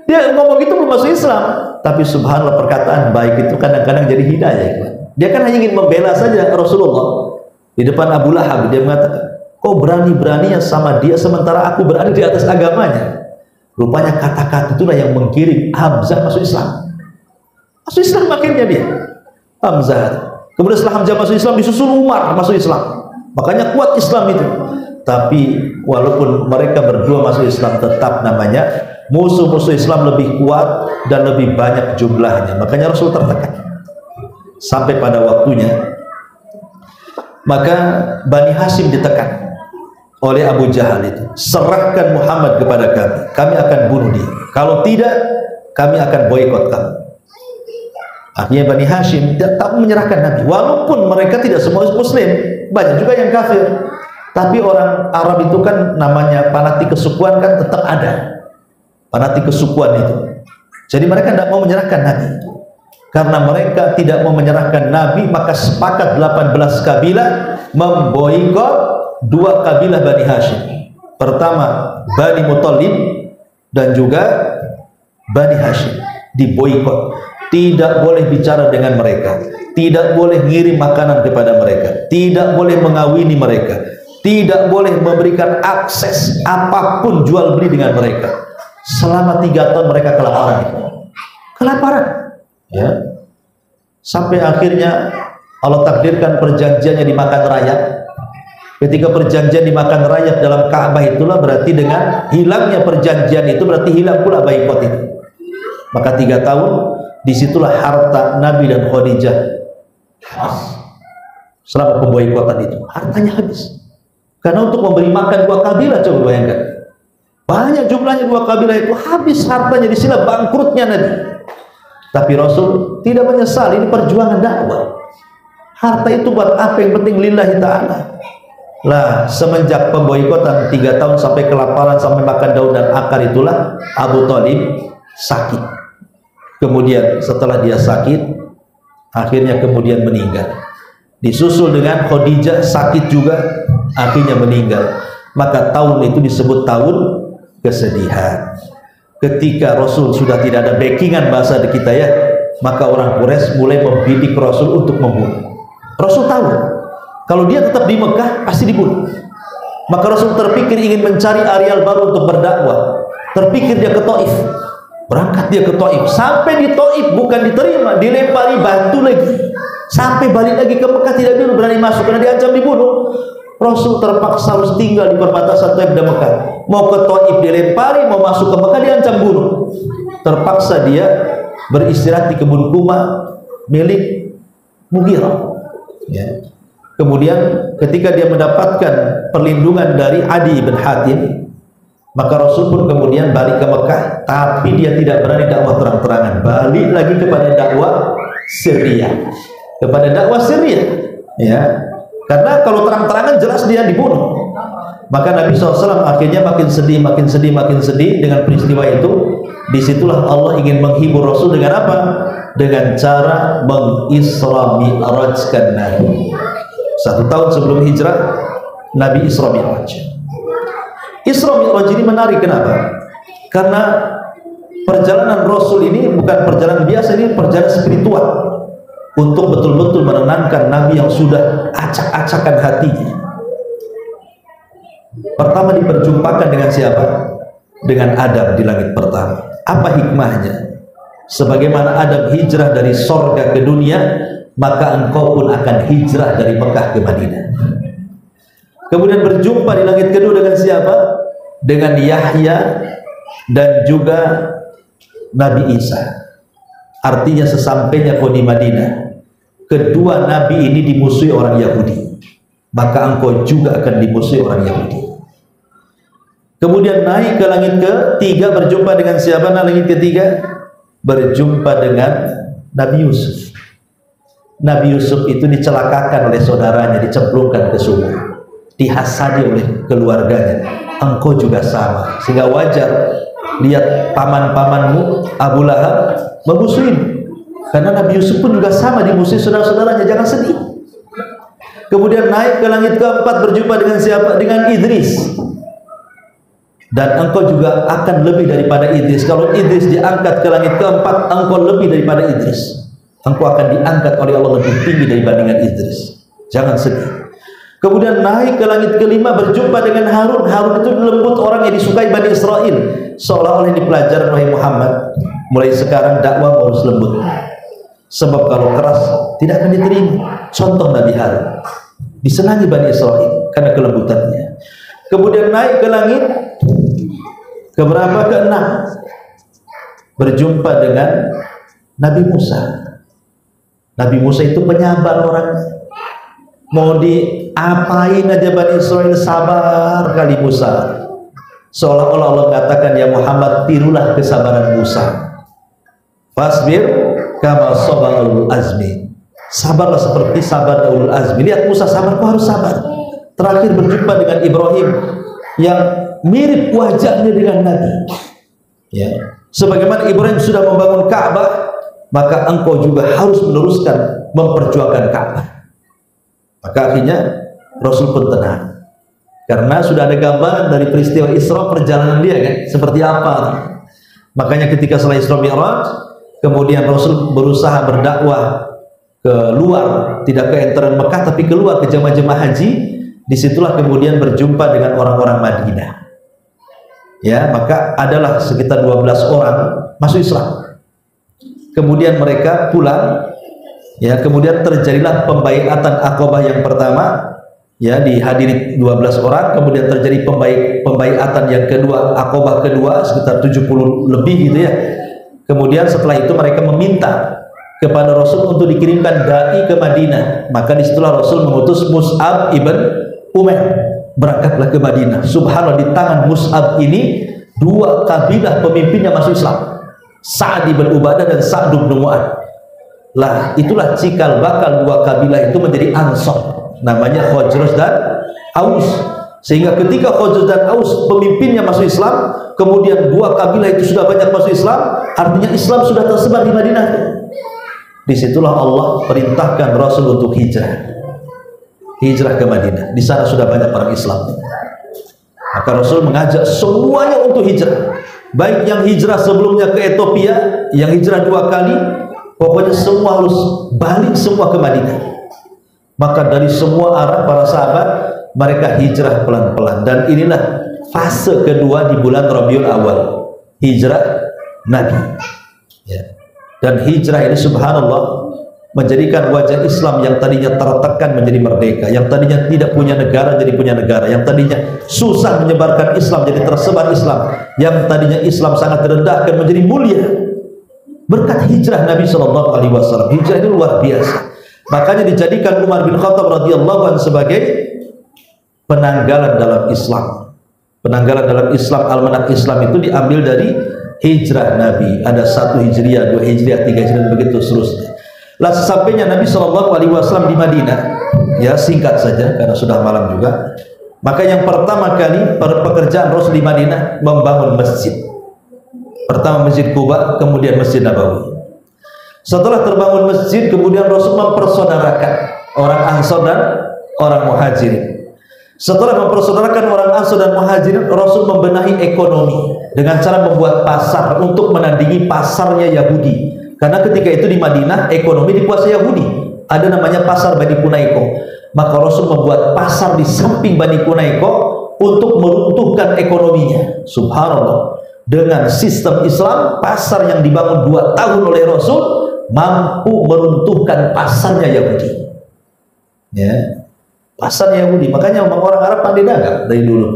Dia ngomong gitu belum masuk Islam. Tapi subhanallah, perkataan baik itu kadang-kadang jadi hidayah. Dia kan hanya ingin membela saja Rasulullah. Di depan Abu Lahab dia mengatakan, kau berani-beraninya sama dia sementara aku berada di atas agamanya. Rupanya kata-kata itulah yang menggiring Hamzah masuk Islam. Masuk Islam akhirnya dia, Hamzah. Kemudian setelah Hamzah masuk Islam, disusul Umar masuk Islam. Makanya kuat Islam itu. Tapi walaupun mereka berdua masuk Islam, tetap namanya musuh-musuh Islam lebih kuat dan lebih banyak jumlahnya. Makanya Rasul tertekan. Sampai pada waktunya, maka Bani Hashim ditekan oleh Abu Jahal itu. Serahkan Muhammad kepada kami, kami akan bunuh dia. Kalau tidak, kami akan boikot kamu. Akhirnya Bani Hashim tak menyerahkan Nabi. Walaupun mereka tidak semua Muslim, banyak juga yang kafir. Tapi orang Arab itu kan namanya fanatik kesukuan, kan tetap ada fanatik kesukuan itu. Jadi mereka tidak mau menyerahkan Nabi. Karena mereka tidak mau menyerahkan Nabi, maka sepakat 18 kabilah memboikot 2 kabilah Bani Hashim. Pertama Bani Muthalib dan juga Bani Hashim diboikot. Tidak boleh bicara dengan mereka, tidak boleh ngirim makanan kepada mereka, tidak boleh mengawini mereka, tidak boleh memberikan akses apapun jual beli dengan mereka. Selama 3 tahun mereka kelaparan, ya. Sampai akhirnya Allah takdirkan perjanjiannya dimakan rakyat. Ketika perjanjian dimakan rakyat dalam Ka'bah, itulah berarti dengan hilangnya perjanjian itu berarti hilang pula boikot itu. Maka 3 tahun disitulah harta Nabi dan Khadijah habis. Selama pemboikotan itu hartanya habis. Karena untuk memberi makan 2 kabilah, coba bayangkan, banyak jumlahnya 2 kabilah itu, habis hartanya, disinilah bangkrutnya Nabi. Tapi Rasul tidak menyesal, ini perjuangan dakwah. Harta itu buat apa, yang penting lillahi ta'ala. Lah, semenjak pemboikotan 3 tahun sampai kelaparan, sampai makan daun dan akar, itulah Abu Thalib sakit. Kemudian setelah dia sakit, akhirnya kemudian meninggal. Disusul dengan Khadijah sakit juga, akhirnya meninggal. Maka tahun itu disebut tahun kesedihan. Ketika Rasul sudah tidak ada backingan, bahasa kita ya, maka orang Quraisy mulai membidik Rasul untuk membunuh. Rasul tahu kalau dia tetap di Mekah pasti dibunuh. Maka Rasul terpikir ingin mencari areal baru untuk berdakwah. Terpikir dia ke Taif. Berangkat dia ke Taif. Sampai di Taif bukan diterima, dilempari batu lagi. Sampai balik lagi ke Mekah, tidak berani masuk karena diancam dibunuh. Rasul terpaksa harus tinggal di perbatasan Taif dan Mekah. Mau ke Taif dilempari, mau masuk ke Mekah diancam bunuh. Terpaksa dia beristirahat di kebun kurma milik Mughirah. Ya. Kemudian ketika dia mendapatkan perlindungan dari Adi bin Hatim, maka Rasul pun kemudian balik ke Mekah, tapi dia tidak berani dakwah terang-terangan. Balik lagi kepada dakwah Syria, kepada dakwah Syria, ya. Karena kalau terang-terangan jelas dia dibunuh. Maka Nabi SAW akhirnya makin sedih dengan peristiwa itu. Disitulah Allah ingin menghibur Rasul dengan apa? Dengan cara mengisra mi'rajkan Nabi. 1 tahun sebelum hijrah, Nabi Isra Mi'raj. Isra Mi'raj ini menarik, kenapa? Karena perjalanan Rasul ini bukan perjalanan biasa, ini perjalanan spiritual untuk betul-betul menenangkan Nabi yang sudah acak-acakan hatinya. Pertama diperjumpakan dengan siapa? Dengan Adam di langit pertama. Apa hikmahnya? Sebagaimana Adam hijrah dari sorga ke dunia, maka engkau pun akan hijrah dari Mekah ke Madinah. Kemudian berjumpa di langit kedua dengan siapa? Dengan Yahya dan juga Nabi Isa. Artinya sesampainya kau di Madinah, kedua nabi ini dimusuhi orang Yahudi, maka engkau juga akan dimusuhi orang Yahudi. Kemudian naik ke langit ketiga, berjumpa dengan siapa? Nah, langit ketiga berjumpa dengan Nabi Yusuf. Nabi Yusuf itu dicelakakan oleh saudaranya, dicemplungkan ke sumur, dihasadi oleh keluarganya. Engkau juga sama, sehingga wajar lihat paman-pamanmu Abu Lahab memusuhi, karena Nabi Yusuf pun juga sama dimusuhi saudara-saudaranya. Jangan sedih. Kemudian naik ke langit keempat, berjumpa dengan siapa? Dengan Idris. Dan engkau juga akan lebih daripada Idris. Kalau Idris diangkat ke langit keempat, engkau lebih daripada Idris. Engkau akan diangkat oleh Allah lebih tinggi dibandingkan Idris. Jangan sedih. Kemudian naik ke langit kelima, berjumpa dengan Harun. Harun itu lembut, orang yang disukai Bani Israel. Seolah-olah ini pelajaran wahai Muhammad, mulai sekarang dakwah harus lembut, sebab kalau keras tidak akan diterima. Contoh Nabi Harun, disenangi Bani Israel karena kelembutannya. Kemudian naik ke langit keberapa? Keenam, berjumpa dengan Nabi Musa. Nabi Musa itu penyabar orangnya. Mau diapain aja Bani Israel, sabar kali Musa. Seolah-olah Allah katakan, ya Muhammad, tirulah kesabaran Musa. Fasbir kama sabarul azmi. Sabarlah seperti sabar ulul azmi. Lihat Musa sabar, kau harus sabar. Terakhir berjumpa dengan Ibrahim yang mirip wajahnya dengan Nabi. Ya, sebagaimana Ibrahim sudah membangun Ka'bah, maka engkau juga harus meneruskan memperjuangkan Ka'bah. Maka akhirnya Rasul pun tenang, karena sudah ada gambaran dari peristiwa Isra, perjalanan dia kan seperti apa. Makanya ketika setelah Isra Mi'raj, kemudian Rasul berusaha berdakwah ke luar, tidak ke entaran Mekah tapi keluar ke jemaah-jemaah haji. Disitulah kemudian berjumpa dengan orang-orang Madinah. Ya, maka adalah sekitar 12 orang masuk Islam. Kemudian mereka pulang. Ya, kemudian terjadilah pembaiatan Aqabah yang pertama. Ya, dihadiri 12 orang. Kemudian terjadi pembaiatan yang kedua, Aqabah kedua, sekitar 70 lebih gitu ya. Kemudian setelah itu mereka meminta kepada Rasul untuk dikirimkan dai ke Madinah. Maka disitulah Rasul mengutus Mus'ab ibn Umair, berangkatlah ke Madinah. Subhanallah, di tangan Mus'ab ini dua kabilah pemimpinnya masuk Islam, Sa'ad ibn Ubadah dan Sa'ad ibn Mu'ad. Lah, itulah cikal bakal dua kabilah itu menjadi Ansor, namanya Khazraj dan Aus. Sehingga ketika Khazraj dan Aus pemimpinnya masuk Islam, kemudian dua kabilah itu sudah banyak masuk Islam, artinya Islam sudah tersebar di Madinah. Disitulah Allah perintahkan Rasul untuk hijrah ke Madinah. Di sana sudah banyak orang Islam. Maka Rasul mengajak semuanya untuk hijrah, baik yang hijrah sebelumnya ke Ethiopia, yang hijrah 2 kali, pokoknya semua harus balik semua ke Madinah. Maka dari semua arah para sahabat mereka hijrah pelan-pelan, dan inilah fase kedua di bulan Rabiul Awal, hijrah Nabi. Ya. Dan hijrah ini subhanallah menjadikan wajah Islam yang tadinya tertekan menjadi merdeka, yang tadinya tidak punya negara jadi punya negara, yang tadinya susah menyebarkan Islam jadi tersebar Islam, yang tadinya Islam sangat direndahkan menjadi mulia berkat hijrah Nabi SAW. Hijrah ini luar biasa. Makanya dijadikan Umar bin Khattab radhiyallahu anhu sebagai penanggalan dalam Islam. Penanggalan dalam Islam, almanak Islam itu diambil dari hijrah Nabi. Ada 1 Hijriah, 2 Hijriah, 3 Hijriah, begitu seterusnya. Lah, sesampainya Nabi SAW di Madinah, ya singkat saja karena sudah malam juga, maka yang pertama kali pekerjaan Rasul di Madinah membangun masjid. Pertama Masjid Quba, kemudian Masjid Nabawi. Setelah terbangun masjid, kemudian Rasul mempersaudarakan orang Ansor dan orang Muhajirin. Setelah mempersaudarakan orang Ansor dan Muhajirin, Rasul membenahi ekonomi dengan cara membuat pasar untuk menandingi pasarnya Yahudi. Karena ketika itu di Madinah ekonomi dikuasai Yahudi, ada namanya pasar Bani Kunaiko. Maka Rasul membuat pasar di samping Bani Kunaiko untuk meruntuhkan ekonominya. Subhanallah, dengan sistem Islam, pasar yang dibangun 2 tahun oleh Rasul mampu meruntuhkan pasarnya Yahudi. Ya. pasar Yahudi. Makanya orang Arab pandai dagang dari dulu.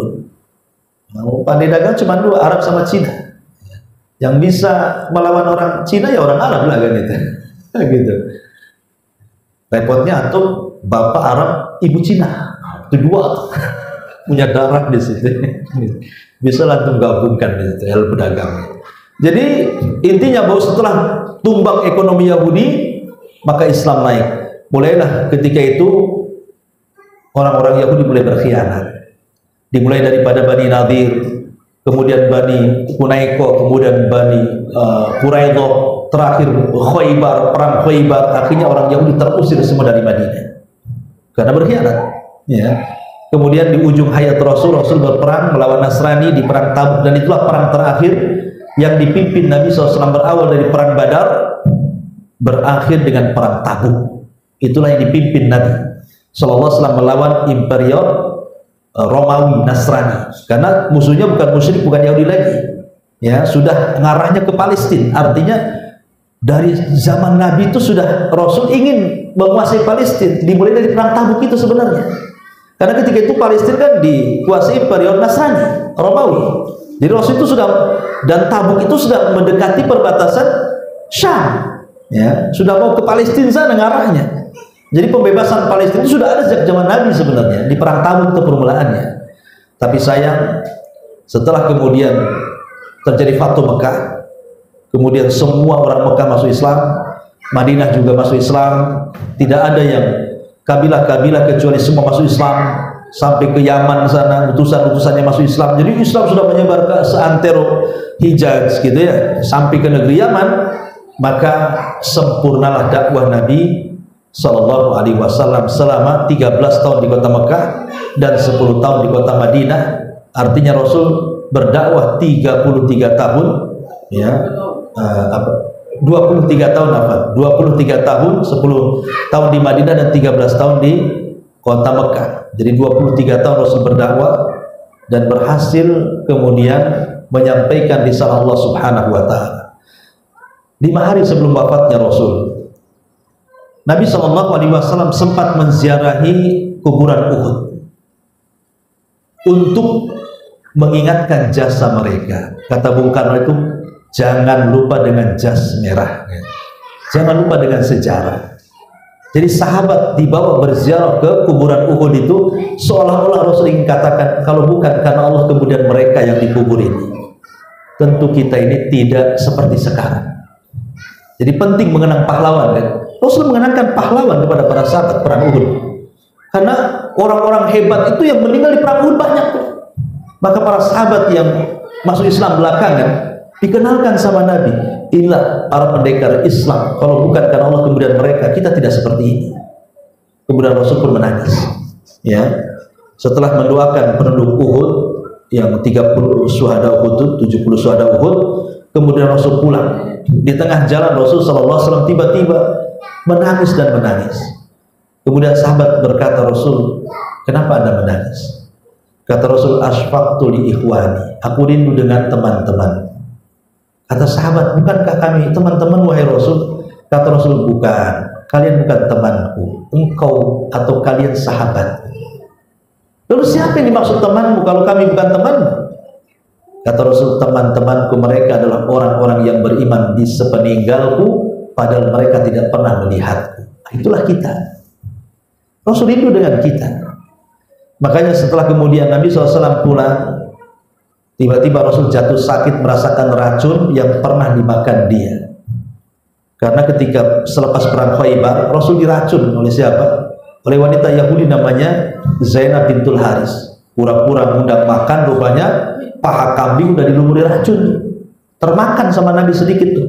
Pandai dagang cuma dua, Arab sama Cina. Yang bisa melawan orang Cina ya orang Arab lah kan gitu. Gitu. Repotnya antum bapak Arab, ibu Cina. Itu dua punya darah di situ. Bisa langsung gabungkan di situ ilmu dagang. Jadi intinya bahwa setelah tumbang ekonomi Yahudi, maka Islam naik. Mulailah ketika itu orang-orang Yahudi mulai berkhianat. Dimulai daripada Bani Nadir, kemudian Bani Hunaiko, kemudian Bani Quraidah, terakhir Khaybar, perang Khaybar. Akhirnya orang Yahudi terusir semua dari Madinah karena berkhianat. Ya. Kemudian di ujung hayat Rasul berperang melawan Nasrani di perang Tabuk, dan itulah perang terakhir yang dipimpin Nabi SAW, berawal dari perang Badar berakhir dengan perang Tabuk. Itulah yang dipimpin Nabi SAW melawan Imperial Romawi Nasrani, karena musuhnya bukan musyrik, bukan Yahudi lagi, ya, sudah ngarahnya ke Palestina. Artinya dari zaman Nabi itu sudah Rasul ingin menguasai Palestina, dimulai dari perang Tabuk itu sebenarnya, karena ketika itu Palestina kan dikuasai Imperial Nasrani Romawi. Jadi Rasul itu sudah, dan Tabuk itu sudah mendekati perbatasan Syam, ya, sudah mau ke Palestina sana ngarahnya. Jadi pembebasan Palestina itu sudah ada sejak zaman Nabi sebenarnya, di perang Tabuk itu permulaannya. Tapi sayang, setelah kemudian terjadi Fathu Mekah, kemudian semua orang Mekah masuk Islam, Madinah juga masuk Islam, tidak ada yang kabilah-kabilah kecuali semua masuk Islam, sampai ke Yaman sana utusan-utusannya masuk Islam. Jadi Islam sudah menyebar ke seantero Hijaz gitu ya, sampai ke negeri Yaman. Maka sempurnalah dakwah Nabi Sallallahu Alaihi Wasallam selama 13 tahun di kota Mekah dan 10 tahun di kota Madinah. Artinya Rasul berdakwah 33 tahun, ya, 23 tahun apa? 23 tahun, 10 tahun di Madinah dan 13 tahun di kota Mekah. Jadi 23 tahun Rasul berdakwah dan berhasil kemudian menyampaikan risalah Allah Subhanahu wa taala. 5 hari sebelum wafatnya Rasul, Nabi SAW sempat menziarahi kuburan Uhud untuk mengingatkan jasa mereka. Kata Bung Karno itu, jangan lupa dengan jas merah, jangan lupa dengan sejarah. Jadi sahabat dibawa berziarah ke kuburan Uhud itu seolah-olah Rasul ingin katakan, kalau bukan karena Allah kemudian mereka yang dikubur ini, tentu kita ini tidak seperti sekarang. Jadi penting mengenang pahlawan, kan? Rasul mengenangkan pahlawan kepada para sahabat perang Uhud, karena orang-orang hebat itu yang meninggal di perang Uhud banyak tuh. Maka para sahabat yang masuk Islam belakangan dikenalkan sama Nabi, inilah para pendekar Islam, kalau bukan karena Allah kemudian mereka, kita tidak seperti ini. Kemudian Rasul pun menangis, ya, setelah mendoakan penduduk Uhud yang 30 syuhada Uhud, 70 syuhada Uhud. Kemudian Rasul pulang. Di tengah jalan Rasul SAW tiba-tiba menangis dan menangis. Kemudian sahabat berkata, Rasul, kenapa Anda menangis? Kata Rasul, asfaqtu li ikhwani, aku rindu dengan teman-teman. Kata sahabat, bukankah kami teman-teman wahai Rasul? Kata Rasul, bukan, kalian bukan temanku, engkau atau kalian sahabat. Lalu siapa yang dimaksud temanmu kalau kami bukan temanmu? Kata Rasul, teman-temanku mereka adalah orang-orang yang beriman di sepeninggalku, padahal mereka tidak pernah melihatku. Itulah kita. Rasul rindu dengan kita. Makanya setelah kemudian Nabi SAW pulang, tiba-tiba Rasul jatuh sakit, merasakan racun yang pernah dimakan dia. Karena ketika selepas perang Khaybar, Rasul diracun oleh siapa? Oleh wanita Yahudi namanya Zainab bintul Haris. Pura-pura ngundang makan, rupanya paha kambing udah dilumuri racun, termakan sama Nabi sedikit tuh.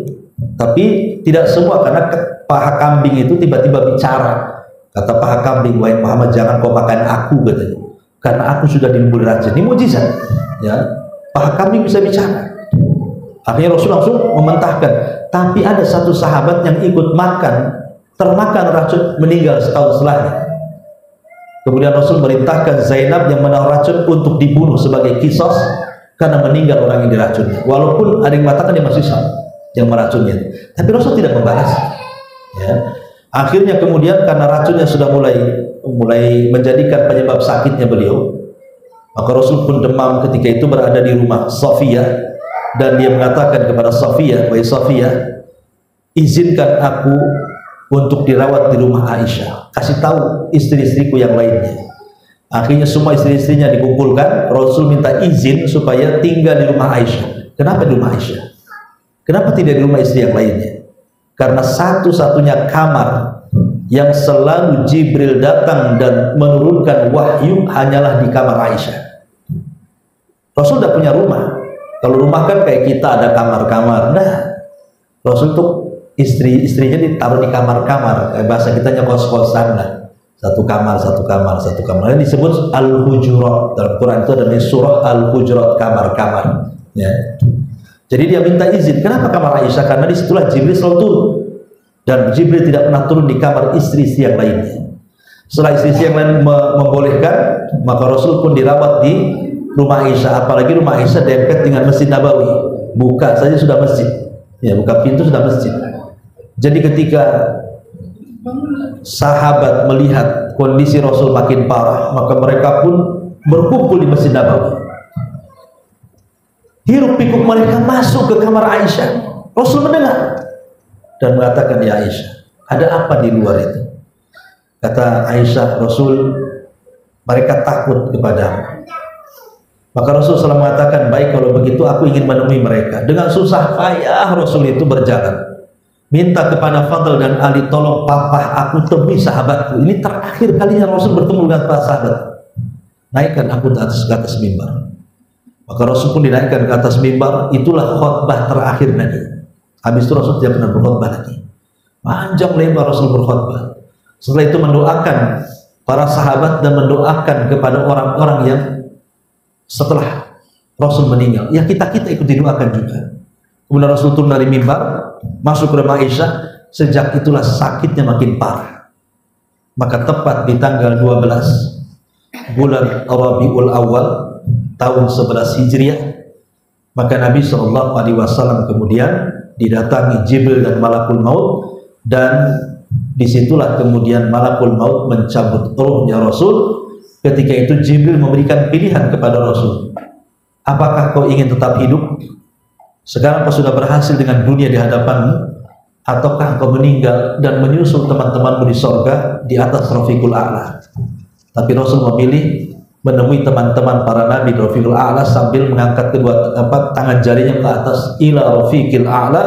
Tapi tidak semua, karena paha kambing itu tiba-tiba bicara. Kata paha kambing, wahai Muhammad, jangan kau makan aku, katanya, karena aku sudah dilumuri racun. Ini mujizat, ya, paha kambing bisa bicara. Akhirnya Rasul langsung mementahkan. Tapi ada satu sahabat yang ikut makan, termakan racun, meninggal setahun setelahnya. Kemudian Rasul merintahkan Zainab yang menaruh racun untuk dibunuh sebagai kisos karena meninggal orang yang diracunnya. Walaupun ada yang mengatakan dia masih Islam yang meracunnya, tapi Rasul tidak membalas. Ya. Akhirnya kemudian karena racunnya sudah mulai mulai menjadikan penyebab sakitnya beliau. Maka Rasul pun demam ketika itu berada di rumah Safiyah, dan dia mengatakan kepada Safiyah, "Wahai Safiyah, izinkan aku untuk dirawat di rumah Aisyah, kasih tahu istri-istriku yang lainnya." Akhirnya semua istri-istrinya dikumpulkan. Rasul minta izin supaya tinggal di rumah Aisyah. Kenapa di rumah Aisyah? Kenapa tidak di rumah istri yang lainnya? Karena satu-satunya kamar yang selalu Jibril datang dan menurunkan wahyu hanyalah di kamar Aisyah. Rasul tidak punya rumah. Kalau rumah kan kayak kita ada kamar-kamar. Nah, Rasul tuh istri-istrinya ditaruh di kamar-kamar. Kayak bahasa kita kos-kosan lah. Satu kamar. Ini disebut al-hujurat. Dalam Quran itu ada surah al-hujurat, kamar-kamar. Ya. Jadi dia minta izin. Kenapa kamar Aisyah? Karena disitulah Jibril selalu turun. Dan Jibril tidak pernah turun di kamar istri-istri yang lainnya. Setelah istri-istri yang lain membolehkan, maka Rasul pun dirawat di rumah Aisyah. Apalagi rumah Aisyah dekat dengan Masjid Nabawi. Buka saja sudah masjid. Ya, buka pintu sudah masjid. Jadi ketika sahabat melihat kondisi Rasul makin parah, maka mereka pun berkumpul di Masjid Nabawi. Hiruk pikuk mereka masuk ke kamar Aisyah. Rasul mendengar dan mengatakan, "Ya Aisyah, ada apa di luar itu?" Kata Aisyah, "Rasul, mereka takut kepadamu." Maka Rasul selalu mengatakan, "Baik, kalau begitu aku ingin menemui mereka." Dengan susah payah Rasul itu berjalan, minta kepada Fadl dan Ali, "Tolong papa aku temui sahabatku." Ini terakhir kalinya Rasul bertemu dengan para sahabat. "Naikkan aku ke atas mimbar." Maka Rasul pun dinaikkan ke atas mimbar. Itulah khutbah terakhir Nabi. Habis itu Rasul tidak pernah berkhutbah lagi. Panjang lebar Rasul berkhutbah. Setelah itu mendoakan para sahabat dan mendoakan kepada orang-orang yang setelah Rasul meninggal. Ya, kita ikut didoakan juga. Kemudian Rasul turun dari mimbar, masuk ke rumah Aisyah. Sejak itulah sakitnya makin parah. Maka tepat di tanggal 12 bulan Rabiul Awal tahun 11 Hijriah, maka Nabi SAW kemudian didatangi Jibril dan Malakul Maut, dan disitulah kemudian Malakul Maut mencabut ruhnya Rasul. Ketika itu Jibril memberikan pilihan kepada Rasul, "Apakah kau ingin tetap hidup? Sekarang kau sudah berhasil dengan dunia di hadapanmu, ataukah kau meninggal dan menyusul teman-temanmu di sorga di atas Rafiqul A'la?" Tapi Rasul memilih menemui teman-teman para nabi di Rafiqul A'la sambil mengangkat kedua tangan jarinya ke atas, "Ila Rafiqil A'la,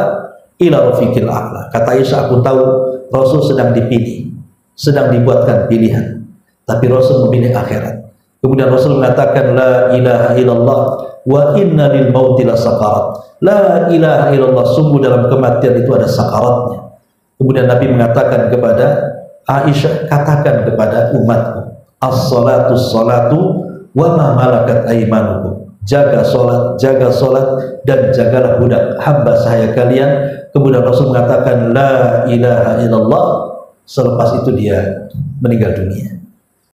ila Rafiqil A'la." Kata Aisyah, "Aku tahu Rasul sedang dipilih, sedang dibuatkan pilihan, tapi Rasul memilih akhirat." Kemudian Rasul mengatakan, "La ilaha illallah wa inna lil mauti la sakarat." La ilaha illallah, sungguh dalam kematian itu ada sakaratnya. Kemudian Nabi mengatakan kepada Aisyah, "Katakan kepada umatku, as-salatu salatu wa ma malakat aymanukum." Jaga solat dan jagalah budak hamba sahaya kalian. Kemudian Rasul mengatakan, "La ilaha illallah." Selepas itu dia meninggal dunia.